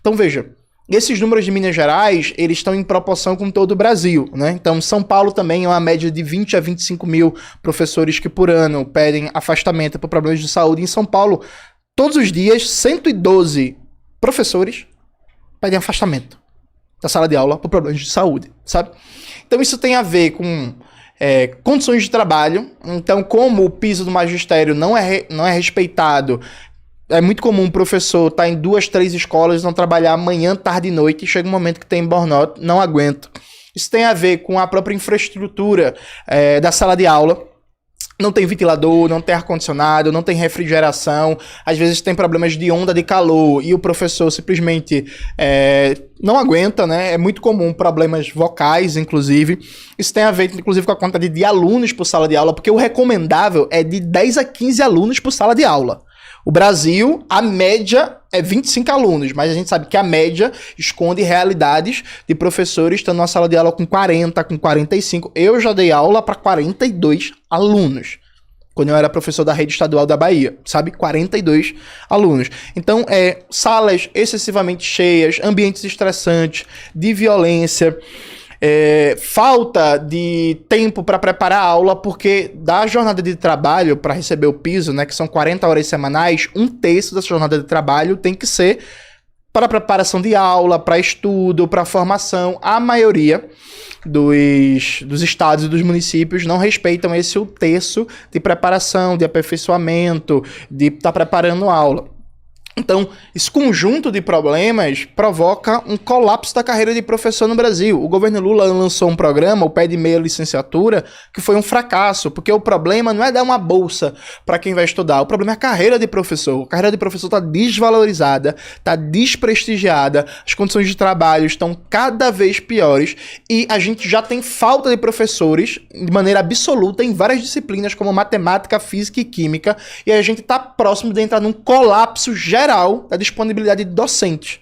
Então veja, esses números de Minas Gerais, eles estão em proporção com todo o Brasil, né? Então, São Paulo também é uma média de 20 a 25 mil professores que por ano pedem afastamento por problemas de saúde. Em São Paulo, todos os dias, 112 professores pedem afastamento da sala de aula por problemas de saúde, sabe? Então, isso tem a ver com condições de trabalho. Então, como o piso do magistério não é respeitado, é muito comum um professor estar em 2, 3 escolas, não trabalhar manhã, tarde e noite, e chega um momento que tem burnout, não aguento. Isso tem a ver com a própria infraestrutura da sala de aula. Não tem ventilador, não tem ar-condicionado, não tem refrigeração, às vezes tem problemas de onda de calor e o professor simplesmente não aguenta, né? É muito comum problemas vocais, inclusive. Isso tem a ver, inclusive, com a quantidade de alunos por sala de aula, porque o recomendável é de 10 a 15 alunos por sala de aula. O Brasil, a média é 25 alunos, mas a gente sabe que a média esconde realidades de professores estando numa sala de aula com 40, com 45. Eu já dei aula para 42 alunos, quando eu era professor da rede estadual da Bahia, sabe? 42 alunos. Então, salas excessivamente cheias, ambientes estressantes, de violência, falta de tempo para preparar a aula, porque da jornada de trabalho para receber o piso, né, que são 40 horas semanais, 1/3 dessa jornada de trabalho tem que ser para preparação de aula, para estudo, para formação. A maioria dos estados e dos municípios não respeitam esse 1/3 de preparação, de aperfeiçoamento, de estar preparando aula. Então, esse conjunto de problemas provoca um colapso da carreira de professor no Brasil. O governo Lula lançou um programa, o Pé de Meia Licenciatura, que foi um fracasso, porque o problema não é dar uma bolsa para quem vai estudar, o problema é a carreira de professor. A carreira de professor está desvalorizada, está desprestigiada, as condições de trabalho estão cada vez piores e a gente já tem falta de professores de maneira absoluta em várias disciplinas, como matemática, física e química, e a gente está próximo de entrar num colapso geral da disponibilidade de docentes.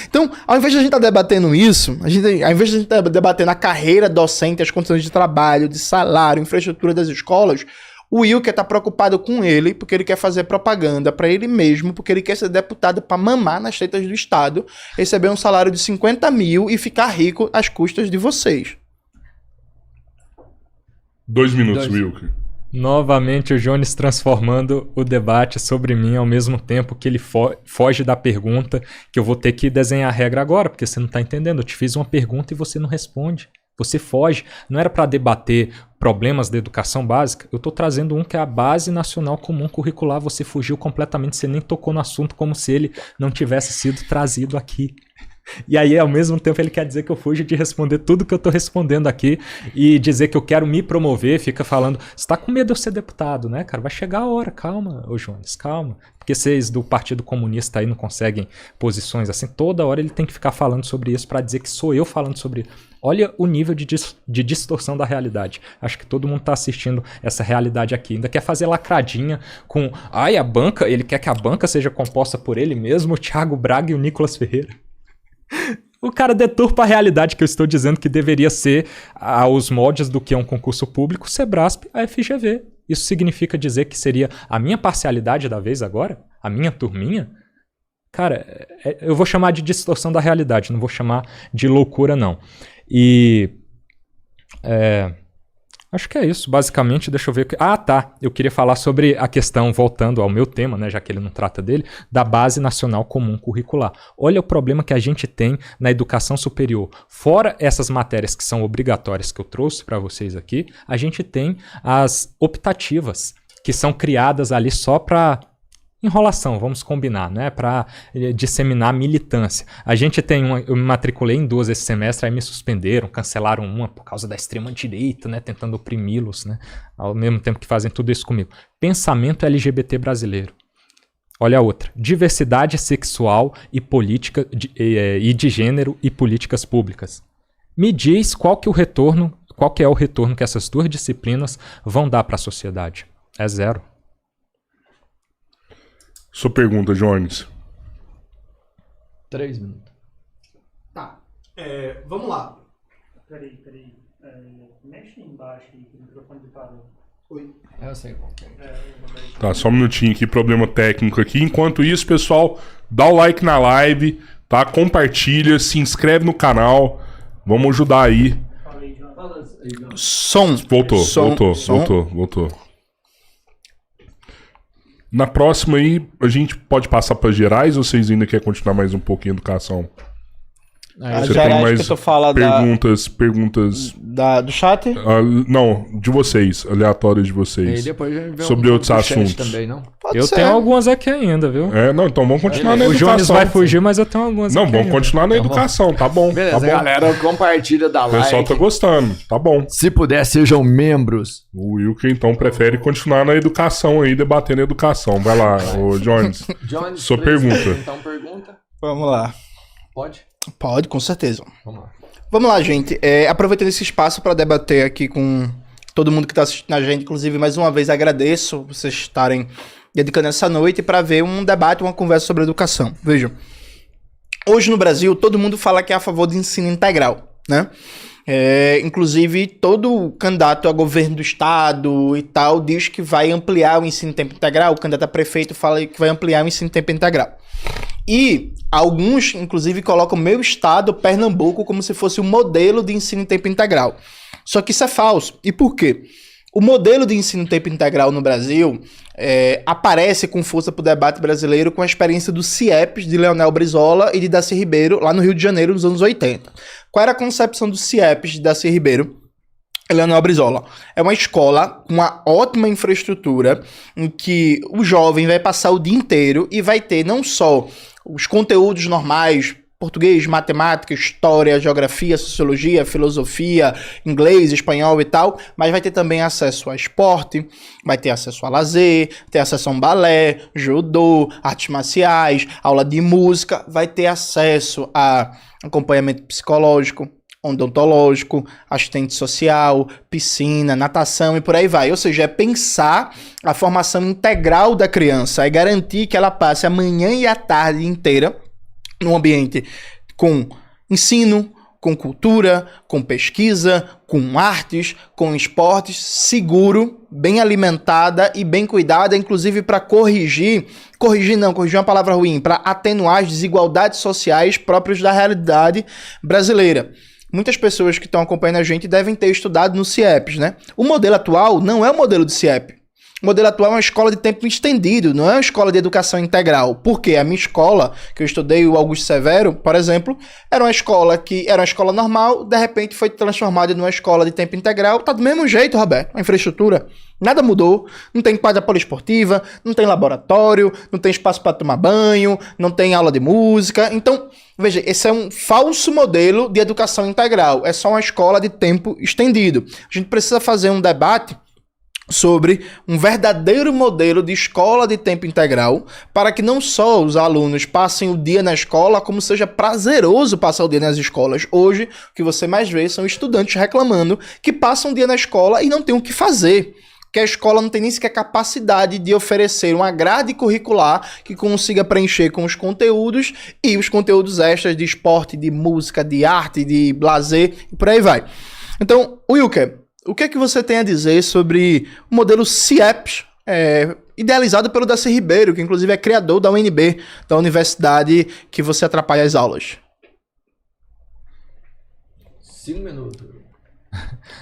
Então, ao invés de a gente estar debatendo isso, ao invés de a gente estar debatendo a carreira docente, as condições de trabalho, de salário, infraestrutura das escolas, o Wilker está preocupado com ele, porque ele quer fazer propaganda para ele mesmo, porque ele quer ser deputado para mamar nas tetas do Estado, receber um salário de 50 mil e ficar rico às custas de vocês. 2 minutos, Wilker. Novamente o Jones transformando o debate sobre mim ao mesmo tempo que ele foge da pergunta, que eu vou ter que desenhar a regra agora, porque você não está entendendo. Eu te fiz uma pergunta e você não responde. Você foge. Não era para debater problemas da educação básica. Eu estou trazendo um que é a Base Nacional Comum Curricular. Você fugiu completamente, você nem tocou no assunto como se ele não tivesse sido trazido aqui. E aí, ao mesmo tempo, ele quer dizer que eu fujo de responder tudo que eu tô respondendo aqui e dizer que eu quero me promover, fica falando, você tá com medo de eu ser deputado, né, cara? Vai chegar a hora, calma, ô Jones, calma. Porque vocês do Partido Comunista aí não conseguem posições assim, toda hora ele tem que ficar falando sobre isso pra dizer que sou eu falando sobre isso. Olha o nível de distorção da realidade. Acho que todo mundo tá assistindo essa realidade aqui. Ainda quer fazer lacradinha com, a banca, ele quer que a banca seja composta por ele mesmo, o Thiago Braga e o Nicolas Ferreira. O cara deturpa a realidade que eu estou dizendo que deveria ser aos moldes do que é um concurso público, Sebrasp, a FGV. Isso significa dizer que seria a minha parcialidade da vez agora? A minha turminha? Cara, eu vou chamar de distorção da realidade, não vou chamar de loucura, não. E... acho que é isso, basicamente, deixa eu ver... tá, eu queria falar sobre a questão, voltando ao meu tema, né, já que ele não trata dele, da Base Nacional Comum Curricular. Olha o problema que a gente tem na educação superior. Fora essas matérias que são obrigatórias que eu trouxe para vocês aqui, a gente tem as optativas, que são criadas ali só para... enrolação, vamos combinar, né? Para disseminar militância. A gente tem eu me matriculei em 2 esse semestre, aí me suspenderam, cancelaram uma por causa da extrema-direita, né? Tentando oprimi-los, né? Ao mesmo tempo que fazem tudo isso comigo. Pensamento LGBT brasileiro. Olha a outra. Diversidade sexual e política e de gênero e políticas públicas. Me diz qual que é o retorno que essas 2 disciplinas vão dar para a sociedade. É 0. Sua pergunta, Jones. 3 minutos. Tá. Vamos lá. Peraí. Mexe embaixo aí, que o microfone parou. Oi. Eu sei qual que é. Tá, só um minutinho aqui, problema técnico aqui. Enquanto isso, pessoal, dá o like na live, tá? Compartilha, se inscreve no canal. Vamos ajudar aí. Falei, João. Som. Voltou. Na próxima aí, a gente pode passar para gerais ou vocês ainda querem continuar mais um pouquinho em educação? A Você gerais tem mais que tu fala perguntas do chat? não, de vocês, aleatórias de E vocês. depois a gente vê Sobre outros do chat assuntos. também, não? Eu tenho algumas aqui ainda, viu? Não, então vamos continuar na O educação. Jones vai fugir, mas eu tenho algumas Não, aqui vamos ainda. continuar na educação, tá bom. Beleza, tá bom. galera, compartilha, dá O like. pessoal tá gostando, tá bom. Se puder, sejam membros. O Wilker, então, prefere continuar na educação aí, debatendo a educação. Vai lá, ô Jones. Jones, Sua pergunta. Então, pergunta. Vamos lá. Pode? Pode, com certeza. Vamos lá. Vamos lá, gente. Aproveitando esse espaço para debater aqui com todo mundo que está assistindo a gente, inclusive, mais uma vez, agradeço vocês estarem dedicando essa noite para ver um debate, uma conversa sobre educação. Vejam, hoje no Brasil todo mundo fala que é a favor do ensino integral, né? Inclusive todo candidato a governo do estado e tal diz que vai ampliar o ensino em tempo integral, o candidato a prefeito fala que vai ampliar o ensino em tempo integral. E alguns, inclusive, colocam o meu estado, Pernambuco, como se fosse um modelo de ensino em tempo integral. Só que isso é falso. E por quê? O modelo de ensino em tempo integral no Brasil aparece com força para o debate brasileiro com a experiência do CIEPs, de Leonel Brizola e de Darcy Ribeiro, lá no Rio de Janeiro, nos anos 80. Qual era a concepção do CIEPs, de Darcy Ribeiro e Leonel Brizola? É uma escola com uma ótima infraestrutura, em que o jovem vai passar o dia inteiro e vai ter não só os conteúdos normais, português, matemática, história, geografia, sociologia, filosofia, inglês, espanhol e tal, mas vai ter também acesso a esporte, vai ter acesso a lazer, ter acesso a um balé, judô, artes marciais, aula de música, vai ter acesso a acompanhamento psicológico, odontológico, assistente social, piscina, natação e por aí vai. Ou seja, é pensar a formação integral da criança, é garantir que ela passe a manhã e a tarde inteira num ambiente com ensino, com cultura, com pesquisa, com artes, com esportes, seguro, bem alimentada e bem cuidada, inclusive para corrigir é uma palavra ruim, para atenuar as desigualdades sociais próprias da realidade brasileira. Muitas pessoas que estão acompanhando a gente devem ter estudado no CIEPs, né? O modelo atual não é o modelo do CIEP. O modelo atual é uma escola de tempo estendido, não é uma escola de educação integral. Por quê? A minha escola, que eu estudei, o Augusto Severo, por exemplo, era uma escola normal, de repente foi transformada numa escola de tempo integral. Tá do mesmo jeito, Roberto, a infraestrutura. Nada mudou, não tem quadra poliesportiva, não tem laboratório, não tem espaço para tomar banho, não tem aula de música. Então, veja, esse é um falso modelo de educação integral. É só uma escola de tempo estendido. A gente precisa fazer um debate sobre um verdadeiro modelo de escola de tempo integral, para que não só os alunos passem o dia na escola, como seja prazeroso passar o dia nas escolas. Hoje, o que você mais vê são estudantes reclamando que passam o dia na escola e não tem o que fazer, que a escola não tem nem sequer capacidade de oferecer uma grade curricular que consiga preencher com os conteúdos e os conteúdos extras de esporte, de música, de arte, de lazer e por aí vai. Então, Wilker, o que é que você tem a dizer sobre o modelo CIEPs, idealizado pelo Darcy Ribeiro, que inclusive é criador da UNB, da universidade que você atrapalha as aulas? 5 minutos.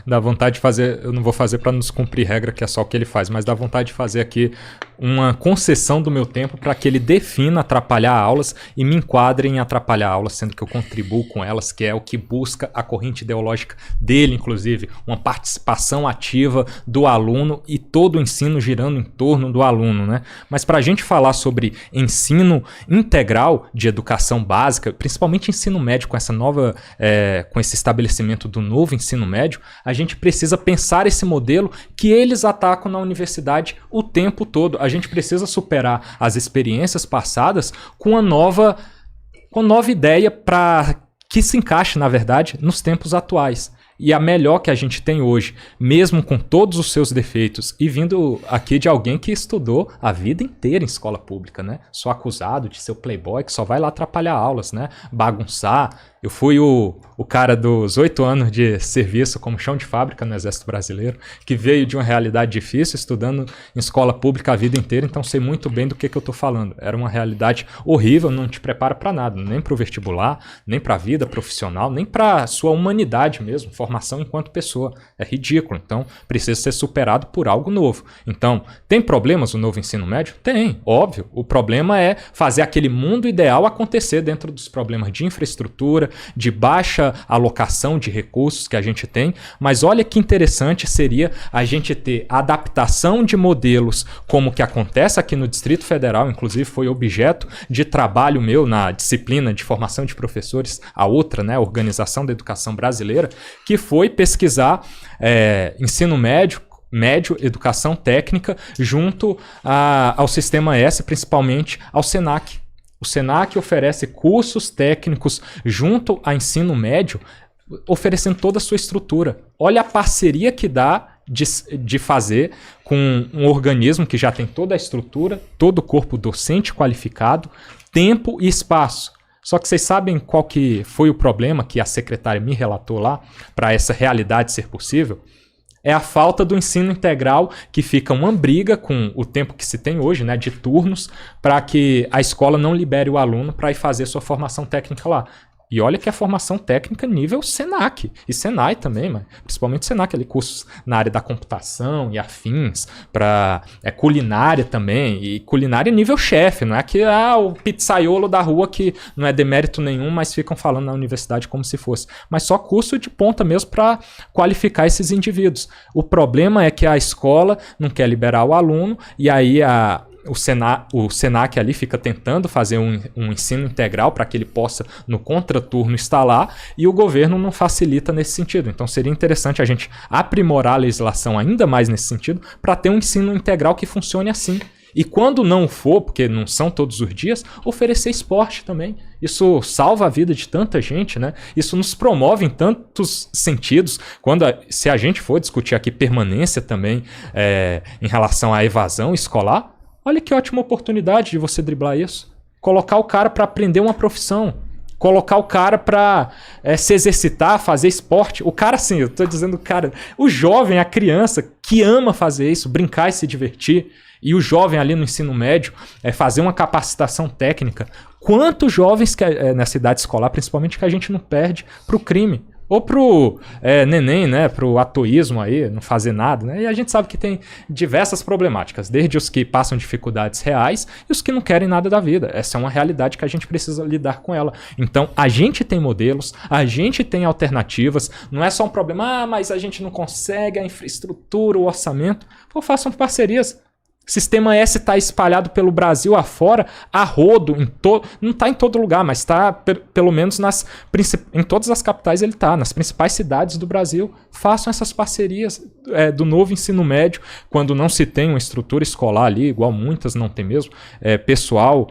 Dá vontade de fazer, eu não vou fazer para nos cumprir regra, que é só o que ele faz, mas dá vontade de fazer aqui uma concessão do meu tempo para que ele defina atrapalhar aulas e me enquadre em atrapalhar aulas, sendo que eu contribuo com elas, que é o que busca a corrente ideológica dele, inclusive, uma participação ativa do aluno e todo o ensino girando em torno do aluno, né? Mas para a gente falar sobre ensino integral de educação básica, principalmente ensino médio, com essa nova, com esse estabelecimento do novo ensino médio, a gente precisa pensar esse modelo que eles atacam na universidade o tempo todo. A gente precisa superar as experiências passadas com uma nova ideia para que se encaixe, na verdade, nos tempos atuais. E a melhor que a gente tem hoje, mesmo com todos os seus defeitos, e vindo aqui de alguém que estudou a vida inteira em escola pública, né? Sou acusado de ser o playboy que só vai lá atrapalhar aulas, né? Bagunçar. Eu fui o cara dos 8 anos de serviço como chão de fábrica no Exército Brasileiro, que veio de uma realidade difícil, estudando em escola pública a vida inteira, então sei muito bem do que eu tô falando. Era uma realidade horrível, não te prepara para nada, nem para o vestibular, nem para a vida profissional, nem para sua humanidade mesmo, formação enquanto pessoa. É ridículo, então precisa ser superado por algo novo. Então, tem problemas o novo ensino médio? Tem, óbvio. O problema é fazer aquele mundo ideal acontecer dentro dos problemas de infraestrutura, de baixa alocação de recursos que a gente tem, mas olha que interessante seria a gente ter adaptação de modelos como que acontece aqui no Distrito Federal, inclusive foi objeto de trabalho meu na disciplina de formação de professores, a outra, né, a Organização da Educação Brasileira, que foi pesquisar ensino médio, educação técnica, junto ao Sistema S, principalmente ao SENAC. O SENAC oferece cursos técnicos junto ao ensino médio, oferecendo toda a sua estrutura. Olha a parceria que dá de fazer com um organismo que já tem toda a estrutura, todo o corpo docente qualificado, tempo e espaço. Só que vocês sabem qual que foi o problema que a secretária me relatou lá para essa realidade ser possível? É a falta do ensino integral, que fica uma briga com o tempo que se tem hoje, né, de turnos, para que a escola não libere o aluno para ir fazer sua formação técnica lá. E olha que é formação técnica nível Senac e Senai também, mas principalmente Senac, ali cursos na área da computação e afins, para culinária também, e culinária nível chefe, não é que o pizzaiolo da rua que não é demérito nenhum, mas ficam falando na universidade como se fosse, mas só curso de ponta mesmo para qualificar esses indivíduos. O problema é que a escola não quer liberar o aluno, e aí o Senac ali fica tentando fazer um ensino integral para que ele possa, no contraturno, estar lá, e o governo não facilita nesse sentido. Então seria interessante a gente aprimorar a legislação ainda mais nesse sentido para ter um ensino integral que funcione assim. E quando não for, porque não são todos os dias, oferecer esporte também. Isso salva a vida de tanta gente, né? Isso nos promove em tantos sentidos. Se a gente for discutir aqui permanência também em relação à evasão escolar, olha que ótima oportunidade de você driblar isso. Colocar o cara para aprender uma profissão. Colocar o cara para se exercitar, fazer esporte. O cara, assim, eu tô dizendo, cara, o jovem, a criança que ama fazer isso, brincar e se divertir, e o jovem ali no ensino médio fazer uma capacitação técnica. Quantos jovens nessa idade escolar, principalmente, que a gente não perde pro crime? Ou pro neném, né, pro atoísmo aí, não fazer nada, né? E a gente sabe que tem diversas problemáticas, desde os que passam dificuldades reais e os que não querem nada da vida. Essa é uma realidade que a gente precisa lidar com ela. Então, a gente tem modelos, a gente tem alternativas, não é só um problema, mas a gente não consegue a infraestrutura, o orçamento. Pô, façam parcerias. Sistema S está espalhado pelo Brasil afora, a rodo, não está em todo lugar, mas está pelo menos em todas as capitais ele está, nas principais cidades do Brasil. Façam essas parcerias do novo ensino médio, quando não se tem uma estrutura escolar ali, igual muitas não tem mesmo, pessoal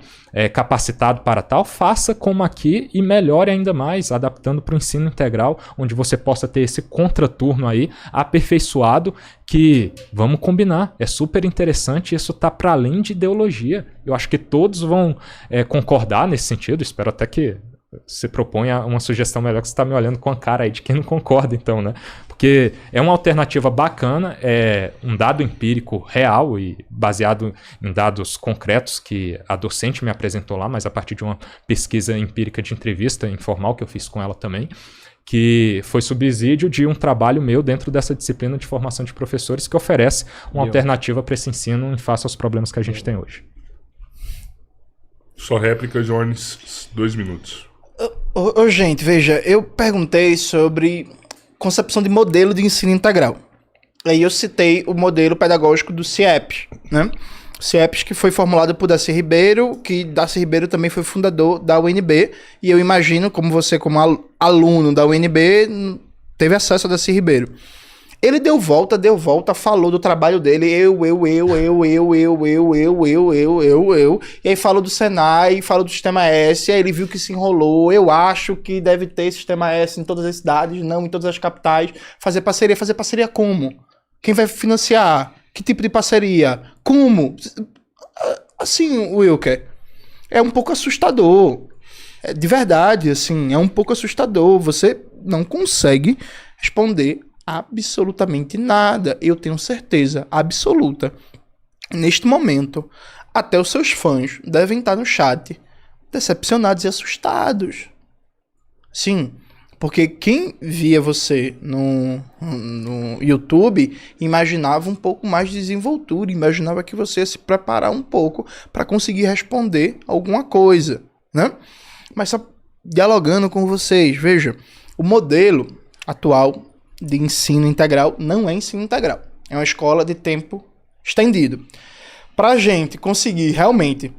capacitado para tal, faça como aqui e melhore ainda mais, adaptando para o ensino integral, onde você possa ter esse contraturno aí aperfeiçoado, que, vamos combinar, é super interessante, isso está para além de ideologia. Eu acho que todos vão concordar nesse sentido, espero até que você proponha uma sugestão melhor, que você está me olhando com a cara aí de quem não concorda, então, né? Porque é uma alternativa bacana, é um dado empírico real e baseado em dados concretos que a docente me apresentou lá, mas a partir de uma pesquisa empírica de entrevista informal que eu fiz com ela também, que foi subsídio de um trabalho meu dentro dessa disciplina de formação de professores que oferece uma alternativa para esse ensino em face aos problemas que a gente tem hoje. Sua réplica, Jones, 2 minutos. Gente, veja, eu perguntei sobre concepção de modelo de ensino integral. Aí eu citei o modelo pedagógico do CIEPS, né? O CIEPS que foi formulado por Darcy Ribeiro, que Darcy Ribeiro também foi fundador da UNB, e eu imagino, como você, como aluno da UNB, teve acesso a Darcy Ribeiro. Ele deu volta, falou do trabalho dele, eu, e aí falou do Senai, falou do Sistema S, aí ele viu que se enrolou, eu acho que deve ter Sistema S em todas as cidades, não em todas as capitais, fazer parceria como? Quem vai financiar? Que tipo de parceria? Como? Assim, Wilker, é um pouco assustador, de verdade, assim, é um pouco assustador, você não consegue responder absolutamente nada, eu tenho certeza absoluta. Neste momento, até os seus fãs devem estar no chat decepcionados e assustados. Sim, porque quem via você no YouTube imaginava um pouco mais de desenvoltura, imaginava que você ia se preparar um pouco para conseguir responder alguma coisa, né? Mas só dialogando com vocês, veja, o modelo atual de ensino integral não é ensino integral. É uma escola de tempo estendido. Para a gente conseguir realmente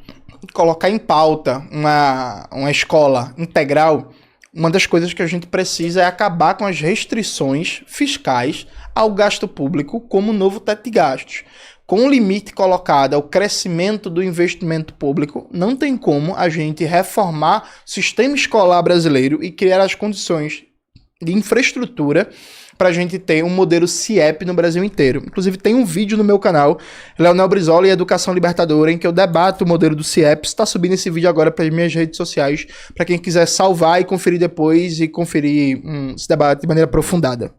colocar em pauta uma escola integral, uma das coisas que a gente precisa é acabar com as restrições fiscais ao gasto público como novo teto de gastos. Com o limite colocado ao crescimento do investimento público, não tem como a gente reformar o sistema escolar brasileiro e criar as condições de infraestrutura pra gente ter um modelo CIEP no Brasil inteiro. Inclusive tem um vídeo no meu canal, Leonel Brizola e Educação Libertadora, em que eu debato o modelo do CIEP. Está subindo esse vídeo agora para as minhas redes sociais, para quem quiser salvar e conferir depois e conferir esse debate de maneira aprofundada.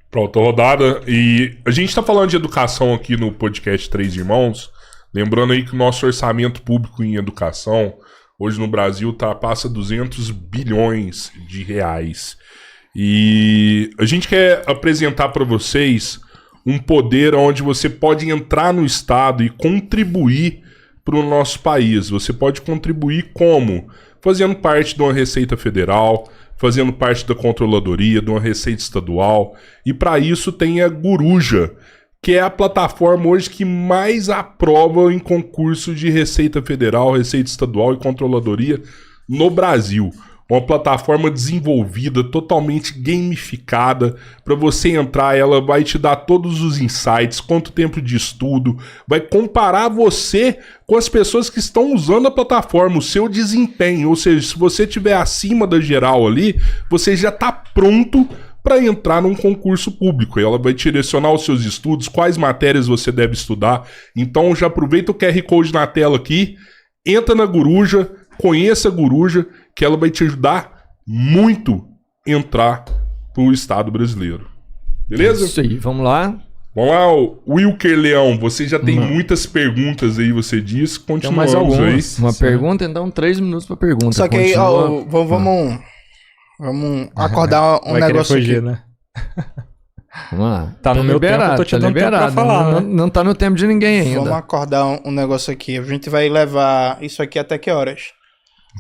Pronto, rodada. E a gente tá falando de educação aqui no podcast Três Irmãos. Lembrando aí que o nosso orçamento público em educação, hoje no Brasil, passa 200 bilhões de reais. E a gente quer apresentar para vocês um poder onde você pode entrar no Estado e contribuir para o nosso país. Você pode contribuir como? Fazendo parte de uma Receita Federal, fazendo parte da Controladoria, de uma Receita Estadual. E para isso tem a Guruja, que é a plataforma hoje que mais aprova em concurso de Receita Federal, Receita Estadual e Controladoria no Brasil. Uma plataforma desenvolvida, totalmente gamificada. Para você entrar, ela vai te dar todos os insights, quanto tempo de estudo, vai comparar você com as pessoas que estão usando a plataforma, o seu desempenho. Ou seja, se você estiver acima da geral ali, você já está pronto para entrar num concurso público. Ela vai direcionar os seus estudos, quais matérias você deve estudar. Então já aproveita o QR Code na tela aqui, entra na Guruja, conheça a Guruja, que ela vai te ajudar muito a entrar pro Estado brasileiro. Beleza? Isso aí, vamos lá. Vamos lá, Wilker Leão, você já tem muitas perguntas aí, você disse, continuamos mais aí. algumas. Uma pergunta, então 3 minutos pra pergunta. Só que aí, ó, vamos acordar um Vai querer negócio fugir, aqui. né? Vamos lá. Tá no meu tempo, eu tô te dando tempo pra falar, não, né? não tá no tempo de ninguém ainda. Vamos acordar um negócio aqui. A gente vai levar isso aqui até que horas?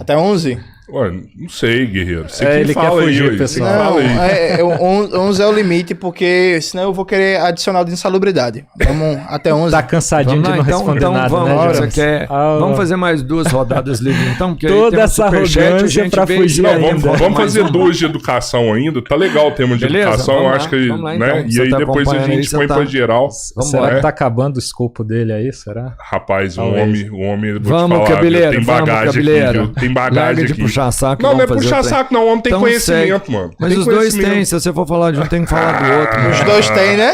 Até 11? Ué, não sei, guerreiro. Você que ele fala quer fugir, aí, ué. pessoal. Você que fala Não, aí. 11 é o limite, porque senão eu vou querer adicional de insalubridade. Vamos até 11. Tá cansadinho Vamos de lá, não responder então nada, vamos, né, você Jones? quer... Vamos fazer mais 2 rodadas livres, então? Porque aí Toda tem um essa superchat, a arrogância gente pra vê fugir isso. ainda. Vamos Mais fazer uma. 2 de educação ainda. Tá legal o tema de Beleza, educação, vamos eu lá, acho que, vamos lá, né? então. E Você aí tá depois a acompanhando gente aí, você põe tá- pra geral. Será É. que tá acabando o escopo dele aí? Será? Rapaz, o Talvez. homem, vou Vamos, te falar, cabeleiro, tem vamos, bagagem cabeleiro. aqui, viu? Tem Larga bagagem de aqui. puxar saco. Não, não é vamos puxar fazer o trem. saco, não. O homem tem Então conhecimento, segue. mano. Mas Tem os dois conhecimento. têm, se você for falar de um, tem que falar do outro. Os dois têm, né?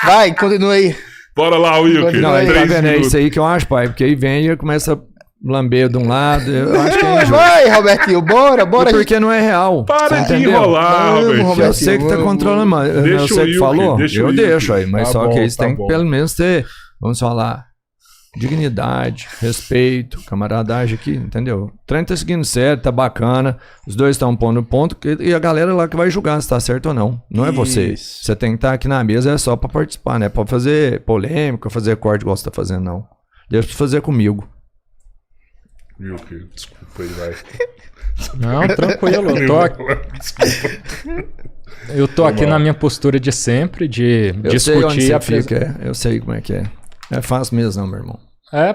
Vai, continua aí. Bora lá, Wilker. Não, aí tá 3 vendo? É minutos. isso aí que eu acho, pai. Porque aí vem e começa a lamber de um lado. Eu acho que é injusto. Vai, Robertinho, bora. Porque não é real. Para você de entendeu? enrolar, Vamos, velho. Roberto. Eu sei que tá controlando, mas Deixa eu sei o que Wilker, falou. deixa o Eu Wilker. deixo aí, mas Tá só bom, que eles tá têm bom. que pelo menos ter, vamos falar, dignidade, respeito, camaradagem aqui, entendeu? O trem tá seguindo certo, tá bacana, os dois estão pondo ponto e a galera lá que vai julgar se tá certo ou não. Não é você. Isso. Você tem que estar aqui na mesa é só pra participar, né? Pra fazer polêmica, fazer corte igual você tá fazendo, não. Deixa pra fazer comigo. Wilker, desculpa aí, vai. Não, tranquilo. Eu tô aqui na minha postura de sempre, de Eu sei onde discutir você a fica, eu sei como é que é. É fácil mesmo, não, meu irmão.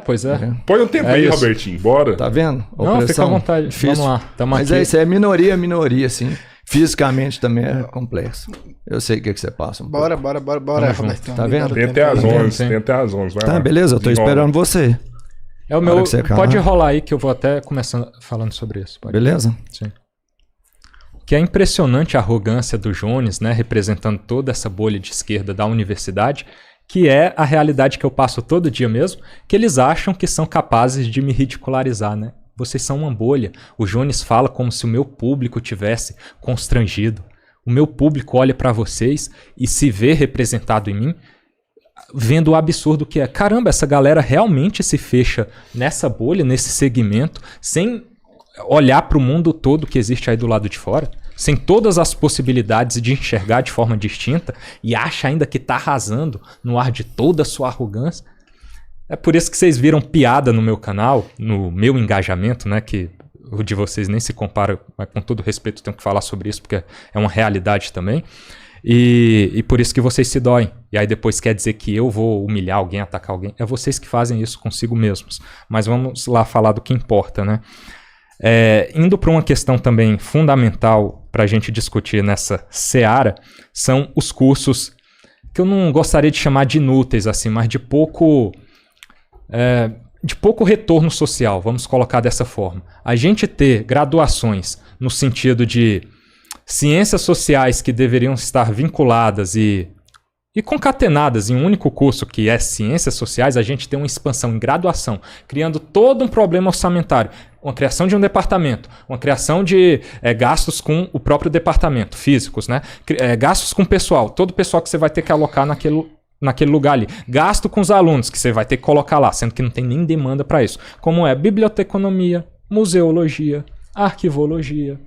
Pois é. Põe um tempo É aí, isso. Robertinho. Bora. Tá vendo? Não, fica à Opressão, vontade. difícil. Vamos lá, tamo Mas aqui. é isso, é minoria, assim. Fisicamente também é complexo. Eu sei o que você passa. Bora, Tamo Robertinho. Tá vendo? Tem até às 11. Tem. Tem até às 11. Vai Tá, lá. beleza, eu tô Desenrola. esperando você. É o Na meu. hora que você Pode calar. rolar aí que eu vou até começando falando sobre isso. Pode. Beleza? Sim. Que é impressionante a arrogância do Jones, né, representando toda essa bolha de esquerda da universidade, que é a realidade que eu passo todo dia mesmo, que eles acham que são capazes de me ridicularizar, né? Vocês são uma bolha. O Jones fala como se o meu público tivesse constrangido. O meu público olha pra vocês e se vê representado em mim, vendo o absurdo que é. Caramba, essa galera realmente se fecha nessa bolha, nesse segmento, sem olhar para o mundo todo que existe aí do lado de fora, sem todas as possibilidades de enxergar de forma distinta e acha ainda que tá arrasando no ar de toda a sua arrogância. É por isso que vocês viram piada no meu canal, no meu engajamento, né, que o de vocês nem se compara, mas com todo respeito tenho que falar sobre isso porque é uma realidade também. E por isso que vocês se doem. E aí depois quer dizer que eu vou humilhar alguém, atacar alguém. É vocês que fazem isso consigo mesmos. Mas vamos lá falar do que importa, né? Indo para uma questão também fundamental para a gente discutir nessa seara, são os cursos que eu não gostaria de chamar de inúteis, assim, mas de pouco retorno social, vamos colocar dessa forma. A gente ter graduações no sentido de ciências sociais que deveriam estar vinculadas e concatenadas em um único curso, que é Ciências Sociais, a gente tem uma expansão em graduação, criando todo um problema orçamentário. Uma criação de um departamento, uma criação de gastos com o próprio departamento, físicos, né? Gastos com o pessoal, todo o pessoal que você vai ter que alocar naquele lugar ali. Gasto com os alunos, que você vai ter que colocar lá, sendo que não tem nem demanda para isso. Como é biblioteconomia, museologia, arquivologia,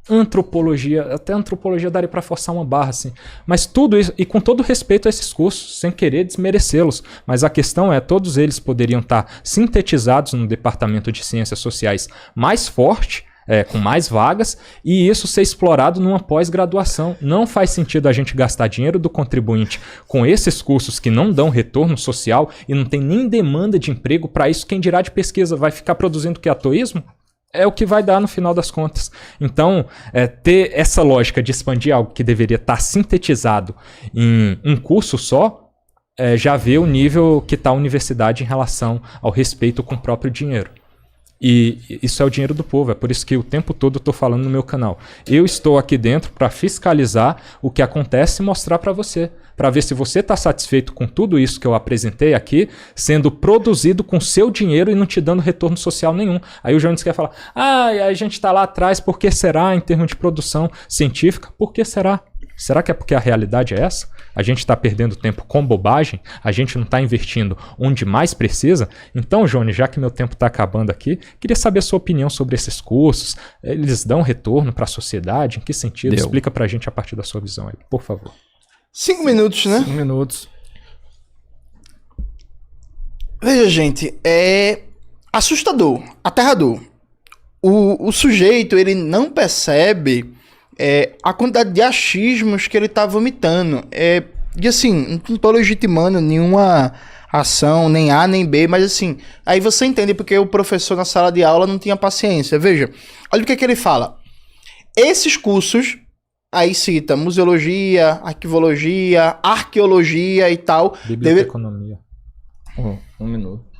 antropologia, até antropologia daria para forçar uma barra, assim. Mas tudo isso, e com todo respeito a esses cursos, sem querer desmerecê-los, mas a questão é, todos eles poderiam estar sintetizados no departamento de ciências sociais mais forte, com mais vagas, e isso ser explorado numa pós-graduação. Não faz sentido a gente gastar dinheiro do contribuinte com esses cursos que não dão retorno social e não tem nem demanda de emprego para isso. Quem dirá de pesquisa vai ficar produzindo que atoísmo? É o que vai dar no final das contas. Então, ter essa lógica de expandir algo que deveria estar sintetizado em um curso só, já vê o nível que está a universidade em relação ao respeito com o próprio dinheiro. E isso é o dinheiro do povo, é por isso que o tempo todo eu estou falando no meu canal. Eu estou aqui dentro para fiscalizar o que acontece e mostrar para você, para ver se você está satisfeito com tudo isso que eu apresentei aqui, sendo produzido com seu dinheiro e não te dando retorno social nenhum. Aí o Jones quer falar, a gente está lá atrás, por que será em termos de produção científica? Por que será? Será que é porque a realidade é essa? A gente está perdendo tempo com bobagem? A gente não está investindo onde mais precisa? Então, Jones, já que meu tempo está acabando aqui, queria saber a sua opinião sobre esses cursos. Eles dão retorno para a sociedade? Em que sentido? Explica para a gente a partir da sua visão aí, por favor. 5 minutos, né? 5 minutos. Veja, gente, é assustador, aterrador. O sujeito, ele não percebe a quantidade de achismos que ele tá vomitando. E assim, não tô legitimando nenhuma ação, nem A nem B, mas assim, aí você entende porque o professor na sala de aula não tinha paciência. Veja, olha o que ele fala. Esses cursos, aí cita museologia, arquivologia, arqueologia e tal. Biblioteconomia. Um minuto.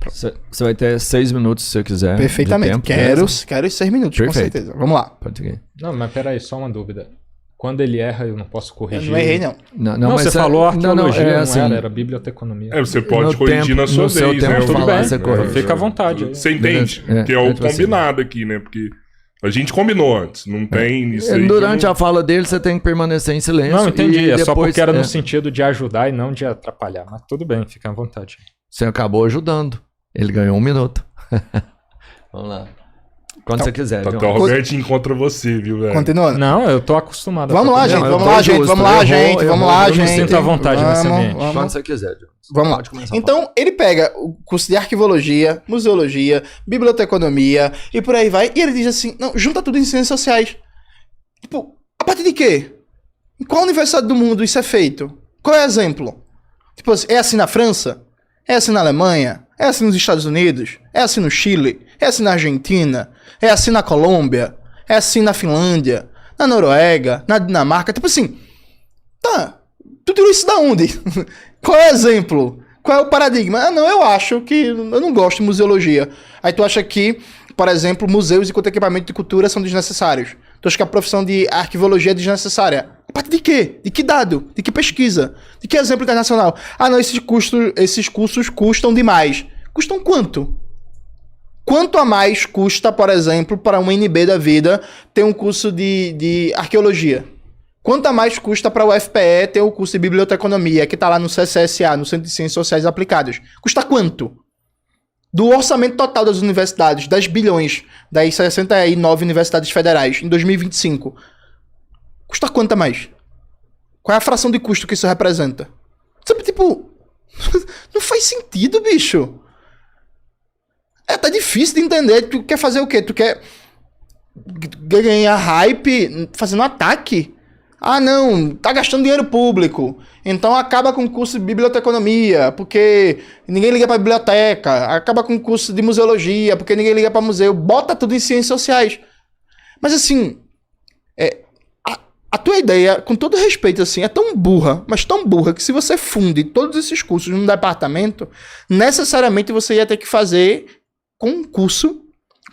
Você vai ter 6 minutos se você quiser. Perfeitamente. Tempo, quero os 6 minutos, perfeito. com certeza. Vamos lá. Pode ir. Não, mas peraí, só uma dúvida. Quando ele erra, eu não posso corrigir. Eu não errei, não. Não, mas você falou arqueologia, assim, era biblioteconomia. Você pode No corrigir tempo- na sua no seu vez, tempo né? Tudo falar, bem, você corrige. fica à vontade. Aí. Você entende? Beleza. Que é o Tipo assim. combinado aqui, né? Porque a gente combinou antes. Não tem isso aí. Durante a fala dele, você tem que permanecer em silêncio. Não, entendi. e É só depois, porque era no sentido de ajudar e não de atrapalhar. Mas tudo bem, fica à vontade. Você acabou ajudando. Ele ganhou 1 minuto. Vamos lá. Quando você quiser, Até o João. Roberto encontra você, viu, velho? Continuando. Não, eu tô acostumado. Vamos lá, a gente. eu Vamos tô lá, gente. justo, Vamos lá, eu gente. vou- Vamos eu lá, vou- eu me gente. sinto à vontade nesse ambiente. Quando você quiser, João. Vamos lá. Pode começar a Então, ele pega o curso de arquivologia, museologia, biblioteconomia e por aí vai. E ele diz assim, não, junta tudo em ciências sociais. Tipo, a partir de quê? Em qual universidade do mundo isso é feito? Qual é o exemplo? Tipo, é assim na França? É assim na Alemanha? É assim nos Estados Unidos? É assim no Chile? É assim na Argentina? É assim na Colômbia? É assim na Finlândia? Na Noruega? Na Dinamarca? Tipo assim, tá, tu tirou isso da onde? Qual é o exemplo? Qual é o paradigma? Não, eu acho que eu não gosto de museologia. Aí tu acha que, por exemplo, museus e equipamento de cultura são desnecessários. Tu acha que a profissão de arquivologia é desnecessária. A partir de quê? De que dado? De que pesquisa? De que exemplo internacional? Não, esses cursos custam demais. Custam quanto? Quanto a mais custa, por exemplo, para um NB da vida ter um curso de arqueologia? Quanto a mais custa para o FPE ter o curso de biblioteconomia, que está lá no CCSA, no Centro de Ciências Sociais Aplicadas? Custa quanto? Do orçamento total das universidades, 10 bilhões, das 69 universidades federais, em 2025. Custa quanto a mais? Qual é a fração de custo que isso representa? Sabe, tipo... não faz sentido, bicho. Tá difícil de entender. Tu quer fazer o quê? Tu quer ganhar hype fazendo ataque? Não, tá gastando dinheiro público. Então acaba com o curso de biblioteconomia, porque ninguém liga pra biblioteca. Acaba com o curso de museologia, porque ninguém liga pra museu. Bota tudo em ciências sociais. Mas assim, a tua ideia, com todo respeito, assim, é tão burra, mas tão burra, que se você funde todos esses cursos num departamento, necessariamente você ia ter que fazer com um curso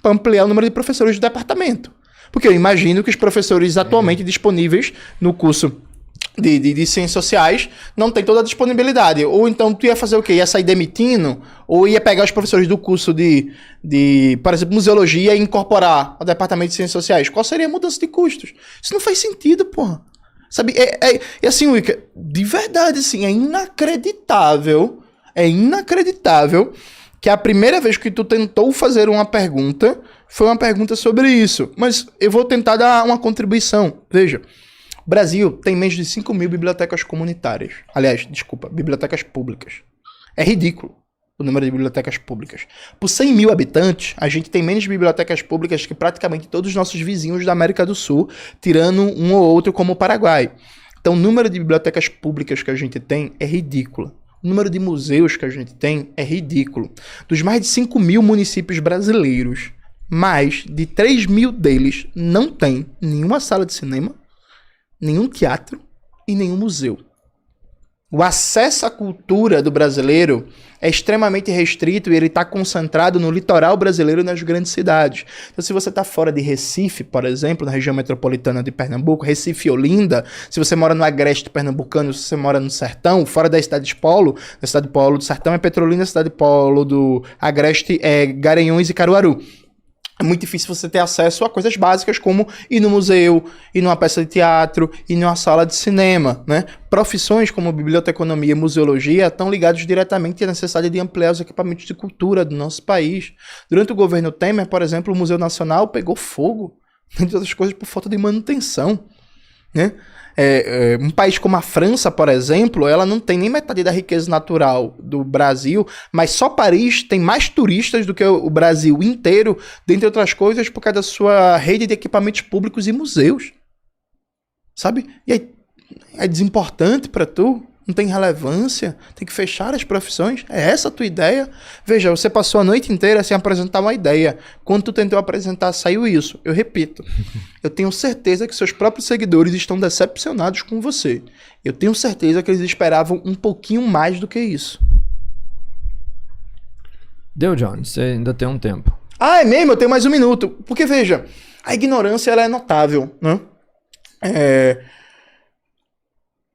para ampliar o número de professores do departamento. Porque eu imagino que os professores atualmente disponíveis no curso de Ciências Sociais não tem toda a disponibilidade. Ou então tu ia fazer o quê? Ia sair demitindo? Ou ia pegar os professores do curso de por exemplo, Museologia e incorporar ao departamento de Ciências Sociais? Qual seria a mudança de custos? Isso não faz sentido, porra. Sabe? É assim, Wicca, de verdade, assim, é inacreditável que a primeira vez que tu tentou fazer uma pergunta foi uma pergunta sobre isso. Mas eu vou tentar dar uma contribuição. Veja, o Brasil tem menos de 5 mil bibliotecas comunitárias. Aliás, desculpa, bibliotecas públicas. É ridículo o número de bibliotecas públicas. Por 100 mil habitantes, a gente tem menos bibliotecas públicas que praticamente todos os nossos vizinhos da América do Sul, tirando um ou outro como o Paraguai. Então, o número de bibliotecas públicas que a gente tem é ridículo. O número de museus que a gente tem é ridículo. Dos mais de 5 mil municípios brasileiros, mais de 3 mil deles não tem nenhuma sala de cinema, nenhum teatro e nenhum museu. O acesso à cultura do brasileiro é extremamente restrito e ele está concentrado no litoral brasileiro e nas grandes cidades. Então, se você está fora de Recife, por exemplo, na região metropolitana de Pernambuco, Recife e Olinda, se você mora no Agreste Pernambucano, se você mora no Sertão, fora da cidade de Polo, a cidade de Polo do Sertão é Petrolina, a cidade de Polo do Agreste é Garanhuns e Caruaru. É muito difícil você ter acesso a coisas básicas como ir no museu, ir numa peça de teatro, ir numa sala de cinema, né? Profissões como biblioteconomia e museologia estão ligados diretamente à necessidade de ampliar os equipamentos de cultura do nosso país. Durante o governo Temer, por exemplo, o Museu Nacional pegou fogo, entre outras coisas, por falta de manutenção, né? Um país como a França, por exemplo, ela não tem nem metade da riqueza natural do Brasil, mas só Paris tem mais turistas do que o Brasil inteiro, dentre outras coisas, por causa da sua rede de equipamentos públicos e museus. Sabe? E aí, é desimportante para tu? Não tem relevância? Tem que fechar as profissões? É essa a tua ideia? Veja, você passou a noite inteira sem apresentar uma ideia. Quando tu tentou apresentar, saiu isso. Eu repito, eu tenho certeza que seus próprios seguidores estão decepcionados com você. Eu tenho certeza que eles esperavam um pouquinho mais do que isso. Deu, John, você ainda tem um tempo. Ah, é mesmo? Eu tenho mais um minuto. Porque, veja, a ignorância ela é notável, né?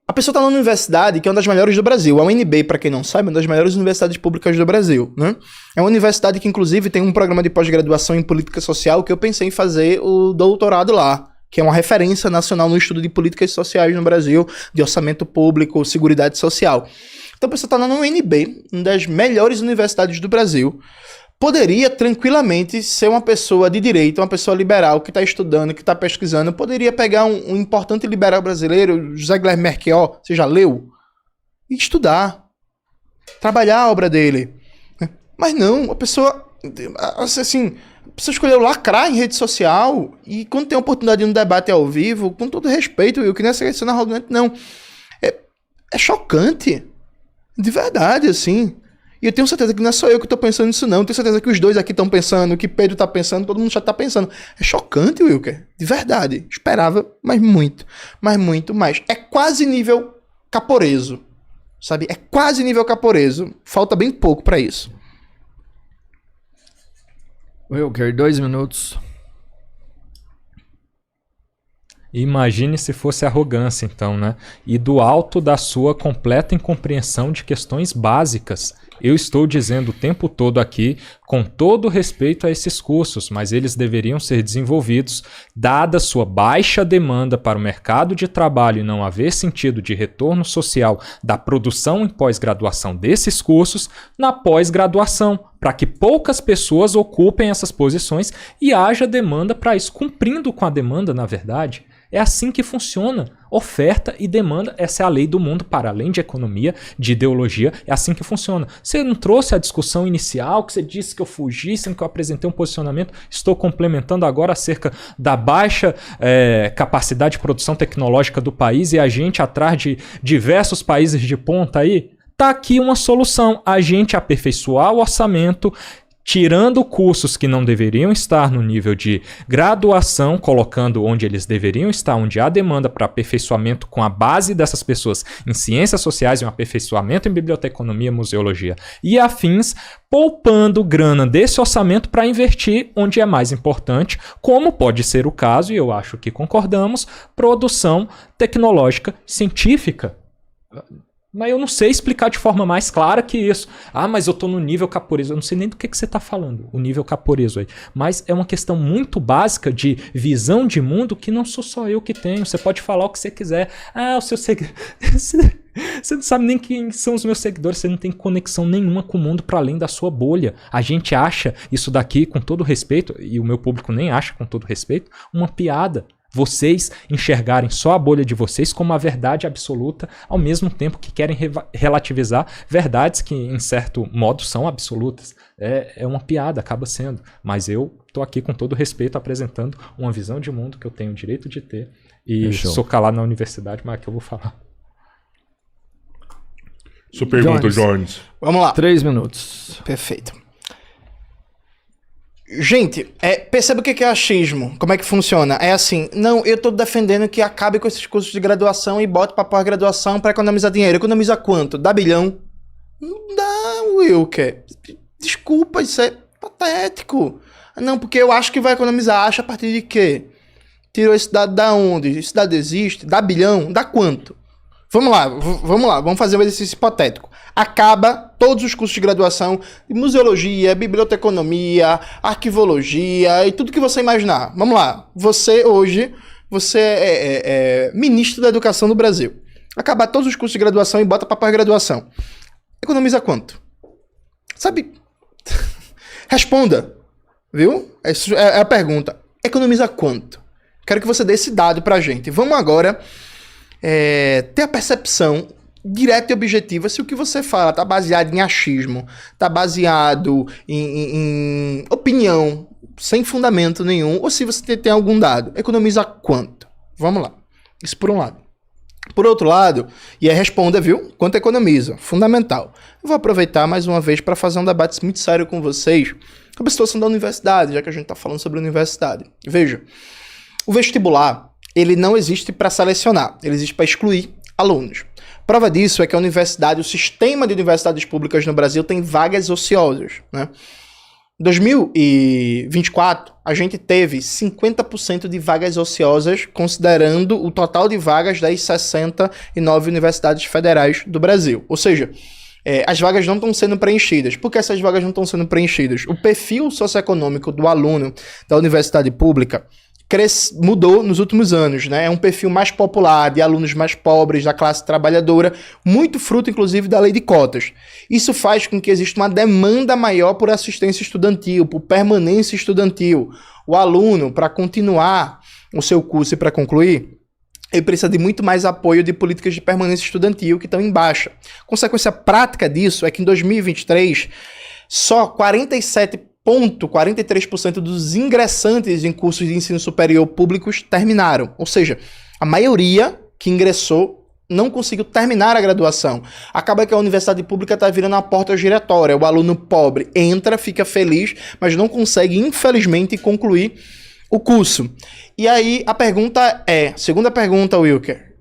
A pessoa está na universidade, que é uma das melhores do Brasil. A UNB, para quem não sabe, é uma das melhores universidades públicas do Brasil, né? É uma universidade que, inclusive, tem um programa de pós-graduação em política social que eu pensei em fazer o doutorado lá, que é uma referência nacional no estudo de políticas sociais no Brasil, de orçamento público, seguridade social. Então, a pessoa está na UNB, uma das melhores universidades do Brasil. Poderia tranquilamente ser uma pessoa de direita, uma pessoa liberal que está estudando, que está pesquisando, poderia pegar um importante liberal brasileiro, José Guilherme Merquior, você já leu? E estudar, trabalhar a obra dele. Mas não, a pessoa, assim, a pessoa escolheu lacrar em rede social e quando tem a oportunidade de um debate ao vivo, com todo respeito, eu que não é sendo arrogante, não. É chocante, de verdade, assim. E eu tenho certeza que não é só eu que estou pensando nisso, não. Eu tenho certeza que os dois aqui estão pensando, que Pedro está pensando, todo mundo já está pensando. É chocante, Wilker. De verdade. Esperava, mas muito. Mas muito mais. É quase nível Caporeso. Sabe? É quase nível Caporeso. Falta bem pouco para isso. Wilker, 2 minutos. Imagine se fosse arrogância, então, né? E do alto da sua completa incompreensão de questões básicas. Eu estou dizendo o tempo todo aqui, com todo respeito a esses cursos, mas eles deveriam ser desenvolvidos, dada sua baixa demanda para o mercado de trabalho e não haver sentido de retorno social da produção em pós-graduação desses cursos, na pós-graduação, para que poucas pessoas ocupem essas posições e haja demanda para isso, cumprindo com a demanda, na verdade. É assim que funciona. Oferta e demanda, essa é a lei do mundo, para além de economia, de ideologia, é assim que funciona. Você não trouxe a discussão inicial, que você disse que eu fugi, sendo que eu apresentei um posicionamento, estou complementando agora acerca da baixa capacidade de produção tecnológica do país e a gente atrás de diversos países de ponta aí. Tá aqui uma solução, a gente aperfeiçoar o orçamento, tirando cursos que não deveriam estar no nível de graduação, colocando onde eles deveriam estar, onde há demanda para aperfeiçoamento com a base dessas pessoas em ciências sociais e um aperfeiçoamento em biblioteconomia, museologia e afins, poupando grana desse orçamento para investir onde é mais importante, como pode ser o caso, e eu acho que concordamos, produção tecnológica científica. Mas eu não sei explicar de forma mais clara que isso. Ah, mas eu tô no nível Caporeso. Eu não sei nem do que você tá falando, o nível Caporeso aí. Mas é uma questão muito básica de visão de mundo que não sou só eu que tenho. Você pode falar o que você quiser. Ah, o seu seguidor... Você não sabe nem quem são os meus seguidores. Você não tem conexão nenhuma com o mundo para além da sua bolha. A gente acha isso daqui, com todo respeito, e o meu público nem acha com todo respeito, uma piada. Vocês enxergarem só a bolha de vocês como a verdade absoluta, ao mesmo tempo que querem relativizar verdades que, em certo modo, são absolutas. É uma piada, acaba sendo. Mas eu estou aqui com todo respeito apresentando uma visão de mundo que eu tenho o direito de ter. E sou calado na universidade, mas é que eu vou falar. Sua pergunta, Jones. Vamos lá. 3 minutos. Perfeito. Gente, perceba o que é achismo, como é que funciona. É assim, não, eu tô defendendo que acabe com esses cursos de graduação e bote pra pós-graduação pra economizar dinheiro. Economiza quanto? Dá bilhão? Não dá, Wilker. Desculpa, isso é patético. Não, porque eu acho que vai economizar. Acha a partir de quê? Tirou esse dado da onde? Esse dado existe? Dá bilhão? Dá quanto? Vamos lá, vamos fazer um exercício hipotético. Acaba todos os cursos de graduação de museologia, biblioteconomia, arquivologia e tudo que você imaginar. Vamos lá, você é ministro da Educação do Brasil. Acabar todos os cursos de graduação e bota para pós-graduação. Economiza quanto? Sabe? Responda, viu? Essa é a pergunta. Economiza quanto? Quero que você dê esse dado pra gente. Vamos agora ter a percepção direta e objetiva se o que você fala está baseado em achismo, está baseado em opinião, sem fundamento nenhum, ou se você tem algum dado. Economiza quanto? Vamos lá. Isso por um lado. Por outro lado, e aí responda, viu? Quanto economiza? Fundamental. Eu vou aproveitar mais uma vez para fazer um debate muito sério com vocês sobre a situação da universidade, já que a gente está falando sobre a universidade. Veja, o vestibular, ele não existe para selecionar, ele existe para excluir alunos. Prova disso é que a universidade, o sistema de universidades públicas no Brasil tem vagas ociosas, né? Em 2024, a gente teve 50% de vagas ociosas, considerando o total de vagas das 69 universidades federais do Brasil. Ou seja, as vagas não estão sendo preenchidas. Por que essas vagas não estão sendo preenchidas? O perfil socioeconômico do aluno da universidade pública mudou nos últimos anos, né? É um perfil mais popular, de alunos mais pobres, da classe trabalhadora, muito fruto, inclusive, da lei de cotas. Isso faz com que exista uma demanda maior por assistência estudantil, por permanência estudantil. O aluno, para continuar o seu curso e para concluir, ele precisa de muito mais apoio de políticas de permanência estudantil que estão em baixa. Consequência prática disso é que em 2023, só 43% dos ingressantes em cursos de ensino superior públicos terminaram. Ou seja, a maioria que ingressou não conseguiu terminar a graduação. Acaba que a universidade pública está virando uma porta giratória. O aluno pobre entra, fica feliz, mas não consegue, infelizmente, concluir o curso. E aí a segunda pergunta, Wilker,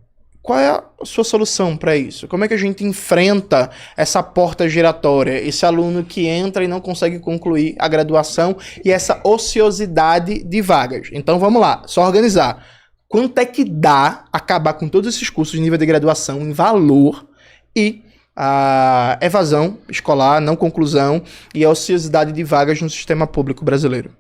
qual é a sua solução para isso? Como é que a gente enfrenta essa porta giratória, esse aluno que entra e não consegue concluir a graduação e essa ociosidade de vagas? Então vamos lá, só organizar. Quanto é que dá acabar com todos esses cursos de nível de graduação em valor e a evasão escolar, não conclusão e a ociosidade de vagas no sistema público brasileiro?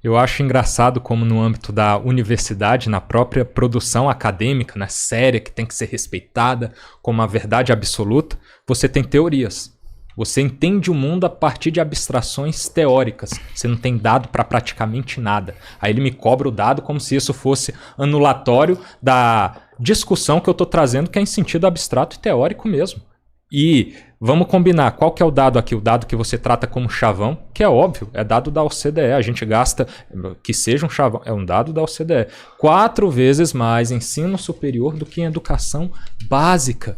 Eu acho engraçado como no âmbito da universidade, na própria produção acadêmica, na séria, que tem que ser respeitada como a verdade absoluta, você tem teorias. Você entende o mundo a partir de abstrações teóricas. Você não tem dado para praticamente nada. Aí ele me cobra o dado como se isso fosse anulatório da discussão que eu estou trazendo, que é em sentido abstrato e teórico mesmo. E vamos combinar, qual que é o dado aqui? O dado que você trata como chavão, que é óbvio, é dado da OCDE. A gente gasta, que seja um chavão, é um dado da OCDE. 4 vezes mais ensino superior do que em educação básica.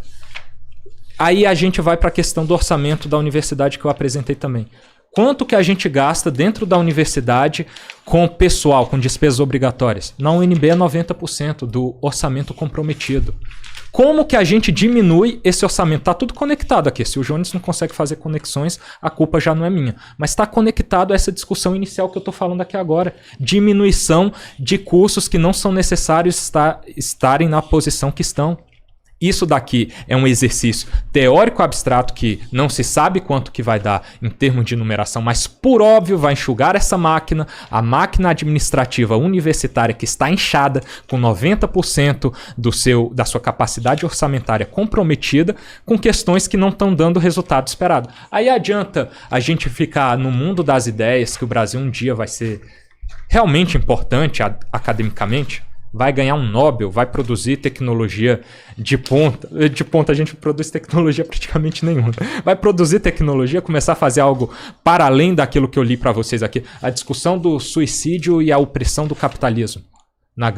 Aí a gente vai para a questão do orçamento da universidade que eu apresentei também. Quanto que a gente gasta dentro da universidade com pessoal, com despesas obrigatórias? Na UNB é 90% do orçamento comprometido. Como que a gente diminui esse orçamento? Está tudo conectado aqui. Se o Jones não consegue fazer conexões, a culpa já não é minha. Mas está conectado a essa discussão inicial que eu estou falando aqui agora. Diminuição de cursos que não são necessários estarem na posição que estão. Isso daqui é um exercício teórico abstrato que não se sabe quanto que vai dar em termos de numeração, mas por óbvio vai enxugar essa máquina, a máquina administrativa universitária que está inchada com 90% da sua capacidade orçamentária comprometida com questões que não estão dando o resultado esperado. Aí adianta a gente ficar no mundo das ideias que o Brasil um dia vai ser realmente importante academicamente? Vai ganhar um Nobel, vai produzir tecnologia de ponta. De ponta a gente produz tecnologia praticamente nenhuma. Vai produzir tecnologia, começar a fazer algo para além daquilo que eu li para vocês aqui. A discussão do suicídio e a opressão do capitalismo. No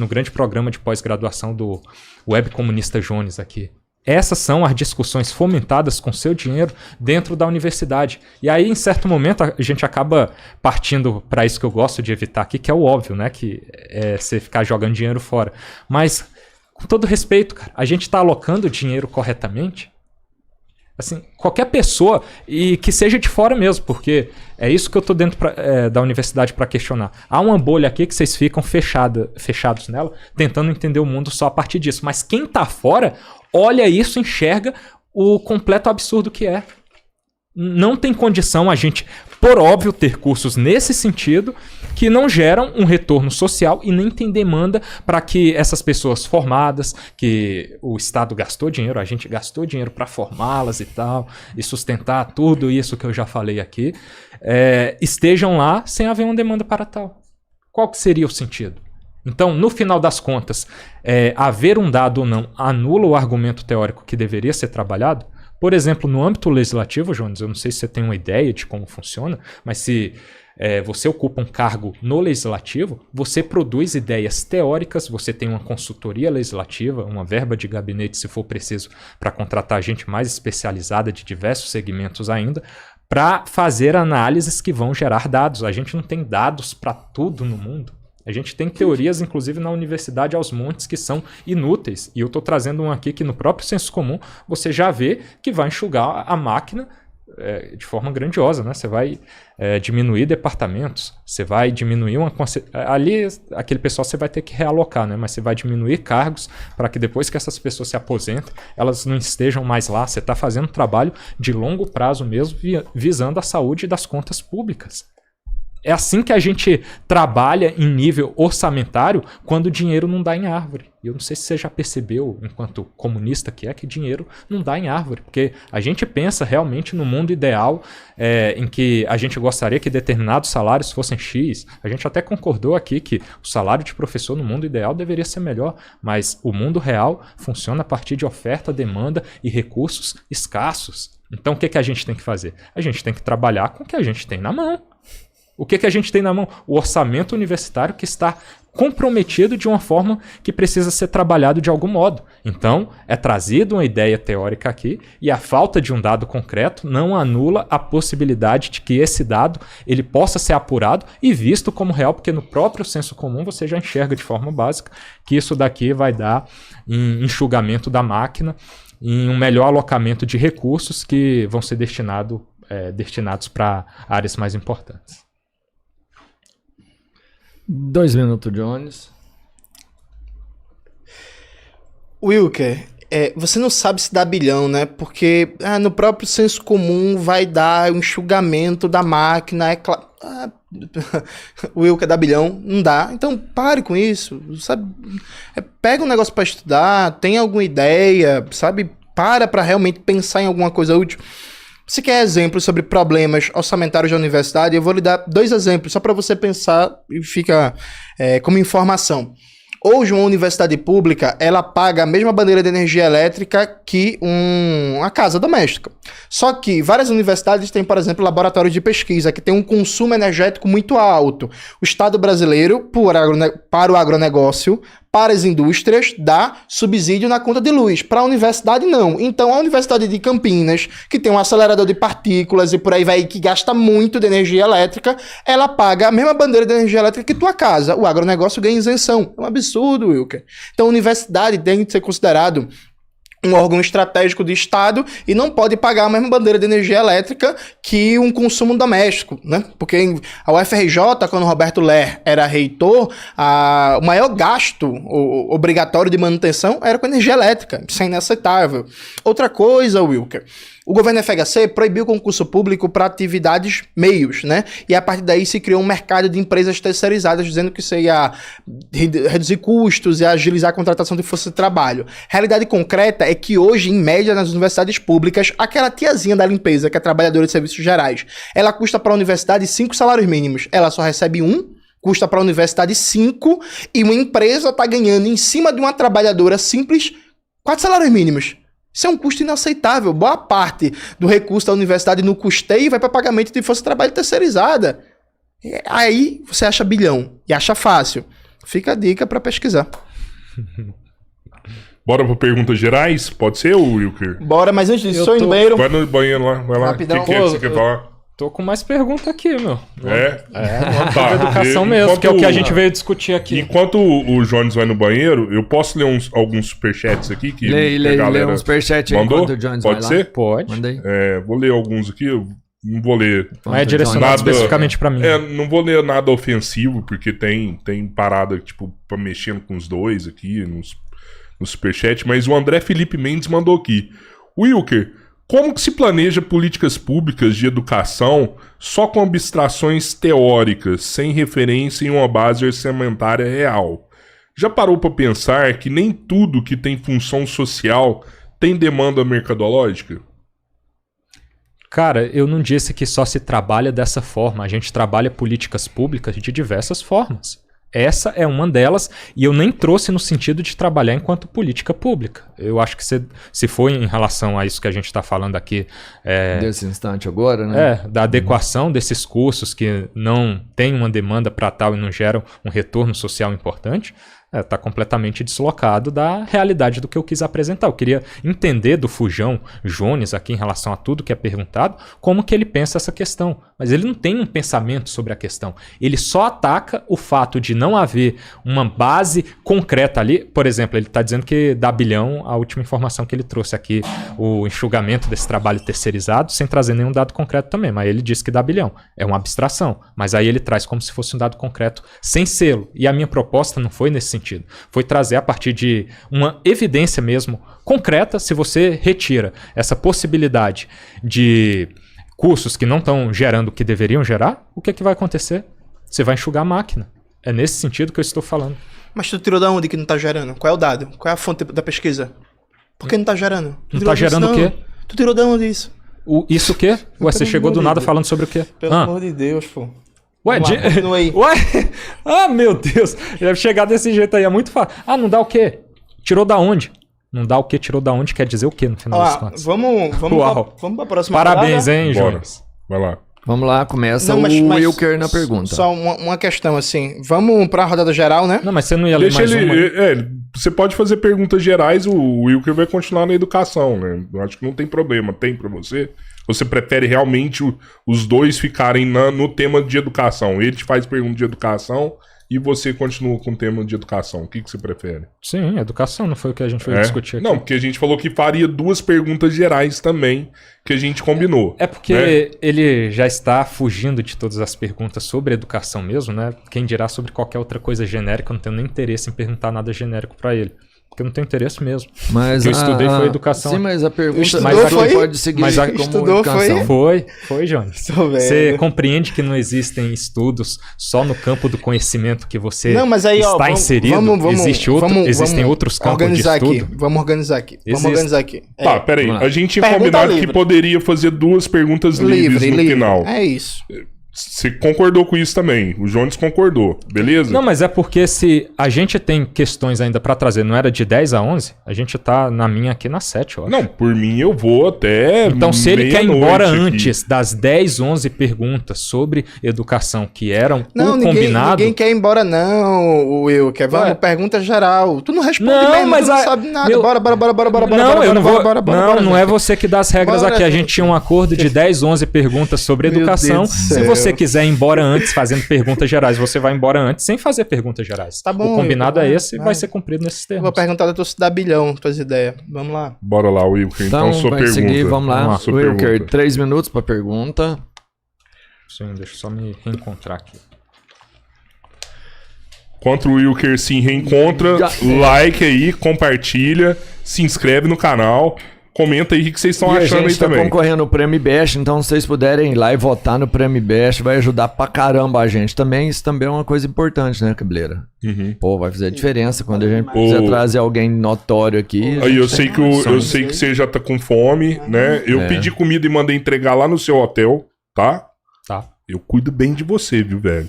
grande programa de pós-graduação do Web Comunista Jones aqui. Essas são as discussões fomentadas com seu dinheiro dentro da universidade. E aí, em certo momento, a gente acaba partindo para isso que eu gosto de evitar aqui, que é o óbvio, né? Que é você ficar jogando dinheiro fora. Mas, com todo respeito, cara, a gente está alocando dinheiro corretamente? Assim, qualquer pessoa, e que seja de fora mesmo, porque é isso que eu estou dentro da universidade para questionar. Há uma bolha aqui que vocês ficam fechados nela, tentando entender o mundo só a partir disso. Mas quem está fora, olha isso, enxerga o completo absurdo que é. Não tem condição a gente, por óbvio, ter cursos nesse sentido que não geram um retorno social e nem tem demanda para que essas pessoas formadas, que o Estado gastou dinheiro, a gente gastou dinheiro para formá-las e tal, e sustentar tudo isso que eu já falei aqui, estejam lá sem haver uma demanda para tal. Qual que seria o sentido? Então, no final das contas, haver um dado ou não anula o argumento teórico que deveria ser trabalhado. Por exemplo, no âmbito legislativo, Jones, eu não sei se você tem uma ideia de como funciona, mas se você ocupa um cargo no legislativo, você produz ideias teóricas, você tem uma consultoria legislativa, uma verba de gabinete, se for preciso, para contratar gente mais especializada de diversos segmentos ainda, para fazer análises que vão gerar dados. A gente não tem dados para tudo no mundo. A gente tem teorias, inclusive na universidade, aos montes, que são inúteis. E eu estou trazendo um aqui que no próprio senso comum você já vê que vai enxugar a máquina de forma grandiosa, né? Você vai diminuir departamentos, você vai diminuir ali, aquele pessoal você vai ter que realocar, né? Mas você vai diminuir cargos para que depois que essas pessoas se aposentem, elas não estejam mais lá. Você está fazendo um trabalho de longo prazo mesmo, visando a saúde das contas públicas. É assim que a gente trabalha em nível orçamentário quando o dinheiro não dá em árvore. Eu não sei se você já percebeu, enquanto comunista que dinheiro não dá em árvore. Porque a gente pensa realmente no mundo ideal em que a gente gostaria que determinados salários fossem X. A gente até concordou aqui que o salário de professor no mundo ideal deveria ser melhor. Mas o mundo real funciona a partir de oferta, demanda e recursos escassos. Então o que a gente tem que fazer? A gente tem que trabalhar com o que a gente tem na mão. O que a gente tem na mão? O orçamento universitário que está comprometido de uma forma que precisa ser trabalhado de algum modo. Então, é trazida uma ideia teórica aqui e a falta de um dado concreto não anula a possibilidade de que esse dado ele possa ser apurado e visto como real, porque no próprio senso comum você já enxerga de forma básica que isso daqui vai dar em enxugamento da máquina, em um melhor alocamento de recursos que vão ser destinados para áreas mais importantes. 2 minutos, Jones. Wilker, você não sabe se dá bilhão, né? Porque no próprio senso comum vai dar o enxugamento da máquina. Wilker dá bilhão, não dá. Então pare com isso, sabe? Pega um negócio para estudar, tem alguma ideia, sabe? Para realmente pensar em alguma coisa útil. Se quer exemplos sobre problemas orçamentários da universidade, eu vou lhe dar 2 exemplos, só para você pensar e fica como informação. Hoje, uma universidade pública, ela paga a mesma bandeira de energia elétrica que uma casa doméstica. Só que várias universidades têm, por exemplo, laboratórios de pesquisa, que tem um consumo energético muito alto. O Estado brasileiro, para o agronegócio, Para as indústrias, dá subsídio na conta de luz. Para a universidade, não. Então, a Universidade de Campinas, que tem um acelerador de partículas e por aí vai, que gasta muito de energia elétrica, ela paga a mesma bandeira de energia elétrica que tua casa. O agronegócio ganha isenção. É um absurdo, Wilker. Então, a universidade tem que ser considerado um órgão estratégico do Estado e não pode pagar a mesma bandeira de energia elétrica que um consumo doméstico, né? Porque a UFRJ, quando o Roberto Ler era reitor, o maior gasto obrigatório de manutenção era com energia elétrica. Isso é inaceitável. Outra coisa, Wilker, o governo FHC proibiu o concurso público para atividades meios, né? E a partir daí se criou um mercado de empresas terceirizadas, dizendo que isso ia reduzir custos e agilizar a contratação de força de trabalho. Realidade concreta é que hoje, em média, nas universidades públicas, aquela tiazinha da limpeza, que é trabalhadora de serviços gerais, ela custa para a universidade 5 salários mínimos. Ela só recebe 1, custa para a universidade 5, e uma empresa está ganhando, em cima de uma trabalhadora simples, 4 salários mínimos. Isso é um custo inaceitável. Boa parte do recurso da universidade no custeio vai para pagamento de força de trabalho terceirizada. Aí você acha bilhão e acha fácil. Fica a dica para pesquisar. Bora para perguntas gerais? Pode ser, Wilker? Bora, mas antes disso, só ir no banheiro. Vai no banheiro lá, vai lá. Rapidão. O que é que você quer falar? Tô com mais pergunta aqui, meu. Tá. Educação mesmo, que é o que a gente veio discutir aqui. Enquanto o Jones vai no banheiro, eu posso ler alguns superchats aqui que Lê um superchat aí mandou? enquanto o Jones Pode vai lá. ser? Pode. Manda aí. Vou ler alguns aqui, eu não vou ler Não é direcionado especificamente pra mim. não vou ler nada ofensivo, porque tem parada, tipo, pra mexendo com os dois aqui, no superchat, mas o André Felipe Mendes mandou aqui. Wilker, como que se planeja políticas públicas de educação só com abstrações teóricas, sem referência em uma base orçamentária real? Já parou para pensar que nem tudo que tem função social tem demanda mercadológica? Cara, eu não disse que só se trabalha dessa forma. A gente trabalha políticas públicas de diversas formas. Essa é uma delas, e eu nem trouxe no sentido de trabalhar enquanto política pública. Eu acho que se for em relação a isso que a gente está falando aqui... Desse instante agora, né? Da adequação desses cursos que não tem uma demanda para tal e não geram um retorno social importante, está completamente deslocado da realidade do que eu quis apresentar. Eu queria entender do Fujão Jones aqui em relação a tudo que é perguntado, como que ele pensa essa questão. Mas ele não tem um pensamento sobre a questão. Ele só ataca o fato de não haver uma base concreta ali. Por exemplo, ele está dizendo que dá bilhão, a última informação que ele trouxe aqui, o enxugamento desse trabalho terceirizado, sem trazer nenhum dado concreto também. Mas ele disse que dá bilhão. É uma abstração. Mas aí ele traz como se fosse um dado concreto sem selo. E a minha proposta não foi nesse sentido. Foi trazer a partir de uma evidência mesmo concreta. Se você retira essa possibilidade de cursos que não estão gerando o que deveriam gerar, o que é que vai acontecer? Você vai enxugar a máquina. É nesse sentido que eu estou falando. Mas tu tirou da onde que não tá gerando? Qual é o dado? Qual é a fonte da pesquisa? Por que não tá gerando? Não tá gerando o quê? Tu tirou da onde isso? Isso o quê? Ué, você chegou do nada falando sobre o quê? Pelo amor de Deus, pô. Ué, Continua aí. Ué? Ah, meu Deus. Deve chegar desse jeito aí. É muito fácil. Ah, não dá o quê? Tirou da onde? Não dá o quê? Tirou da onde? Quer dizer o quê no final das contas? Vamos pra próxima Parabéns, parada. hein, Bora. Jones? Vai lá. Vamos lá, começa Não, o mas Wilker na pergunta. Só uma questão assim. Vamos pra rodada geral, né? Não, mas você não ia ler Deixa mais ele. uma? Você pode fazer perguntas gerais, o Wilker vai continuar na educação, né? Eu acho que não tem problema. Tem pra você? Você prefere realmente os dois ficarem no tema de educação? Ele te faz pergunta de educação e você continua com o tema de educação. O que você prefere? Sim, educação, não foi o que a gente foi discutir aqui. Não, porque a gente falou que faria duas perguntas gerais também, que a gente combinou. É porque ele já está fugindo de todas as perguntas sobre educação mesmo, né? Quem dirá sobre qualquer outra coisa genérica, eu não tenho nem interesse em perguntar nada genérico para ele. Porque eu não tenho interesse mesmo. Mas o que eu estudei foi educação. Sim, mas a pergunta foi? pode seguir Mas como estudou educação. Foi, Jones. Tô vendo. Você compreende que não existem estudos só no campo do conhecimento que você Não, mas aí, está inserido? Existem outros campos de estudo? Vamos organizar aqui. Tá, peraí. Vamos lá. A gente tinha Pergunta combinado livre. que poderia fazer duas perguntas livres no final. É isso. Você concordou com isso também. O Jones concordou, beleza? Não, mas é porque se a gente tem questões ainda pra trazer, não era de 10 a 11, a gente tá na minha aqui na 7, eu acho. Não, por mim eu vou até Então, se ele quer ir embora aqui. antes das 10, 11 perguntas sobre educação que eram Não, combinado... ninguém quer ir embora não, Will. Vamos, pergunta geral. Tu não responde Não, mesmo, mas tu não sabe nada. meu- Bora. Não, eu não vou... Não é você que dá as regras Bora, aqui. A gente. gente tinha um acordo de 10, 11 perguntas sobre Meu educação. Deus do Se céu. você quiser ir embora antes fazendo perguntas gerais, você vai embora antes sem fazer perguntas gerais. Tá bom, o combinado Will, é esse e vai. vai ser cumprido nesses Eu termos. vou perguntar da tua cidade bilhão, tuas ideias. Vamos lá. Bora lá, Wilker. Então, sua vai pergunta. seguir, vamos lá. Sua Wilker, pergunta. 3 minutos pra pergunta. Sim, deixa eu só me reencontrar aqui. Enquanto o Wilker se reencontra, like aí, compartilha, se inscreve no canal, comenta aí o que vocês estão E a achando aí gente tá também. concorrendo no Prêmio Bash, então se vocês puderem ir lá e votar no Prêmio Bash, vai ajudar pra caramba a gente também. Isso também é uma coisa importante, né, Cabeleira? Uhum. Pô, vai fazer diferença quando a gente quiser trazer alguém notório aqui. Aí eu sei que você já tá com fome, né? Eu pedi comida e mandei entregar lá no seu hotel, tá? Tá. Eu cuido bem de você, viu, velho?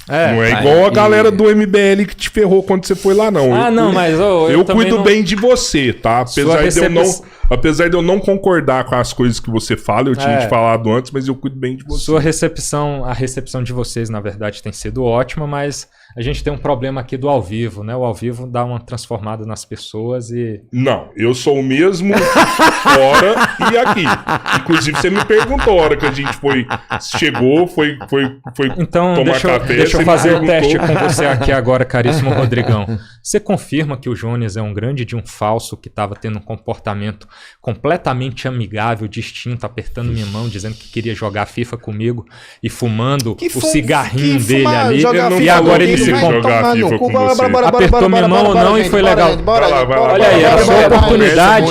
É, Não é igual a galera do MBL que te ferrou quando você foi lá, não. Ah, Eu não, cuido- mas eu também cuido não- bem de você, tá? Sua Apesar de eu não concordar com as coisas que você fala, eu tinha É. te falado antes, mas eu cuido bem de você. A recepção de vocês, na verdade, tem sido ótima, mas a gente tem um problema aqui do ao vivo, né? O ao vivo dá uma transformada nas pessoas e... Não, eu sou o mesmo fora e aqui. Inclusive, você me perguntou a hora que a gente chegou, foi Então, tomar deixa eu você me fazer o perguntou. teste com você aqui agora, caríssimo Rodrigão. Você confirma que o Jones é um grande de um falso que estava tendo um comportamento completamente amigável, distinto, apertando minha mão, dizendo que queria jogar FIFA comigo e fumando o cigarrinho dele ali. E agora ele se jogar FIFA com você. Apertou minha mão ou não e foi legal. Olha aí, era sua oportunidade.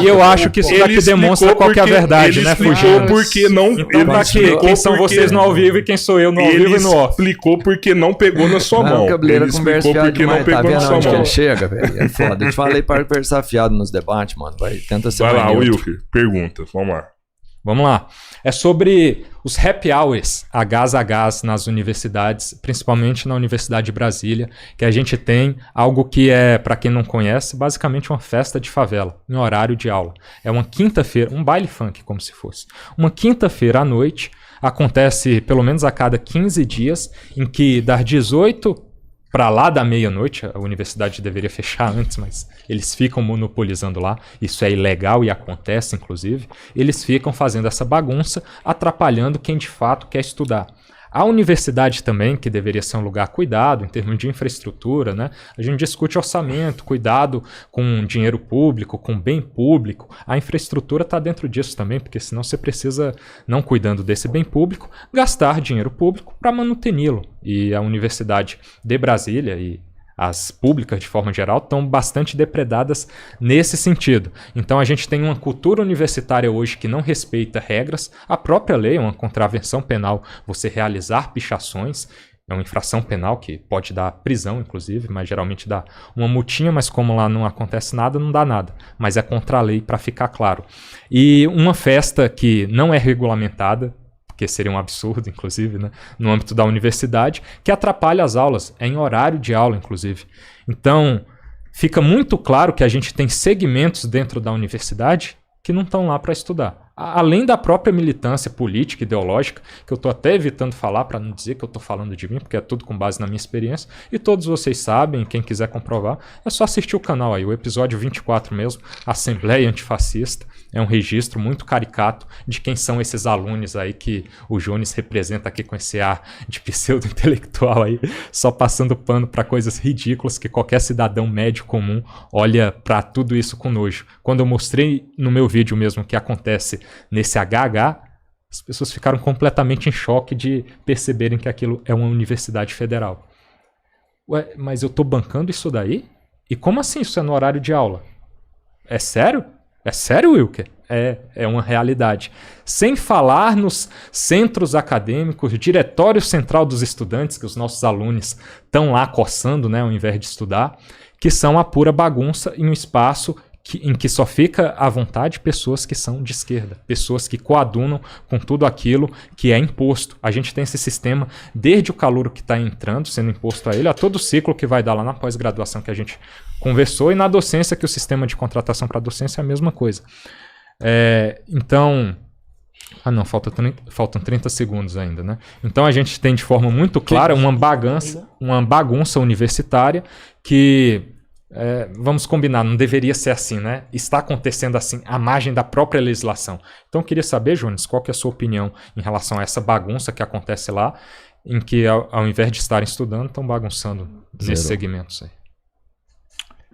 E eu acho que isso daqui demonstra qual que é a verdade, né, Ele explicou Fugindo? porque não... Então ele tá aqui, explicou quem são porque- vocês no ao vivo e quem sou eu no ao Ele vivo e no off. explicou porque não pegou na sua mão. Não, Cabeleira Ele conversa explicou fiado porque não demais, tá pegou na vendo sua onde que mão. ele chega, velho? É foda. Eu te falei para conversar fiado nos debates, mano. Tenta ser Vai mais lá, neutro. Wilker, pergunta. Vamos lá. Vamos lá. É sobre os happy hours, a gás nas universidades, principalmente na Universidade de Brasília, que a gente tem algo que é, para quem não conhece, basicamente uma festa de favela, em horário de aula. É uma quinta-feira, um baile funk, como se fosse. Uma quinta-feira à noite, acontece pelo menos a cada 15 dias, em que das 18 para lá da meia-noite, a universidade deveria fechar antes, mas eles ficam monopolizando lá, isso é ilegal e acontece, inclusive, eles ficam fazendo essa bagunça, atrapalhando quem de fato quer estudar. A universidade também, que deveria ser um lugar cuidado em termos de infraestrutura, né? A gente discute orçamento, cuidado com dinheiro público, com bem público. A infraestrutura está dentro disso também, porque senão você precisa, não cuidando desse bem público, gastar dinheiro público para manutê-lo. E a Universidade de Brasília e as públicas, de forma geral, estão bastante depredadas nesse sentido. Então a gente tem uma cultura universitária hoje que não respeita regras. A própria lei é uma contravenção penal você realizar pichações. É uma infração penal que pode dar prisão, inclusive, mas geralmente dá uma multinha, mas como lá não acontece nada, não dá nada. Mas é contra a lei, para ficar claro. E uma festa que não é regulamentada, que seria um absurdo, inclusive, né, no âmbito da universidade, que atrapalha as aulas, é em horário de aula, inclusive. Então, fica muito claro que a gente tem segmentos dentro da universidade que não estão lá para estudar. Além da própria militância política, ideológica, que eu estou até evitando falar para não dizer que eu estou falando de mim, porque é tudo com base na minha experiência, e todos vocês sabem, quem quiser comprovar, é só assistir o canal aí, o episódio 24 mesmo, Assembleia Antifascista, é um registro muito caricato de quem são esses alunos aí que o Jones representa aqui com esse ar de pseudo-intelectual aí, só passando pano para coisas ridículas que qualquer cidadão médio comum olha para tudo isso com nojo. Quando eu mostrei no meu vídeo mesmo o que acontece nesse HH, as pessoas ficaram completamente em choque de perceberem que aquilo é uma universidade federal. Ué, mas eu tô bancando isso daí? E como assim isso é no horário de aula? É sério? É sério, Wilker? É uma realidade. Sem falar nos centros acadêmicos, diretório central dos estudantes, que os nossos alunos estão lá coçando, né, ao invés de estudar, que são a pura bagunça em um espaço em que só fica à vontade pessoas que são de esquerda, pessoas que coadunam com tudo aquilo que é imposto. A gente tem esse sistema desde o calouro que está entrando, sendo imposto a ele, a todo o ciclo que vai dar lá na pós-graduação que a gente conversou, e na docência, que o sistema de contratação para docência é a mesma coisa. Então... Ah, não, faltam 30 segundos ainda, né? Então a gente tem de forma muito clara uma bagunça universitária que, vamos combinar, não deveria ser assim, né? Está acontecendo assim, à margem da própria legislação. Então eu queria saber, Jones, qual que é a sua opinião em relação a essa bagunça que acontece lá, em que ao invés de estarem estudando, estão bagunçando nesses segmentos aí.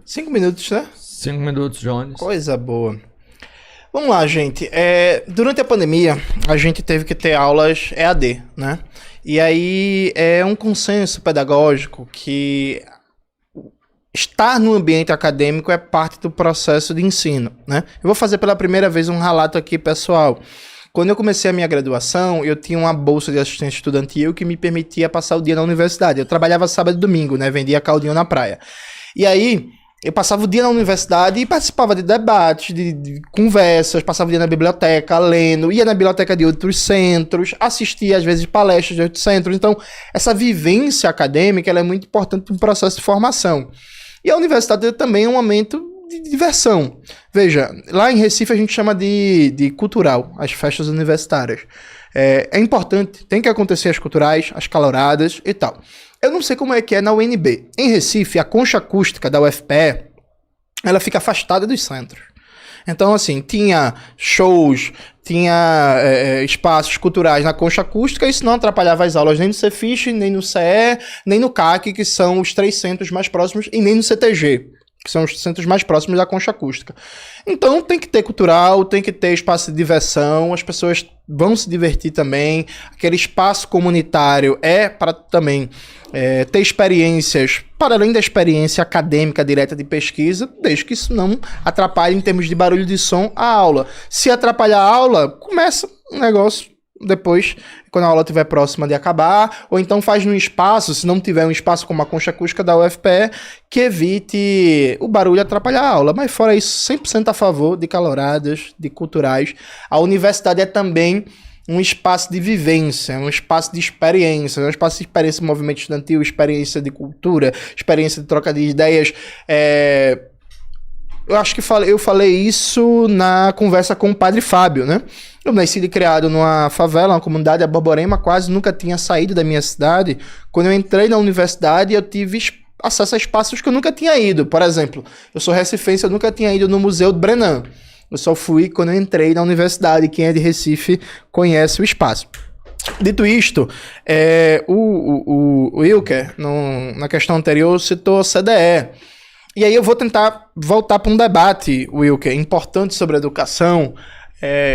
5 minutos, né? 5 minutos, Jones. Coisa boa. Vamos lá, gente. Durante a pandemia, a gente teve que ter aulas EAD, né? E aí é um consenso pedagógico que estar no ambiente acadêmico é parte do processo de ensino, né? Eu vou fazer pela primeira vez um relato aqui, pessoal. Quando eu comecei a minha graduação, eu tinha uma bolsa de assistência estudantil que me permitia passar o dia na universidade. Eu trabalhava sábado e domingo, né? Vendia caldinho na praia. E aí... eu passava o dia na universidade e participava de debates, de conversas, passava o dia na biblioteca, lendo, ia na biblioteca de outros centros, assistia às vezes palestras de outros centros. Então, essa vivência acadêmica ela é muito importante para o processo de formação. E a universidade também é um momento de diversão. Veja, lá em Recife a gente chama de cultural, as festas universitárias. É importante, tem que acontecer as culturais, as caloradas e tal. Eu não sei como é que é na UNB. Em Recife, a concha acústica da UFPE, ela fica afastada dos centros. Então, assim, tinha shows, tinha espaços culturais na concha acústica, isso não atrapalhava as aulas nem no Cefiche, nem no CE, nem no CAC, que são os 3 centros mais próximos, e nem no CTG, que são os centros mais próximos da concha acústica. Então tem que ter cultural, tem que ter espaço de diversão, as pessoas vão se divertir também, aquele espaço comunitário para também ter experiências, para além da experiência acadêmica direta de pesquisa, desde que isso não atrapalhe em termos de barulho de som a aula. Se atrapalhar a aula, começa um negócio depois, quando a aula estiver próxima de acabar, ou então faz num espaço, se não tiver um espaço como a concha acústica da UFPE, que evite o barulho atrapalhar a aula. Mas fora isso, 100% a favor de caloradas, de culturais. A universidade é também um espaço de vivência, um espaço de experiência, um espaço de experiência de movimento estudantil, experiência de cultura, experiência de troca de ideias. Eu acho que eu falei isso na conversa com o Padre Fábio, né? Eu nasci e criado numa favela, uma comunidade, a Borborema, quase nunca tinha saído da minha cidade. Quando eu entrei na universidade, eu tive acesso a espaços que eu nunca tinha ido. Por exemplo, eu sou recifense, eu nunca tinha ido no Museu do Brenan. Eu só fui quando eu entrei na universidade. Quem é de Recife conhece o espaço. Dito isto, o Wilker, na questão anterior, citou a CDE. E aí eu vou tentar voltar para um debate, Wilker, importante sobre educação,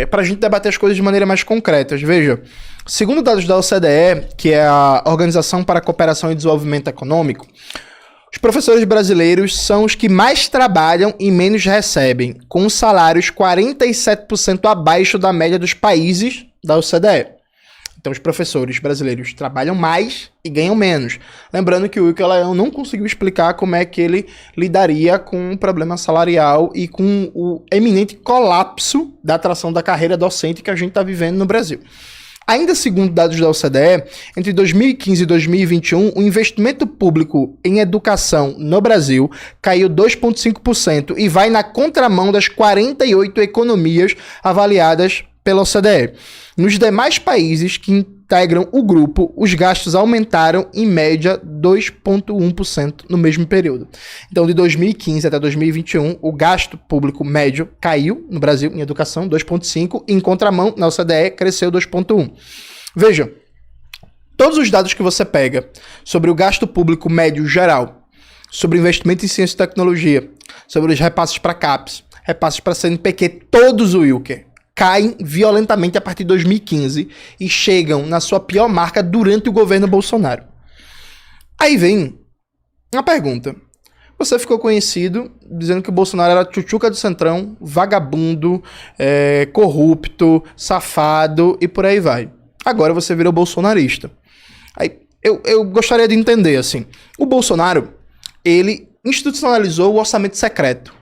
para a gente debater as coisas de maneira mais concreta. Veja, segundo dados da OCDE, que é a Organização para a Cooperação e Desenvolvimento Econômico, os professores brasileiros são os que mais trabalham e menos recebem, com salários 47% abaixo da média dos países da OCDE. Então, os professores brasileiros trabalham mais e ganham menos. Lembrando que o Wilker não conseguiu explicar como é que ele lidaria com o problema salarial e com o eminente colapso da atração da carreira docente que a gente está vivendo no Brasil. Ainda segundo dados da OCDE, entre 2015 e 2021, o investimento público em educação no Brasil caiu 2,5% e vai na contramão das 48 economias avaliadas pela OCDE. Nos demais países que integram o grupo, os gastos aumentaram em média 2,1% no mesmo período. Então, de 2015 até 2021, o gasto público médio caiu no Brasil em educação 2,5%, e em contramão, na OCDE, cresceu 2,1%. Veja, todos os dados que você pega sobre o gasto público médio geral, sobre investimento em ciência e tecnologia, sobre os repasses para CAPES, repasses para CNPq, todos, o Wilker, caem violentamente a partir de 2015 e chegam na sua pior marca durante o governo Bolsonaro. Aí vem uma pergunta. Você ficou conhecido dizendo que o Bolsonaro era tchutchuca do centrão, vagabundo, corrupto, safado e por aí vai. Agora você virou bolsonarista. Aí eu gostaria de entender, assim, o Bolsonaro, ele institucionalizou o orçamento secreto.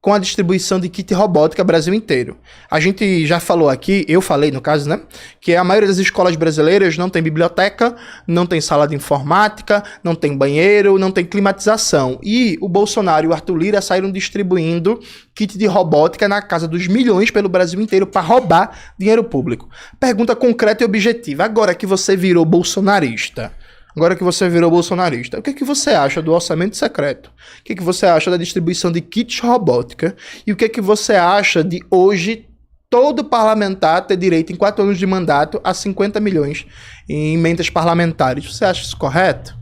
com a distribuição de kit robótica Brasil inteiro. A gente já falou aqui, eu falei no caso, né, que a maioria das escolas brasileiras não tem biblioteca, não tem sala de informática, não tem banheiro, não tem climatização. E o Bolsonaro e o Arthur Lira saíram distribuindo kit de robótica na casa dos milhões pelo Brasil inteiro para roubar dinheiro público. Pergunta concreta e objetiva. Agora que você virou bolsonarista, o que você acha do orçamento secreto? O que você acha da distribuição de kits robótica? E o que você acha de hoje todo parlamentar ter direito, em 4 anos de mandato, a 50 milhões em emendas parlamentares? Você acha isso correto?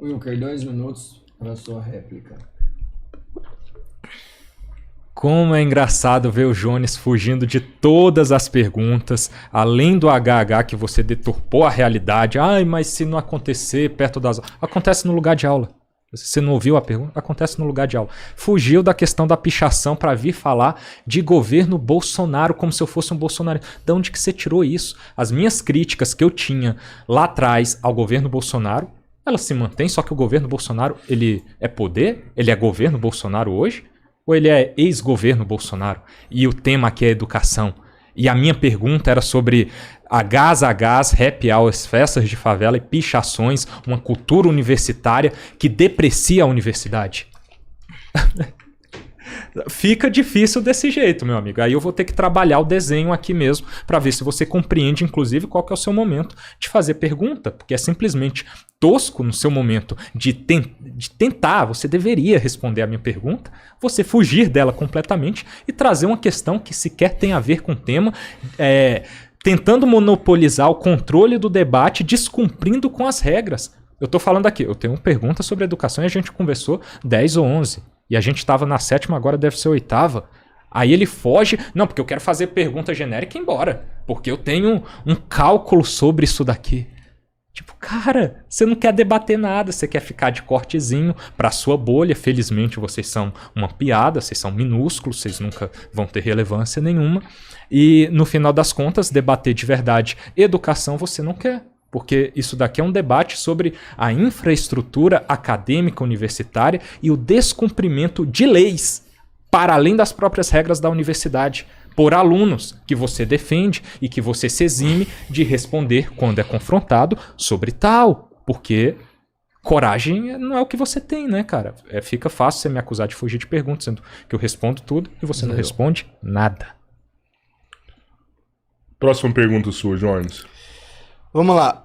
Wilker, 2 minutos para a sua réplica. Como é engraçado ver o Jones fugindo de todas as perguntas, além do HH que você deturpou a realidade. Ai, mas se não acontecer perto das... Acontece no lugar de aula. Você não ouviu a pergunta? Acontece no lugar de aula. Fugiu da questão da pichação para vir falar de governo Bolsonaro como se eu fosse um bolsonarista. De onde que você tirou isso? As minhas críticas que eu tinha lá atrás ao governo Bolsonaro, elas se mantêm, só que o governo Bolsonaro, ele é poder? Ele é governo Bolsonaro hoje? Ou ele é ex-governo Bolsonaro? E o tema aqui é educação. E a minha pergunta era sobre agás, happy hours, festas de favela e pichações, uma cultura universitária que deprecia a universidade. Fica difícil desse jeito, meu amigo. Aí eu vou ter que trabalhar o desenho aqui mesmo para ver se você compreende, inclusive, qual que é o seu momento de fazer pergunta, porque é simplesmente tosco no seu momento de tentar, você deveria responder a minha pergunta, você fugir dela completamente e trazer uma questão que sequer tem a ver com o tema, tentando monopolizar o controle do debate, descumprindo com as regras. Eu tô falando aqui, eu tenho uma pergunta sobre educação e a gente conversou 10 ou 11. E a gente estava na 7ª, agora deve ser 8ª. Aí ele foge. Não, porque eu quero fazer pergunta genérica e ir embora. Porque eu tenho um cálculo sobre isso daqui. Tipo, cara, você não quer debater nada. Você quer ficar de cortezinho pra sua bolha. Felizmente vocês são uma piada. Vocês são minúsculos. Vocês nunca vão ter relevância nenhuma. E no final das contas, debater de verdade educação você não quer. Porque isso daqui é um debate sobre a infraestrutura acadêmica universitária e o descumprimento de leis para além das próprias regras da universidade por alunos que você defende e que você se exime de responder quando é confrontado sobre tal. Porque coragem não é o que você tem, né, cara? Fica fácil você me acusar de fugir de perguntas, sendo que eu respondo tudo e você não responde nada. Próxima pergunta sua, Jones. Vamos lá.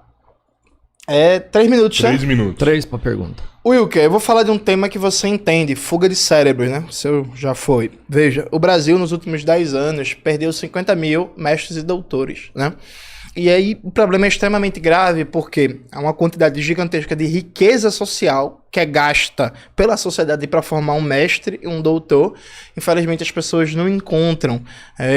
3 minutos, 3 né? minutos. 3 para pergunta. Wilker, eu vou falar de um tema que você entende, fuga de cérebros, né? O seu já foi. Veja, o Brasil nos últimos 10 anos perdeu 50 mil mestres e doutores, né? E aí o problema é extremamente grave porque há uma quantidade gigantesca de riqueza social que é gasta pela sociedade para formar um mestre e um doutor. Infelizmente as pessoas não encontram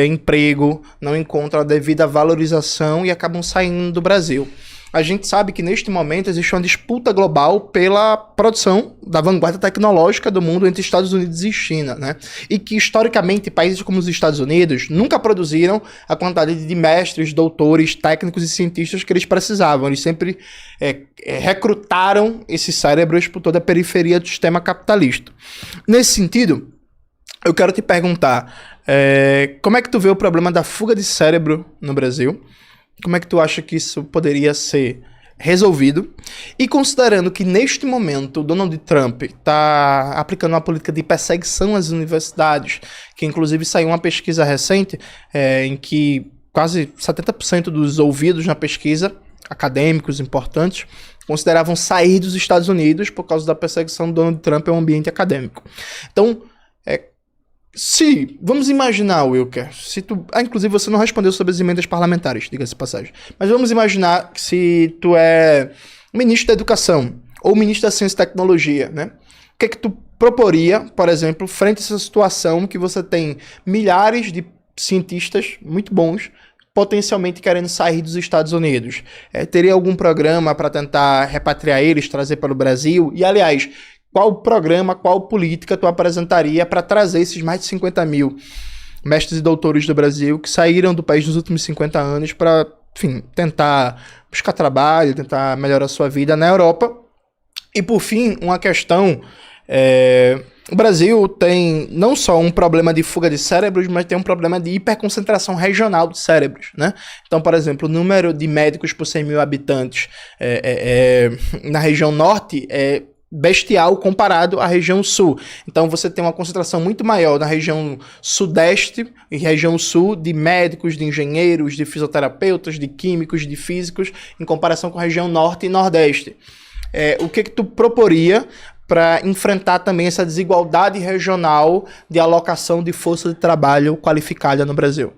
emprego, não encontram a devida valorização e acabam saindo do Brasil. A gente sabe que neste momento existe uma disputa global pela produção da vanguarda tecnológica do mundo entre Estados Unidos e China, né? E que historicamente países como os Estados Unidos nunca produziram a quantidade de mestres, doutores, técnicos e cientistas que eles precisavam. Eles sempre recrutaram esses cérebros por toda a periferia do sistema capitalista. Nesse sentido, eu quero te perguntar, como é que tu vê o problema da fuga de cérebro no Brasil? Como é que tu acha que isso poderia ser resolvido? E considerando que neste momento o Donald Trump está aplicando uma política de perseguição às universidades, que inclusive saiu uma pesquisa recente em que quase 70% dos ouvidos na pesquisa, acadêmicos importantes, consideravam sair dos Estados Unidos por causa da perseguição do Donald Trump ao ambiente acadêmico. Então, vamos imaginar, Wilker, inclusive você não respondeu sobre as emendas parlamentares, diga-se de passagem, mas vamos imaginar que se tu é ministro da Educação ou ministro da Ciência e Tecnologia, né? O que é que tu proporia, por exemplo, frente a essa situação que você tem milhares de cientistas muito bons potencialmente querendo sair dos Estados Unidos? Teria algum programa para tentar repatriar eles, trazer para o Brasil? E, aliás, qual programa, qual política tu apresentaria para trazer esses mais de 50 mil mestres e doutores do Brasil que saíram do país nos últimos 50 anos para, enfim, tentar buscar trabalho, tentar melhorar a sua vida na Europa E por fim, uma questão... O Brasil tem não só um problema de fuga de cérebros, mas tem um problema de hiperconcentração regional de cérebros, né? Então, por exemplo, o número de médicos por 100 mil habitantes na região norte é bestial comparado à região sul. Então, você tem uma concentração muito maior na região sudeste e região sul de médicos, de engenheiros, de fisioterapeutas, de químicos, de físicos, em comparação com a região norte e nordeste. O que tu proporia para enfrentar também essa desigualdade regional de alocação de força de trabalho qualificada no Brasil?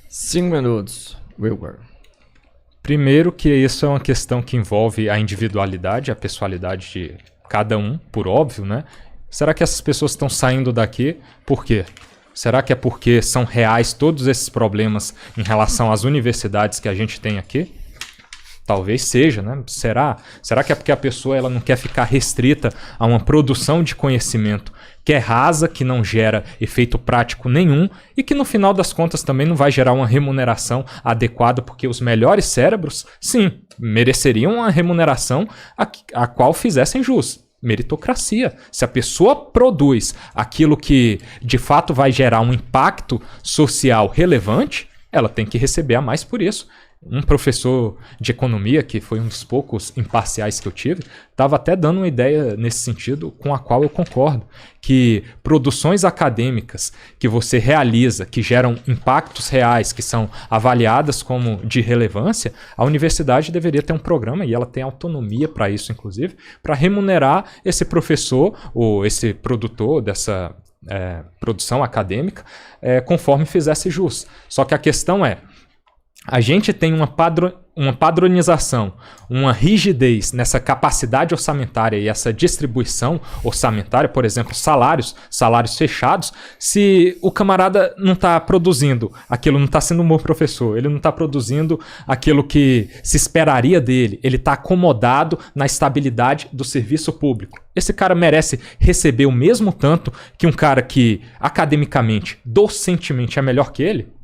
5 minutos, Wilker. Primeiro que isso é uma questão que envolve a individualidade, a pessoalidade de cada um, por óbvio, né? Será que essas pessoas estão saindo daqui por quê? Será que é porque são reais todos esses problemas em relação às universidades que a gente tem aqui? Talvez seja, né? Será que é porque a pessoa ela não quer ficar restrita a uma produção de conhecimento que é rasa, que não gera efeito prático nenhum e que no final das contas também não vai gerar uma remuneração adequada, porque os melhores cérebros, sim, mereceriam uma remuneração a qual fizessem jus. Meritocracia. Se a pessoa produz aquilo que de fato vai gerar um impacto social relevante, ela tem que receber a mais por isso. Um professor de economia, que foi um dos poucos imparciais que eu tive, estava até dando uma ideia nesse sentido com a qual eu concordo, que produções acadêmicas que você realiza, que geram impactos reais, que são avaliadas como de relevância, a universidade deveria ter um programa, e ela tem autonomia para isso, inclusive, para remunerar esse professor ou esse produtor dessa produção acadêmica conforme fizesse jus. Só que a questão é, a gente tem uma padronização, uma rigidez nessa capacidade orçamentária e essa distribuição orçamentária, por exemplo, salários fechados. Se o camarada não está produzindo aquilo, não está sendo um bom professor, ele não está produzindo aquilo que se esperaria dele, ele está acomodado na estabilidade do serviço público. Esse cara merece receber o mesmo tanto que um cara que academicamente, docentemente é melhor que ele?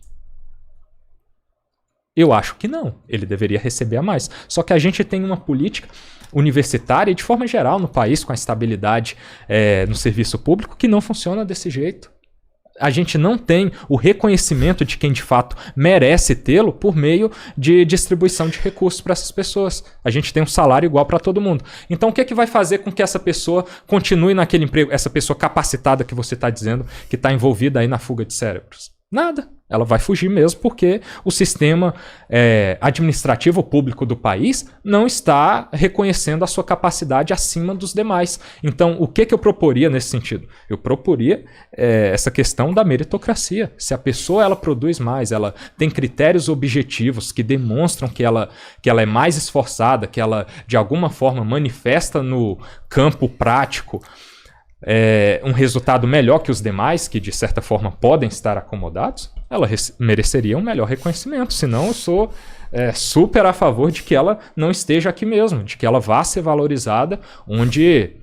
Eu acho que não. Ele deveria receber a mais. Só que a gente tem uma política universitária e de forma geral no país, com a estabilidade no serviço público, que não funciona desse jeito. A gente não tem o reconhecimento de quem de fato merece tê-lo por meio de distribuição de recursos para essas pessoas. A gente tem um salário igual para todo mundo. Então o que é que vai fazer com que essa pessoa continue naquele emprego, essa pessoa capacitada que você está dizendo que está envolvida aí na fuga de cérebros? Nada. Ela vai fugir mesmo porque o sistema administrativo público do país não está reconhecendo a sua capacidade acima dos demais. Então, o que eu proporia nesse sentido? Eu proporia essa questão da meritocracia. Se a pessoa ela produz mais, ela tem critérios objetivos que demonstram que ela é mais esforçada, que ela de alguma forma manifesta no campo prático um resultado melhor que os demais, que de certa forma podem estar acomodados, ela mereceria um melhor reconhecimento. Senão eu sou super a favor de que ela não esteja aqui mesmo, de que ela vá ser valorizada onde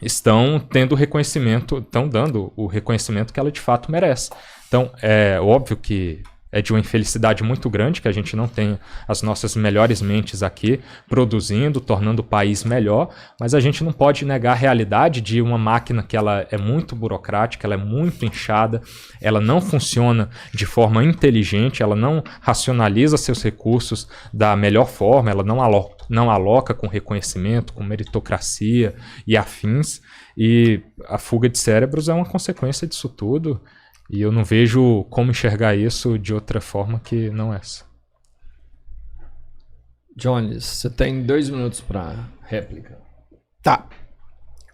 estão tendo reconhecimento, estão dando o reconhecimento que ela de fato merece. Então é óbvio que é de uma infelicidade muito grande que a gente não tenha as nossas melhores mentes aqui produzindo, tornando o país melhor, mas a gente não pode negar a realidade de uma máquina que ela é muito burocrática, ela é muito inchada, ela não funciona de forma inteligente, ela não racionaliza seus recursos da melhor forma, ela não aloca com reconhecimento, com meritocracia e afins, e a fuga de cérebros é uma consequência disso tudo. E eu não vejo como enxergar isso de outra forma que não essa. Jones, você tem 2 minutos para réplica. Tá.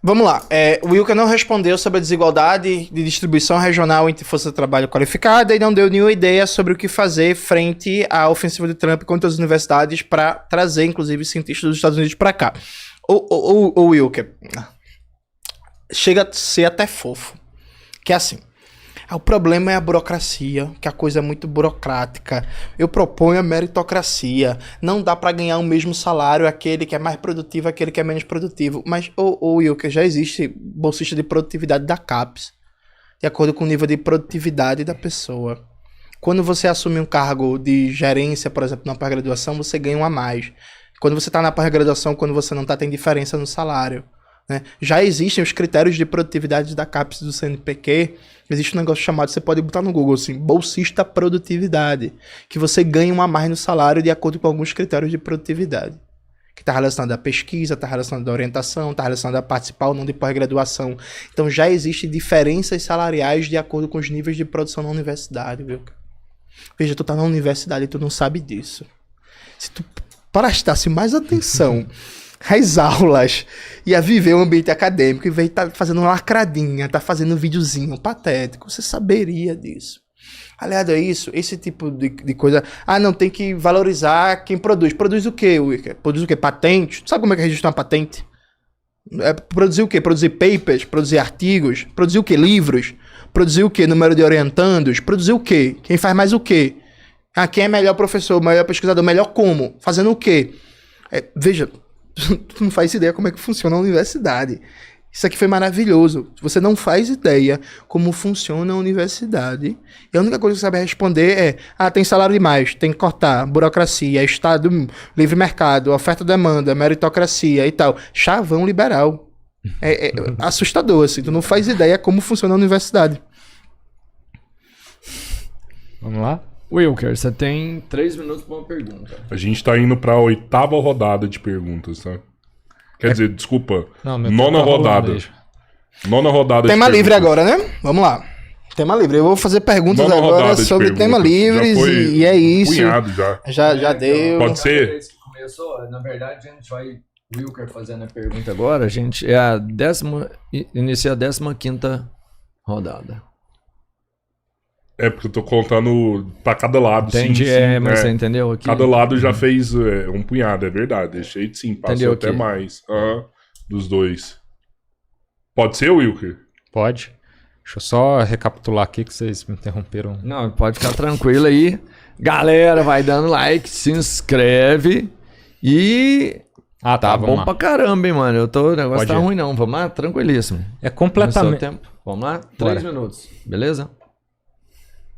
Vamos lá. O Wilker não respondeu sobre a desigualdade de distribuição regional entre força de trabalho qualificada e não deu nenhuma ideia sobre o que fazer frente à ofensiva de Trump contra as universidades para trazer, inclusive, cientistas dos Estados Unidos para cá. O Wilker, chega a ser até fofo. Que é assim... O problema é a burocracia, que a coisa é muito burocrática. Eu proponho a meritocracia. Não dá para ganhar o mesmo salário aquele que é mais produtivo, aquele que é menos produtivo. Mas, Wilker, já existe bolsista de produtividade da CAPES, de acordo com o nível de produtividade da pessoa. Quando você assume um cargo de gerência, por exemplo, na pós-graduação, você ganha um a mais. Quando você está na pós-graduação, quando você não está, tem diferença no salário. Né? Já existem os critérios de produtividade da CAPES do CNPq. Existe um negócio chamado, você pode botar no Google assim, bolsista produtividade, que você ganha a mais no salário de acordo com alguns critérios de produtividade. Que está relacionado à pesquisa, está relacionado à orientação, está relacionado a participar ou não de pós-graduação. Então já existem diferenças salariais de acordo com os níveis de produção na universidade, viu? Veja, tu tá na universidade e tu não sabe disso. Se tu prestasse mais atenção às aulas e a viver o ambiente acadêmico, e veio tá fazendo uma lacradinha, tá fazendo um videozinho patético, você saberia disso. Aliado a isso, esse tipo de coisa... não, tem que valorizar quem produz. Produz o quê, Wilker? Produz o quê? Patente? Sabe como é que registra uma patente? Produzir o quê? Produzir papers? Produzir artigos? Produzir o quê? Livros? Produzir o quê? Número de orientandos? Produzir o quê? Quem faz mais o quê? Quem é melhor professor, melhor pesquisador, melhor como? Fazendo o quê? Veja, tu não faz ideia como é que funciona a universidade. Isso aqui foi maravilhoso. Você não faz ideia como funciona a universidade. E a única coisa que você sabe responder é: tem salário demais, tem que cortar, burocracia, Estado, livre mercado, oferta-demanda, meritocracia e tal. Chavão liberal. É assustador, assim. Tu não faz ideia como funciona a universidade. Vamos lá? Wilker, você tem 3 minutos para uma pergunta. A gente tá indo pra 8ª rodada de perguntas, tá? Quer dizer, desculpa, Não, meu 9ª tempo tá rolando rodada. aí. 9ª rodada Tema de livre perguntas. agora, né? Vamos lá. Tema livre. Eu vou fazer perguntas 9ª agora rodada de sobre perguntas. tema livres Já foi e é isso. Punhado já. Já deu. Pode ser? Vez que começou, na verdade, a gente vai... Wilker fazendo a pergunta agora, a gente inicia a 15ª rodada. É porque eu tô contando pra cada lado. Entendi, sim, mas você entendeu aqui? Cada lado já fez um punhado, é verdade. Deixei de sim, passou Entendeu até aqui? mais. Dos dois. Pode ser, Wilker? Pode. Deixa eu só recapitular aqui que vocês me interromperam. Não, pode ficar tranquilo aí. Galera, vai dando like, se inscreve e... Tá bom vamos lá. pra caramba, hein, mano. O negócio Pode tá ir. ruim não. Vamos lá, tranquilíssimo. É Começou o completamente... tempo. Vamos lá? Bora. 3 minutos, beleza?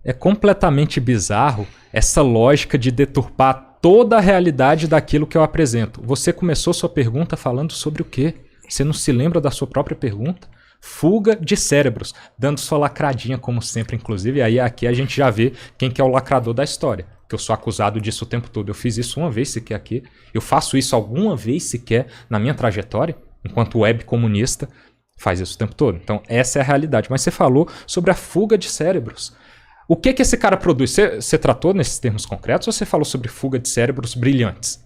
É completamente bizarro essa lógica de deturpar toda a realidade daquilo que eu apresento. Você começou sua pergunta falando sobre o quê? Você não se lembra da sua própria pergunta? Fuga de cérebros, dando sua lacradinha como sempre, inclusive. E aí aqui a gente já vê quem que é o lacrador da história. Que eu sou acusado disso o tempo todo. Eu fiz isso uma vez sequer aqui. Eu faço isso alguma vez sequer na minha trajetória, enquanto web comunista, faz isso o tempo todo. Então essa é a realidade. Mas você falou sobre a fuga de cérebros. O que esse cara produz? Você tratou nesses termos concretos ou você falou sobre fuga de cérebros brilhantes?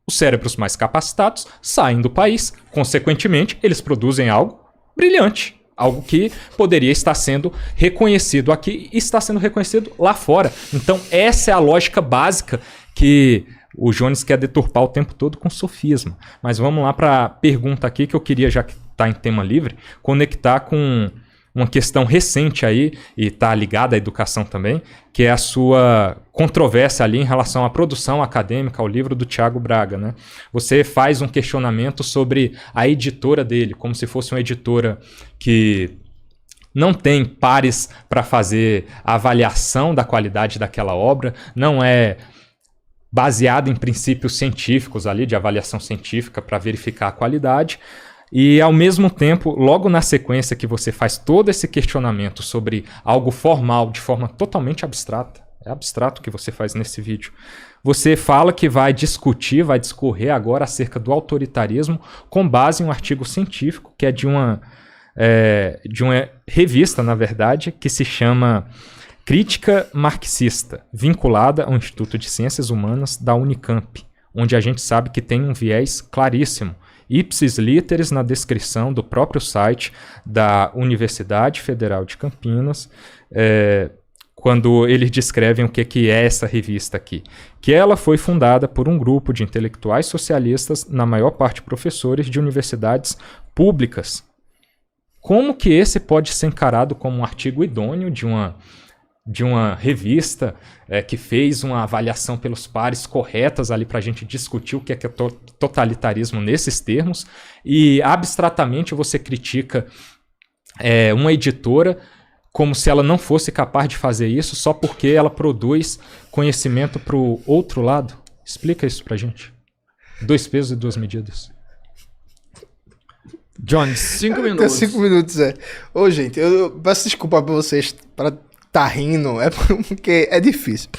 Os cérebros mais capacitados saem do país, consequentemente, eles produzem algo brilhante. Algo que poderia estar sendo reconhecido aqui e está sendo reconhecido lá fora. Então, essa é a lógica básica que o Jones quer deturpar o tempo todo com sofisma. Mas vamos lá para a pergunta aqui que eu queria, já que está em tema livre, conectar com uma questão recente aí, e está ligada à educação também, que é a sua controvérsia ali em relação à produção acadêmica, ao livro do Thiago Braga, né? Você faz um questionamento sobre a editora dele, como se fosse uma editora que não tem pares para fazer a avaliação da qualidade daquela obra, não é baseada em princípios científicos ali, de avaliação científica para verificar a qualidade. E, ao mesmo tempo, logo na sequência que você faz todo esse questionamento sobre algo formal de forma totalmente abstrata, é abstrato o que você faz nesse vídeo, você fala que vai discutir, vai discorrer agora acerca do autoritarismo com base em um artigo científico que é de uma revista, na verdade, que se chama Crítica Marxista, vinculada ao Instituto de Ciências Humanas da Unicamp, onde a gente sabe que tem um viés claríssimo. Ipsis literis na descrição do próprio site da Universidade Federal de Campinas, quando eles descrevem o que é essa revista aqui. Que ela foi fundada por um grupo de intelectuais socialistas, na maior parte professores de universidades públicas. Como que esse pode ser encarado como um artigo idôneo de uma revista que fez uma avaliação pelos pares corretas ali para a gente discutir o que é totalitarismo nesses termos, e abstratamente você critica uma editora como se ela não fosse capaz de fazer isso só porque ela produz conhecimento para o outro lado? Explica isso para a gente. 2 pesos e 2 medidas. John, 5 Tem minutos. 5 minutos, Ô, gente, eu peço desculpa pra vocês pra tá rindo, é porque é difícil.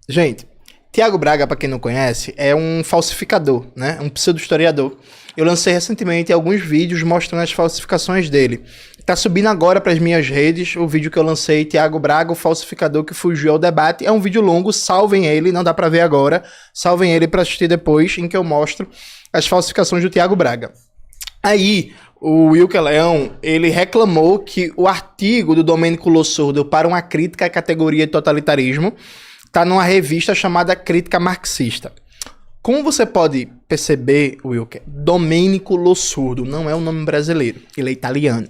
Gente, Tiago Braga, pra quem não conhece, é um falsificador, né? Um pseudo-historiador. Eu lancei recentemente alguns vídeos mostrando as falsificações dele. Tá subindo agora pras minhas redes o vídeo que eu lancei, Tiago Braga, o falsificador que fugiu ao debate. É um vídeo longo, salvem ele, não dá pra ver agora. Salvem ele pra assistir depois, em que eu mostro as falsificações do Tiago Braga. Aí, o Wilker Leão, ele reclamou que o artigo do Domênico Lossurdo para uma crítica à categoria de totalitarismo tá numa revista chamada Crítica Marxista. Como você pode perceber, Wilker, Domênico Lossurdo não é um nome brasileiro, ele é italiano.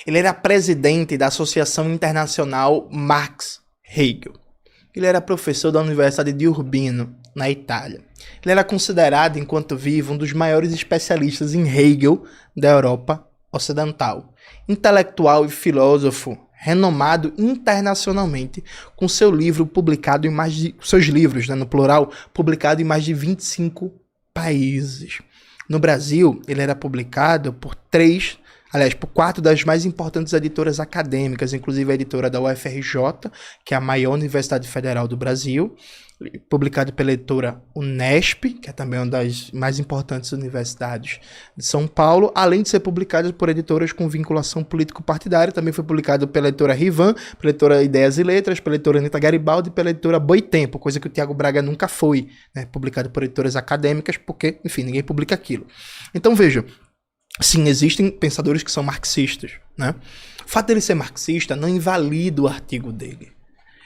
Ele era presidente da Associação Internacional Marx Hegel. Ele era professor da Universidade de Urbino, na Itália. Ele era considerado, enquanto vivo, um dos maiores especialistas em Hegel da Europa Ocidental. Intelectual e filósofo renomado internacionalmente, com seu livro publicado em mais de... seus livros, né, no plural, publicado em mais de 25 países. No Brasil, ele era publicado por 4 das mais importantes editoras acadêmicas, inclusive a editora da UFRJ, que é a maior universidade federal do Brasil, publicado pela editora Unesp, que é também uma das mais importantes universidades de São Paulo, além de ser publicado por editoras com vinculação político-partidária. Também foi publicado pela editora Rivan, pela editora Ideias e Letras, pela editora Anitta Garibaldi e pela editora Boitempo, coisa que o Tiago Braga nunca foi, né? Publicado por editoras acadêmicas, porque, enfim, ninguém publica aquilo. Então, veja, sim, existem pensadores que são marxistas, né? O fato dele ser marxista não invalida o artigo dele.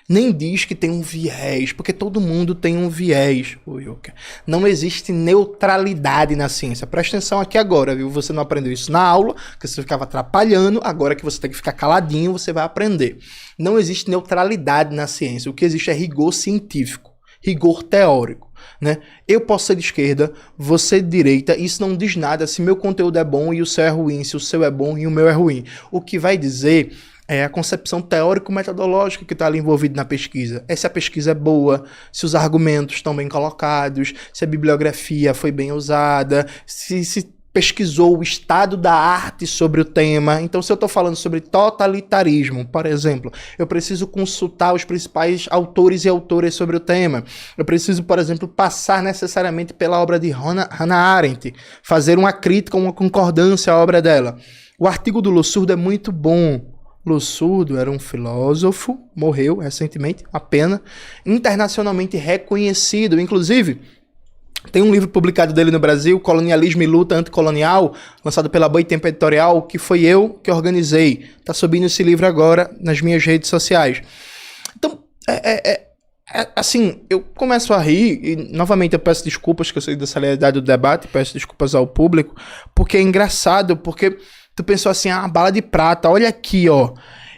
Nem diz que tem um viés, porque todo mundo tem um viés, Wilker. Não existe neutralidade na ciência. Presta atenção aqui agora, viu? Você não aprendeu isso na aula, que você ficava atrapalhando, agora que você tem que ficar caladinho, você vai aprender. Não existe neutralidade na ciência. O que existe é rigor científico, rigor teórico, né? Eu posso ser de esquerda, você de direita, isso não diz nada se meu conteúdo é bom e o seu é ruim, se o seu é bom e o meu é ruim. O que vai dizer é a concepção teórico-metodológica que está ali envolvida na pesquisa. É se a pesquisa é boa, se os argumentos estão bem colocados, se a bibliografia foi bem usada, se pesquisou o estado da arte sobre o tema. Então, se eu estou falando sobre totalitarismo, por exemplo, eu preciso consultar os principais autores e autoras sobre o tema. Eu preciso, por exemplo, passar necessariamente pela obra de Hannah Arendt, fazer uma crítica, uma concordância à obra dela. O artigo do Lossurdo é muito bom. Lossurdo era um filósofo, morreu recentemente, uma pena, internacionalmente reconhecido. Inclusive, tem um livro publicado dele no Brasil, Colonialismo e Luta Anticolonial, lançado pela Boitempo Editorial, que foi eu que organizei. Tá subindo esse livro agora nas minhas redes sociais. Então, assim, eu começo a rir, e novamente eu peço desculpas, que eu sei da seriedade do debate, peço desculpas ao público, porque é engraçado, porque tu pensou assim, bala de prata, olha aqui, ó.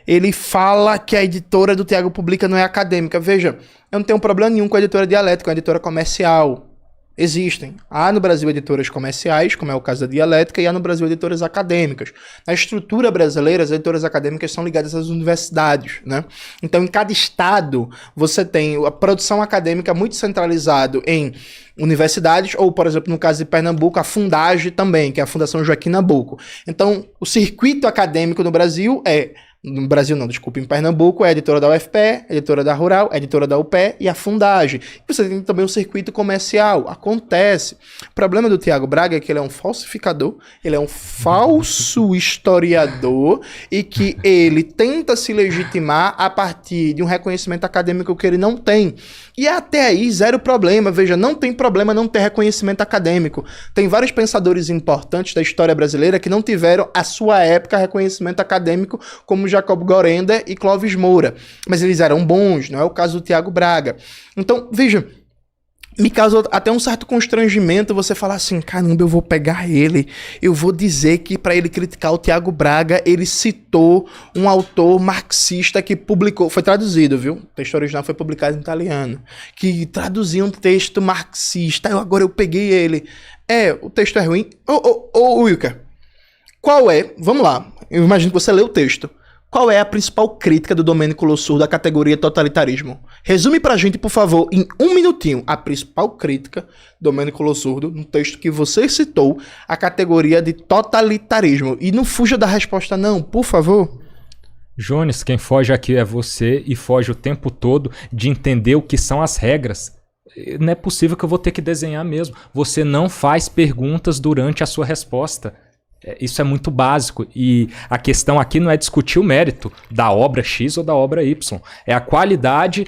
Ele fala que a editora do Tiago publica não é acadêmica. Veja, eu não tenho problema nenhum com a editora Dialética, é uma editora comercial. Existem. Há no Brasil editoras comerciais, como é o caso da Dialética, e há no Brasil editoras acadêmicas. Na estrutura brasileira, as editoras acadêmicas são ligadas às universidades, né? Então, em cada estado, você tem a produção acadêmica muito centralizado em universidades, ou, por exemplo, no caso de Pernambuco, a Fundage também, que é a Fundação Joaquim Nabuco. Então, o circuito acadêmico no Brasil em Pernambuco é a editora da UFPE, a editora da Rural, a editora da UPE e a Fundage. E você tem também um circuito comercial. Acontece. O problema do Tiago Braga é que ele é um falsificador, ele é um falso historiador e que ele tenta se legitimar a partir de um reconhecimento acadêmico que ele não tem. E até aí, zero problema. Veja, não tem problema não ter reconhecimento acadêmico. Tem vários pensadores importantes da história brasileira que não tiveram, à sua época, reconhecimento acadêmico, como Jacob Gorender e Clóvis Moura. Mas eles eram bons, não é o caso do Tiago Braga. Então, veja, me causou até um certo constrangimento você falar assim, caramba, eu vou pegar ele, eu vou dizer que para ele criticar o Tiago Braga, ele citou um autor marxista que publicou, foi traduzido, viu? O texto original foi publicado em italiano, que traduzia um texto marxista. Agora eu peguei ele. O texto é ruim. Wilker, qual é, vamos lá, eu imagino que você leu o texto. qual é a principal crítica do Domênico Losurdo à categoria totalitarismo? Resume pra gente, por favor, em 1 minutinho, a principal crítica do Domênico Losurdo, no texto que você citou, à categoria de totalitarismo. E não fuja da resposta não, por favor. Jones, quem foge aqui é você e foge o tempo todo de entender o que são as regras. Não é possível que eu vou ter que desenhar mesmo. Você não faz perguntas durante a sua resposta. Isso é muito básico. E a questão aqui não é discutir o mérito da obra X ou da obra Y. É a qualidade,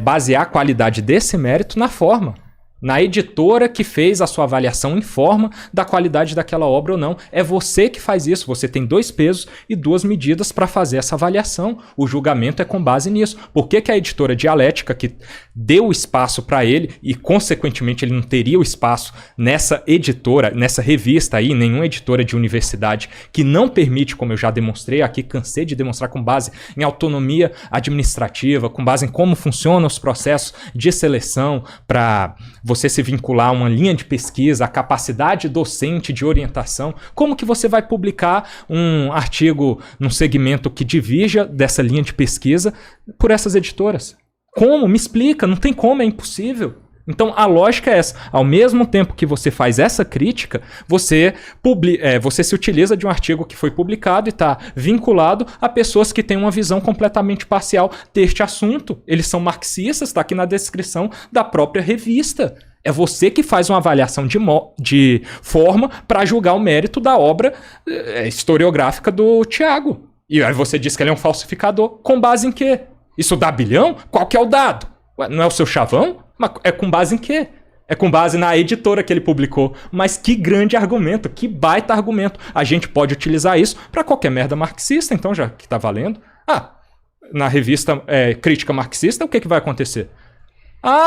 basear a qualidade desse mérito na forma. Na editora que fez a sua avaliação em forma da qualidade daquela obra ou não. É você que faz isso. Você tem 2 pesos e 2 medidas para fazer essa avaliação. O julgamento é com base nisso. Por que a editora Dialética, que deu espaço para ele e, consequentemente, ele não teria o espaço nessa editora, nessa revista aí, nenhuma editora de universidade que não permite, como eu já demonstrei aqui, cansei de demonstrar com base em autonomia administrativa, com base em como funcionam os processos de seleção para você se vincular a uma linha de pesquisa, a capacidade docente de orientação, como que você vai publicar um artigo num segmento que divirja dessa linha de pesquisa por essas editoras? Como? Me explica, não tem como, é impossível. Então a lógica é essa, ao mesmo tempo que você faz essa crítica, você se utiliza de um artigo que foi publicado e está vinculado a pessoas que têm uma visão completamente parcial deste assunto. Eles são marxistas, está aqui na descrição da própria revista. É você que faz uma avaliação de forma para julgar o mérito da obra historiográfica do Tiago. E aí você diz que ele é um falsificador. Com base em quê? Isso dá bilhão? Qual que é o dado? Ué, não é o seu chavão? Mas é com base em quê? É com base na editora que ele publicou. Mas que grande argumento, que baita argumento. A gente pode utilizar isso para qualquer merda marxista, então, já que tá valendo. Na revista Crítica Marxista, o que vai acontecer?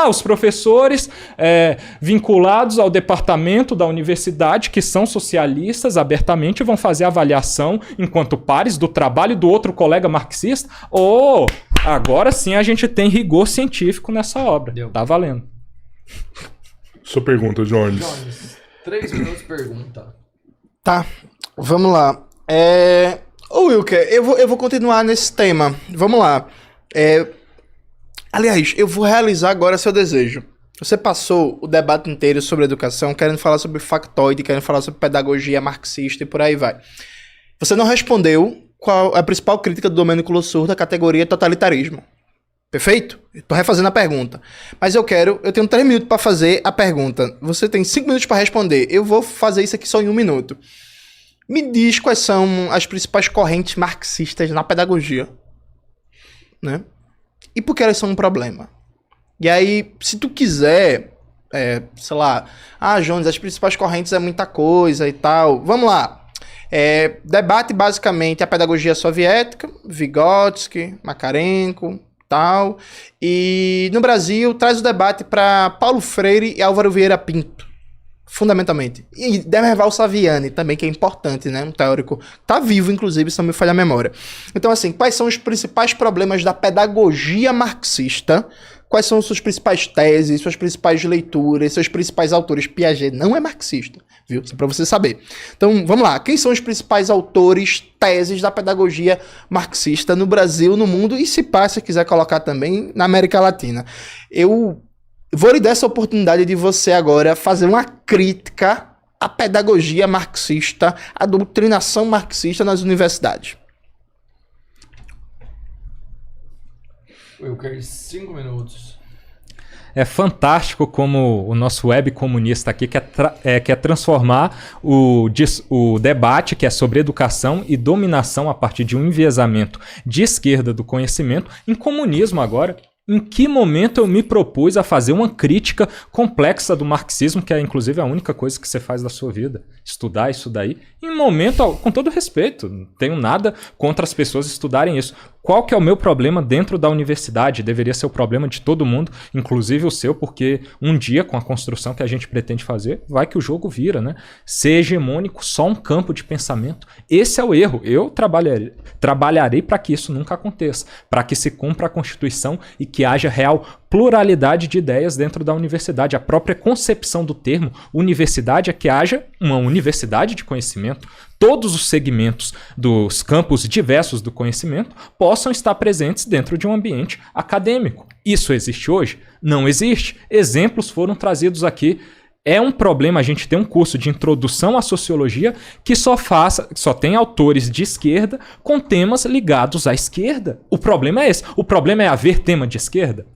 Os professores vinculados ao departamento da universidade, que são socialistas abertamente, vão fazer avaliação enquanto pares do trabalho do outro colega marxista. Agora sim a gente tem rigor científico nessa obra. Tá valendo. Sua pergunta, Jones. Jones, 3 minutos pergunta. Tá, vamos lá. Wilker, eu vou continuar nesse tema. Vamos lá. Aliás, eu vou realizar agora seu desejo. Você passou o debate inteiro sobre educação, querendo falar sobre factoide, querendo falar sobre pedagogia marxista e por aí vai. Você não respondeu qual é a principal crítica do Domênico Losurdo à categoria totalitarismo. Perfeito? Tô refazendo a pergunta. Mas eu tenho 3 minutos para fazer a pergunta. Você tem 5 minutos para responder. Eu vou fazer isso aqui só em 1 minuto. Me diz quais são as principais correntes marxistas na pedagogia, né? E por que elas são um problema? E aí, se tu quiser, sei lá, Jones, as principais correntes é muita coisa e tal. Vamos lá. Debate basicamente a pedagogia soviética, Vygotsky, Makarenko, tal. E no Brasil, traz o debate para Paulo Freire e Álvaro Vieira Pinto. Fundamentalmente. E Demerval Saviani também, que é importante, né? Um teórico tá vivo, inclusive, se não me falha a memória. Então, assim, quais são os principais problemas da pedagogia marxista? Quais são suas principais teses, suas principais leituras, seus principais autores? Piaget não é marxista, viu? Só pra você saber. Então, vamos lá. Quem são os principais autores, teses da pedagogia marxista no Brasil, no mundo? E se quiser colocar também na América Latina. Eu vou lhe dar essa oportunidade de você agora fazer uma crítica à pedagogia marxista, à doutrinação marxista nas universidades. Eu quero 5 minutos. É fantástico como o nosso web comunista aqui quer transformar o debate que é sobre educação e dominação a partir de um enviesamento de esquerda do conhecimento em comunismo agora. Em que momento eu me propus a fazer uma crítica complexa do marxismo, que é inclusive a única coisa que você faz da sua vida? Estudar isso daí. Em momento, com todo respeito, não tenho nada contra as pessoas estudarem isso. Qual que é o meu problema dentro da universidade? Deveria ser o problema de todo mundo, inclusive o seu, porque um dia, com a construção que a gente pretende fazer, vai que o jogo vira, né? Ser hegemônico, só um campo de pensamento. Esse é o erro. Eu trabalharei para que isso nunca aconteça, para que se cumpra a Constituição e que haja real pluralidade de ideias dentro da universidade. A própria concepção do termo universidade é que haja uma universidade de conhecimento. Todos os segmentos dos campos diversos do conhecimento possam estar presentes dentro de um ambiente acadêmico. Isso existe hoje? Não existe. Exemplos foram trazidos aqui. É um problema a gente ter um curso de introdução à sociologia que só tem autores de esquerda com temas ligados à esquerda. O problema é esse. O problema é haver tema de esquerda.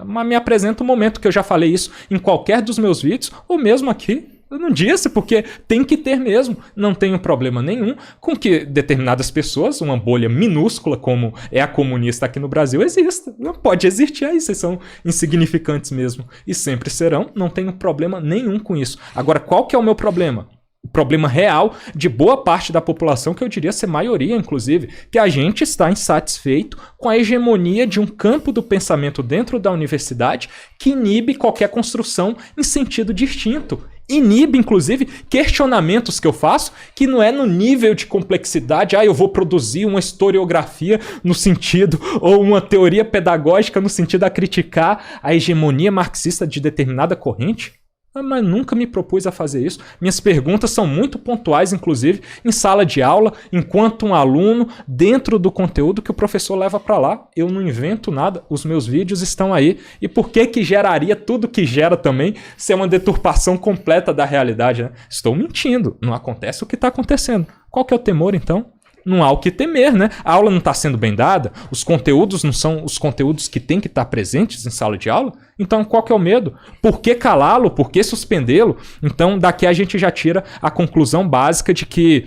Mas me apresenta um momento que eu já falei isso em qualquer dos meus vídeos, ou mesmo aqui. Eu não disse, porque tem que ter mesmo. Não tenho problema nenhum com que determinadas pessoas, uma bolha minúscula como é a comunista aqui no Brasil, exista. Não pode existir aí, vocês são insignificantes mesmo. E sempre serão, não tenho problema nenhum com isso. Agora, qual que é o meu problema? O problema real de boa parte da população, que eu diria ser maioria, inclusive, que a gente está insatisfeito com a hegemonia de um campo do pensamento dentro da universidade que inibe qualquer construção em sentido distinto. Inibe, inclusive, questionamentos que eu faço que não é no nível de complexidade, eu vou produzir uma historiografia no sentido, ou uma teoria pedagógica no sentido a criticar a hegemonia marxista de determinada corrente. Mas nunca me propus a fazer isso. Minhas perguntas são muito pontuais, inclusive, em sala de aula, enquanto um aluno, dentro do conteúdo que o professor leva para lá. Eu não invento nada, os meus vídeos estão aí. E por que geraria tudo que gera também se é uma deturpação completa da realidade, né? Estou mentindo, não acontece o que está acontecendo. Qual que é o temor, então? Não há o que temer, né? A aula não está sendo bem dada, os conteúdos não são os conteúdos que têm que estar presentes em sala de aula. Então, qual que é o medo? Por que calá-lo? Por que suspendê-lo? Então, daqui a gente já tira a conclusão básica de que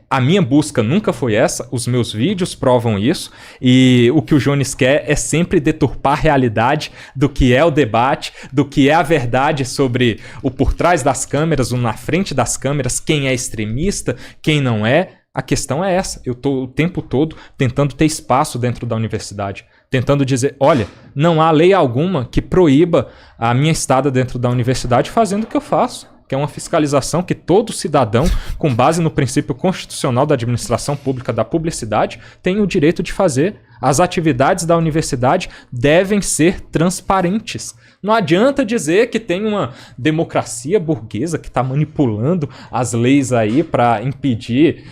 a minha busca nunca foi essa, os meus vídeos provam isso, e o que o Jones quer é sempre deturpar a realidade do que é o debate, do que é a verdade sobre o por trás das câmeras, o na frente das câmeras, quem é extremista, quem não é. A questão é essa. Eu estou o tempo todo tentando ter espaço dentro da universidade, tentando dizer, olha, não há lei alguma que proíba a minha estada dentro da universidade fazendo o que eu faço, que é uma fiscalização que todo cidadão, com base no princípio constitucional da administração pública da publicidade, tem o direito de fazer. As atividades da universidade devem ser transparentes. Não adianta dizer que tem uma democracia burguesa que está manipulando as leis aí para impedir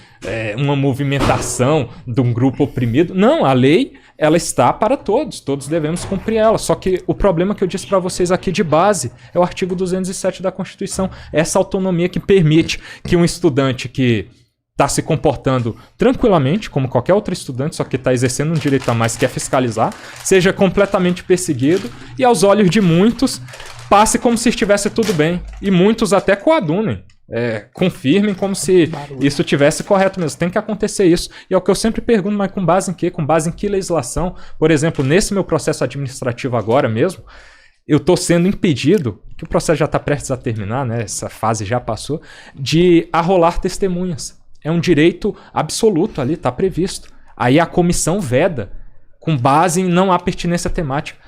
uma movimentação de um grupo oprimido. Não, a lei ela está para todos, todos devemos cumprir ela. Só que o problema que eu disse para vocês aqui de base é o artigo 207 da Constituição. Essa autonomia que permite que um estudante que está se comportando tranquilamente, como qualquer outro estudante, só que está exercendo um direito a mais que é fiscalizar, seja completamente perseguido e aos olhos de muitos passe como se estivesse tudo bem. E muitos até coadunem. Confirmem como se isso tivesse correto mesmo. Tem que acontecer isso. E é o que eu sempre pergunto, mas com base em quê? Com base em que legislação? Por exemplo, nesse meu processo administrativo agora mesmo, eu estou sendo impedido, que o processo já está prestes a terminar, né? Essa fase já passou, de arrolar testemunhas. É um direito absoluto ali, está previsto. Aí a comissão veda, com base em não há pertinência temática.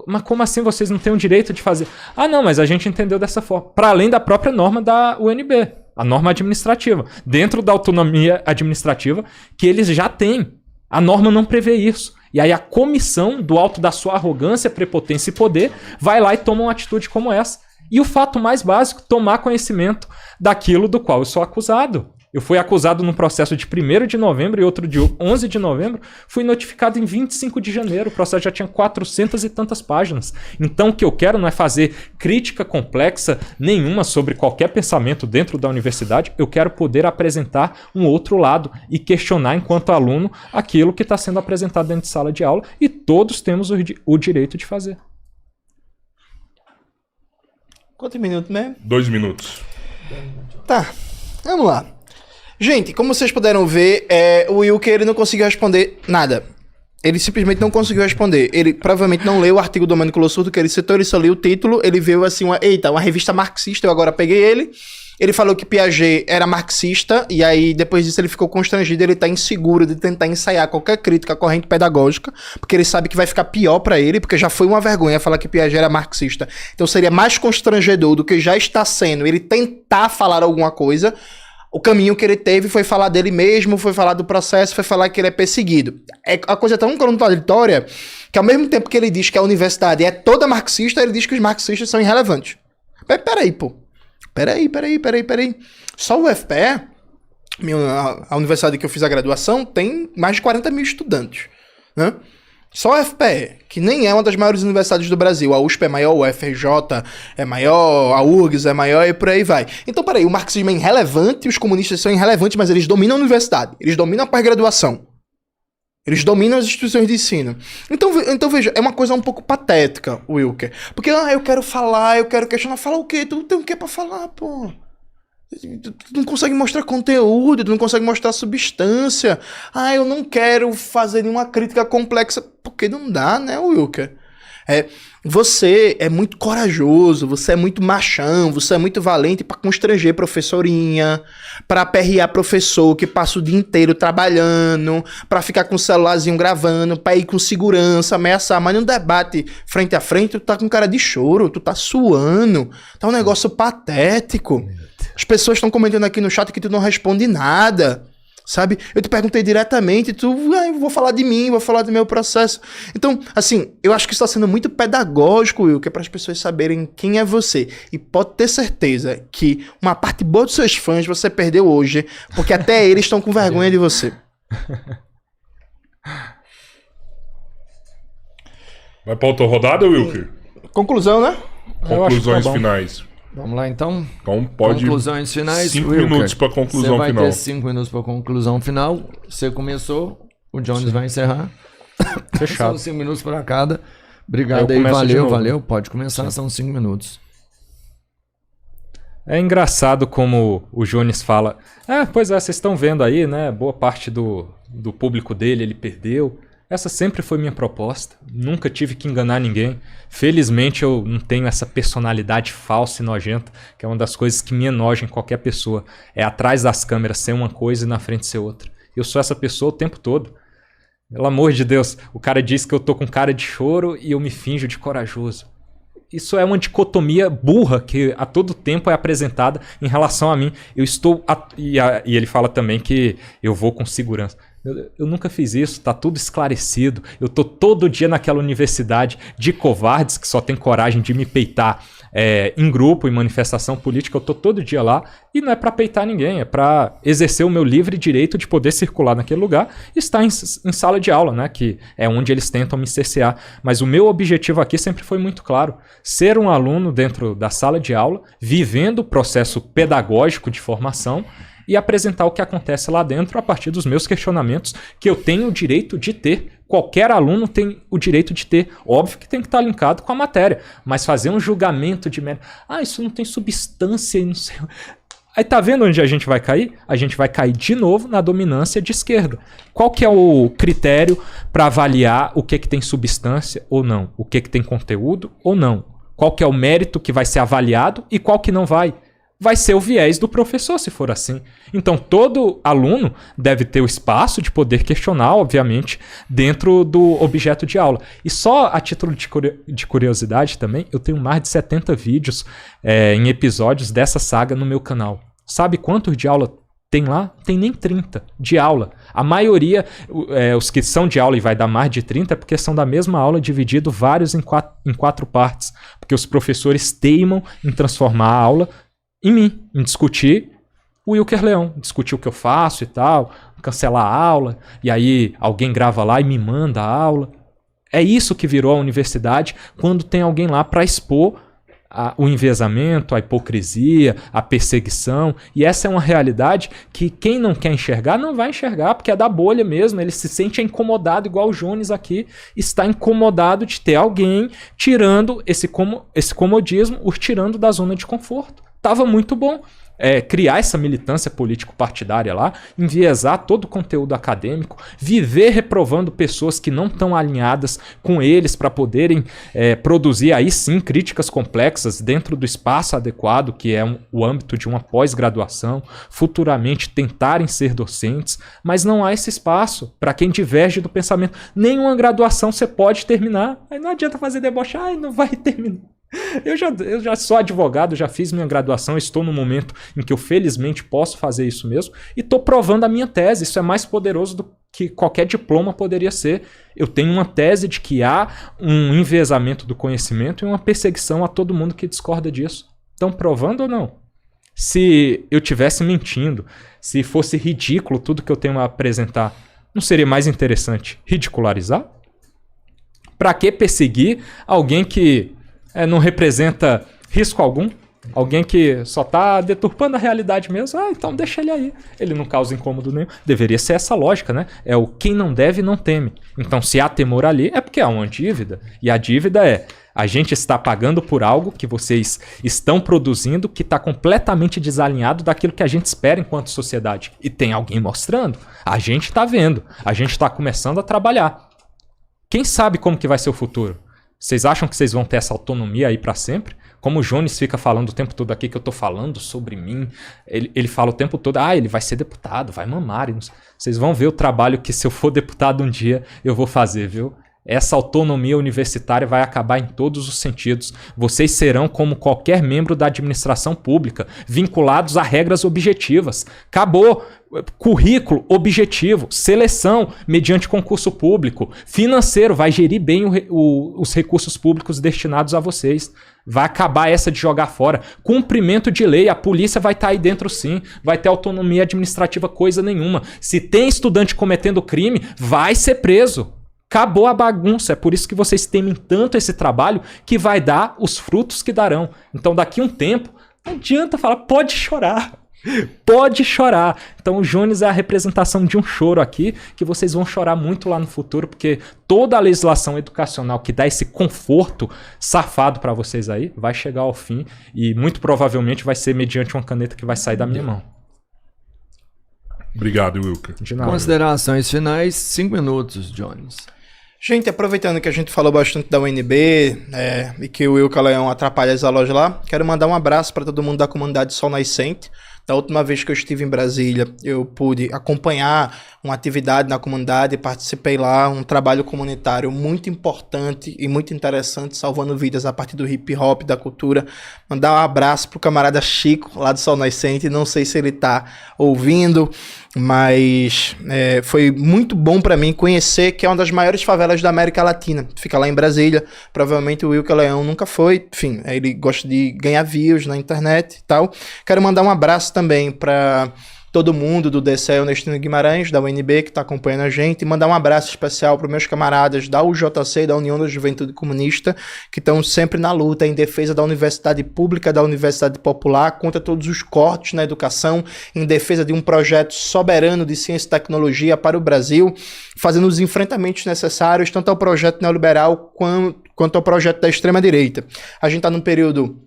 Mas como assim vocês não têm o direito de fazer? Ah, não, mas a gente entendeu dessa forma. Para além da própria norma da UNB, a norma administrativa. Dentro da autonomia administrativa que eles já têm. A norma não prevê isso. E aí a comissão, do alto da sua arrogância, prepotência e poder, vai lá e toma uma atitude como essa. E o fato mais básico, tomar conhecimento daquilo do qual eu sou acusado. Eu fui acusado num processo de 1º de novembro e outro de 11 de novembro. Fui notificado em 25 de janeiro. O processo já tinha 400 e tantas páginas. Então o que eu quero não é fazer crítica complexa nenhuma sobre qualquer pensamento dentro da universidade. Eu quero poder apresentar um outro lado e questionar enquanto aluno aquilo que está sendo apresentado dentro de sala de aula. E todos temos o direito de fazer. Quantos minutos mesmo? 2 minutos. Tá, vamos lá. Gente, como vocês puderam ver, o Wilker ele não conseguiu responder nada. Ele simplesmente não conseguiu responder. Ele provavelmente não leu o artigo do Domênico Lossurdo que ele citou, ele só leu o título, ele viu assim, uma revista marxista, eu agora peguei ele. Ele falou que Piaget era marxista, e aí depois disso ele ficou constrangido, ele tá inseguro de tentar ensaiar qualquer crítica à corrente pedagógica, porque ele sabe que vai ficar pior pra ele, porque já foi uma vergonha falar que Piaget era marxista. Então seria mais constrangedor do que já está sendo ele tentar falar alguma coisa. O caminho que ele teve foi falar dele mesmo, foi falar do processo, foi falar que ele é perseguido. A coisa é tão contraditória que ao mesmo tempo que ele diz que a universidade é toda marxista, ele diz que os marxistas são irrelevantes. Peraí, pô. Peraí. Só o UFPE, a universidade que eu fiz a graduação, tem mais de 40 mil estudantes, né? Só a UFPE, que nem é uma das maiores universidades do Brasil. A USP é maior, o UFRJ é maior, a URGS é maior e por aí vai. Então, peraí, o marxismo é irrelevante, os comunistas são irrelevantes, mas eles dominam a universidade, eles dominam a pós-graduação, eles dominam as instituições de ensino. Então veja, é uma coisa um pouco patética, Wilker. Porque, eu quero falar, eu quero questionar. Fala o quê? Tu tem o quê pra falar, pô? Tu não consegue mostrar conteúdo, tu não consegue mostrar substância. Eu não quero fazer nenhuma crítica complexa. Porque não dá, né, Wilker? Você é muito corajoso, você é muito machão, você é muito valente pra constranger professorinha, pra aperrear professor que passa o dia inteiro trabalhando, pra ficar com o celularzinho gravando, pra ir com segurança, ameaçar. Mas num debate frente a frente, tu tá com cara de choro, tu tá suando, tá um negócio patético. As pessoas estão comentando aqui no chat que tu não responde nada, sabe? Eu te perguntei diretamente, vou falar de mim, vou falar do meu processo. Então, assim, eu acho que isso está sendo muito pedagógico, Will, que é para as pessoas saberem quem é você. E pode ter certeza que uma parte boa dos seus fãs você perdeu hoje, porque até eles estão com vergonha de você. Vai pra outra rodada, Wilker? Conclusão, né? Conclusões finais. Vamos lá, então. Então pode... Conclusões finais. 5 Wilker, minutos pra conclusão você final. vai ter 5 minutos pra conclusão final. Você começou, o Jones vai encerrar. Fechado. São 5 minutos para cada. Obrigado aí, valeu. Pode começar, são 5 minutos. É engraçado como o Jones fala. Pois é, vocês estão vendo aí, né? Boa parte do público dele, ele perdeu. Essa sempre foi minha proposta. Nunca tive que enganar ninguém. Felizmente eu não tenho essa personalidade falsa e nojenta, que é uma das coisas que me enoja em qualquer pessoa. É atrás das câmeras ser uma coisa e na frente ser outra. Eu sou essa pessoa o tempo todo. Pelo amor de Deus, o cara diz que eu tô com cara de choro e eu me finjo de corajoso. Isso é uma dicotomia burra que a todo tempo é apresentada em relação a mim. Eu estou... E ele fala também que eu vou com segurança. Eu nunca fiz isso, tá tudo esclarecido. Eu tô todo dia naquela universidade de covardes que só tem coragem de me peitar em grupo, em manifestação política. Eu tô todo dia lá e não é pra peitar ninguém, é pra exercer o meu livre direito de poder circular naquele lugar e estar em sala de aula, né? Que é onde eles tentam me cercear. Mas o meu objetivo aqui sempre foi muito claro: ser um aluno dentro da sala de aula, vivendo o processo pedagógico de formação e apresentar o que acontece lá dentro a partir dos meus questionamentos que eu tenho o direito de ter. Qualquer aluno tem o direito de ter. Óbvio que tem que estar linkado com a matéria, mas fazer um julgamento de mérito. Isso não tem substância e não sei... Aí tá vendo onde a gente vai cair? A gente vai cair de novo na dominância de esquerda. Qual que é o critério para avaliar o que tem substância ou não? O que tem conteúdo ou não? Qual que é o mérito que vai ser avaliado e qual que não vai? Vai ser o viés do professor, se for assim. Então, todo aluno deve ter o espaço de poder questionar, obviamente, dentro do objeto de aula. E só a título de curiosidade também, eu tenho mais de 70 vídeos em episódios dessa saga no meu canal. Sabe quantos de aula tem lá? Tem nem 30 de aula. A maioria, os que são de aula e vai dar mais de 30, é porque são da mesma aula, dividido vários em quatro partes. Porque os professores teimam em transformar a aula em mim, em discutir o Wilker Leão, discutir o que eu faço e tal, cancelar a aula, e aí alguém grava lá e me manda a aula. É isso que virou a universidade quando tem alguém lá para expor o enviesamento, a hipocrisia, a perseguição. E essa é uma realidade que quem não quer enxergar não vai enxergar, porque é da bolha mesmo. Ele se sente incomodado, igual o Jones aqui está incomodado de ter alguém tirando esse comodismo, os tirando da zona de conforto. Tava muito bom criar essa militância político-partidária lá, enviesar todo o conteúdo acadêmico, viver reprovando pessoas que não estão alinhadas com eles para poderem produzir aí sim críticas complexas dentro do espaço adequado, que é o âmbito de uma pós-graduação, futuramente tentarem ser docentes, mas não há esse espaço para quem diverge do pensamento. Nenhuma graduação você pode terminar, aí não adianta fazer deboche, não vai terminar. Eu já sou advogado, já fiz minha graduação, estou no momento em que eu felizmente posso fazer isso mesmo e estou provando a minha tese. Isso é mais poderoso do que qualquer diploma poderia ser. Eu tenho uma tese de que há um enviesamento do conhecimento e uma perseguição a todo mundo que discorda disso. Estão provando ou não? Se eu estivesse mentindo, se fosse ridículo tudo que eu tenho a apresentar, não seria mais interessante ridicularizar? Para que perseguir alguém que não representa risco algum? Alguém que só tá deturpando a realidade mesmo? Então deixa ele aí. Ele não causa incômodo nenhum. Deveria ser essa lógica, né? É o quem não deve não teme. Então se há temor ali é porque há uma dívida. E a dívida é: a gente está pagando por algo que vocês estão produzindo que está completamente desalinhado daquilo que a gente espera enquanto sociedade. E tem alguém mostrando. A gente está vendo. A gente está começando a trabalhar. Quem sabe como que vai ser o futuro? Vocês acham que vocês vão ter essa autonomia aí para sempre? Como o Jones fica falando o tempo todo aqui que eu tô falando sobre mim, ele fala o tempo todo, ele vai ser deputado, vai mamar. Vocês vão ver o trabalho que se eu for deputado um dia eu vou fazer, viu? Essa autonomia universitária vai acabar em todos os sentidos. Vocês serão como qualquer membro da administração pública, vinculados a regras objetivas. Acabou. Currículo objetivo, seleção mediante concurso público, financeiro, vai gerir bem os recursos públicos destinados a vocês. Vai acabar essa de jogar fora. Cumprimento de lei, a polícia vai estar aí dentro sim, vai ter autonomia administrativa coisa nenhuma. Se tem estudante cometendo crime, vai ser preso. Acabou a bagunça, é por isso que vocês temem tanto esse trabalho que vai dar os frutos que darão. Então daqui a um tempo, não adianta falar, pode chorar. Pode chorar. Então o Jones é a representação de um choro aqui, que vocês vão chorar muito lá no futuro, porque toda a legislação educacional que dá esse conforto safado para vocês aí vai chegar ao fim e muito provavelmente vai ser mediante uma caneta que vai sair da minha mão. Obrigado, Wilker. Considerações finais, 5 minutos, Jones. Gente, aproveitando que a gente falou bastante da UNB e que o Wilker Leão atrapalha as aulas lá, quero mandar um abraço para todo mundo da comunidade Sol Nascente. Da última vez que eu estive em Brasília, eu pude acompanhar uma atividade na comunidade, participei lá, um trabalho comunitário muito importante e muito interessante, salvando vidas a partir do hip hop, da cultura. Mandar um abraço pro camarada Chico, lá do Sol Nascente, não sei se ele tá ouvindo, mas foi muito bom para mim conhecer que é uma das maiores favelas da América Latina. Fica lá em Brasília, provavelmente o Wilker Leão nunca foi, enfim, ele gosta de ganhar views na internet e tal. Quero mandar um abraço também para todo mundo do DCE Ernestino Guimarães, da UNB, que está acompanhando a gente, e mandar um abraço especial para os meus camaradas da UJC, da União da Juventude Comunista, que estão sempre na luta em defesa da universidade pública, da universidade popular, contra todos os cortes na educação, em defesa de um projeto soberano de ciência e tecnologia para o Brasil, fazendo os enfrentamentos necessários, tanto ao projeto neoliberal quanto ao projeto da extrema-direita. A gente está num período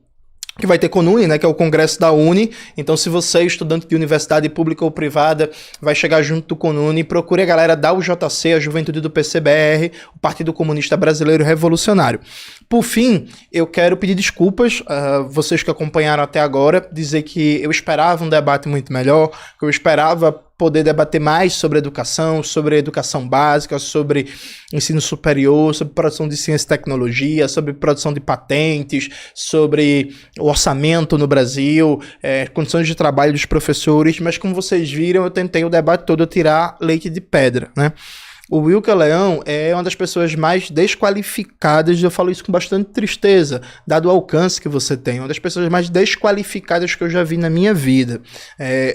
que vai ter CONUNE, né, que é o Congresso da Uni. Então, se você é estudante de universidade pública ou privada, vai chegar junto do CONUNE, procure a galera da UJC, a Juventude do PCBR, o Partido Comunista Brasileiro Revolucionário. Por fim, eu quero pedir desculpas a vocês que acompanharam até agora, dizer que eu esperava um debate muito melhor, que eu esperava poder debater mais sobre educação básica, sobre ensino superior, sobre produção de ciência e tecnologia, sobre produção de patentes, sobre o orçamento no Brasil, condições de trabalho dos professores, mas como vocês viram, eu tentei o debate todo tirar leite de pedra, né? O Wilker Leão é uma das pessoas mais desqualificadas, eu falo isso com bastante tristeza, dado o alcance que você tem, uma das pessoas mais desqualificadas que eu já vi na minha vida.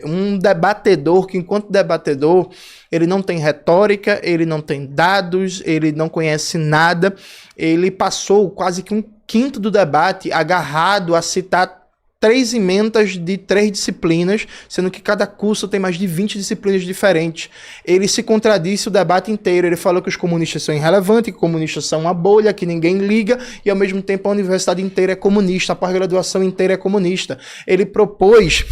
Um debatedor que, enquanto debatedor, ele não tem retórica, ele não tem dados, ele não conhece nada, ele passou quase que um quinto do debate agarrado a citar 3 emendas de 3 disciplinas, sendo que cada curso tem mais de 20 disciplinas diferentes. Ele se contradisse o debate inteiro. Ele falou que os comunistas são irrelevantes, que comunistas são uma bolha, que ninguém liga, e ao mesmo tempo a universidade inteira é comunista, a pós-graduação inteira é comunista. Ele propôs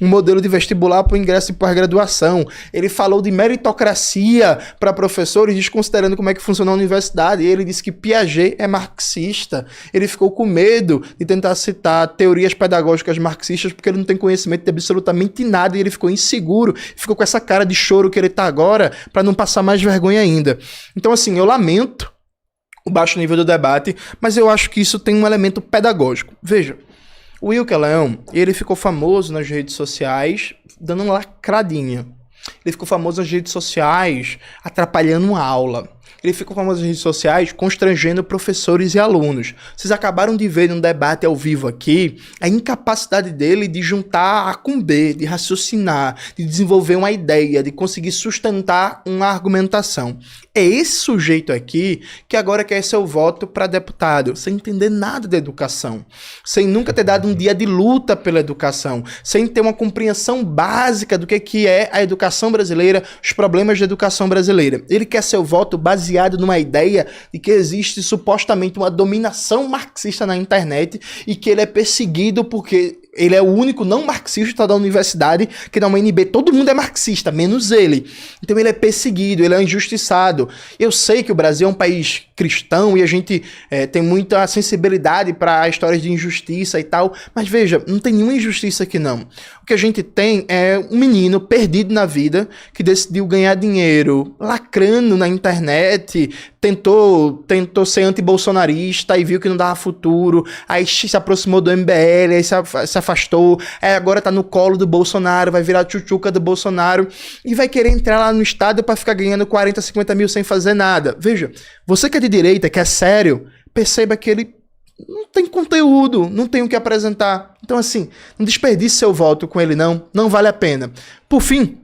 um modelo de vestibular para o ingresso de pós-graduação. Ele falou de meritocracia para professores, desconsiderando como é que funciona a universidade. Ele disse que Piaget é marxista. Ele ficou com medo de tentar citar teorias pedagógicas marxistas porque ele não tem conhecimento de absolutamente nada e ele ficou inseguro, ficou com essa cara de choro que ele tá agora para não passar mais vergonha ainda. Então assim, eu lamento o baixo nível do debate, mas eu acho que isso tem um elemento pedagógico. Veja, o Wilker Leão, ele ficou famoso nas redes sociais dando uma lacradinha. Ele ficou famoso nas redes sociais atrapalhando uma aula. Ele ficou famoso nas redes sociais constrangendo professores e alunos. Vocês acabaram de ver num debate ao vivo aqui a incapacidade dele de juntar A com B, de raciocinar, de desenvolver uma ideia, de conseguir sustentar uma argumentação. É esse sujeito aqui que agora quer seu voto para deputado, sem entender nada da educação, sem nunca ter dado um dia de luta pela educação, sem ter uma compreensão básica do que é a educação brasileira, os problemas da educação brasileira. Ele quer seu voto baseado numa ideia de que existe supostamente uma dominação marxista na internet e que ele é perseguido porque ele é o único não marxista da universidade, que na UNB todo mundo é marxista, menos ele. Então ele é perseguido, ele é injustiçado. Eu sei que o Brasil é um país cristão e a gente tem muita sensibilidade para histórias de injustiça e tal, mas veja, não tem nenhuma injustiça aqui não. O que a gente tem é um menino perdido na vida, que decidiu ganhar dinheiro lacrando na internet, tentou ser anti-bolsonarista e viu que não dava futuro, aí se aproximou do MBL, aí se afastou, aí agora tá no colo do Bolsonaro, vai virar tchutchuca do Bolsonaro e vai querer entrar lá no estado para ficar ganhando 40, 50 mil sem fazer nada. Veja, você que é de direita, que é sério, perceba que ele não tem conteúdo, não tem o que apresentar. Então assim, não desperdice seu voto com ele não vale a pena. Por fim,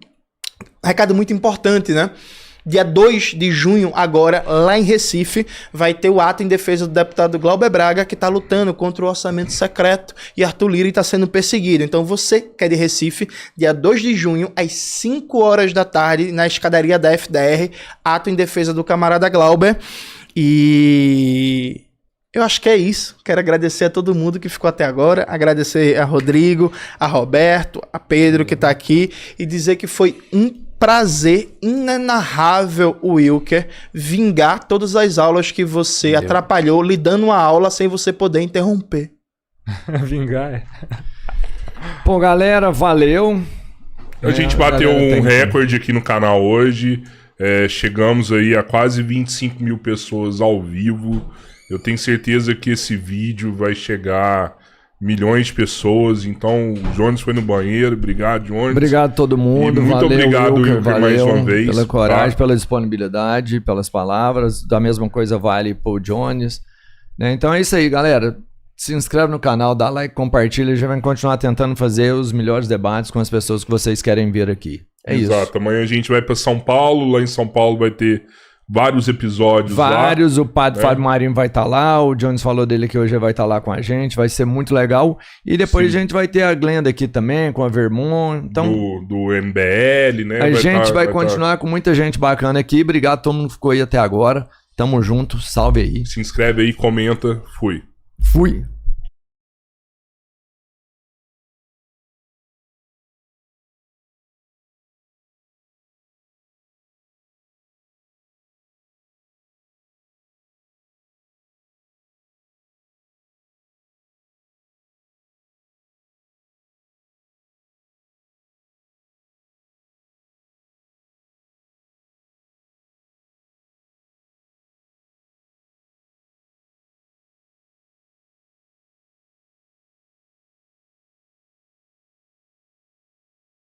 recado muito importante, né? Dia 2 de junho, agora, lá em Recife, vai ter o ato em defesa do deputado Glauber Braga, que está lutando contra o orçamento secreto, e Arthur Lira está sendo perseguido. Então você, que é de Recife, dia 2 de junho, às 5 horas da tarde, na escadaria da FDR, ato em defesa do camarada Glauber. E eu acho que é isso. Quero agradecer a todo mundo que ficou até agora, agradecer a Rodrigo, a Roberto, a Pedro que está aqui, e dizer que foi um prazer inenarrável, Wilker, vingar todas as aulas que você atrapalhou, lhe dando uma aula sem você poder interromper. Vingar, é. Pô, galera, valeu. A gente bateu um recorde aqui no canal hoje. Chegamos aí a quase 25 mil pessoas ao vivo. Eu tenho certeza que esse vídeo vai chegar milhões de pessoas. Então, o Jones foi no banheiro. Obrigado, Jones. Obrigado a todo mundo. E muito obrigado, Wilker, mais uma vez. Pela coragem, pela disponibilidade, pelas palavras. Da mesma coisa vale pro Jones. Né? Então é isso aí, galera. Se inscreve no canal, dá like, compartilha. A gente vai continuar tentando fazer os melhores debates com as pessoas que vocês querem ver aqui. Isso. Exato. Amanhã a gente vai para São Paulo. Lá em São Paulo vai ter vários episódios lá. O padre Fábio Marinho vai estar lá, o Jones falou dele que hoje vai estar lá com a gente, vai ser muito legal. E depois a gente vai ter a Glenda aqui também, com a Vermont. Então, do MBL, né? A gente vai continuar com muita gente bacana aqui. Obrigado a todo mundo que ficou aí até agora. Tamo junto, salve aí. Se inscreve aí, comenta. Fui. Fui.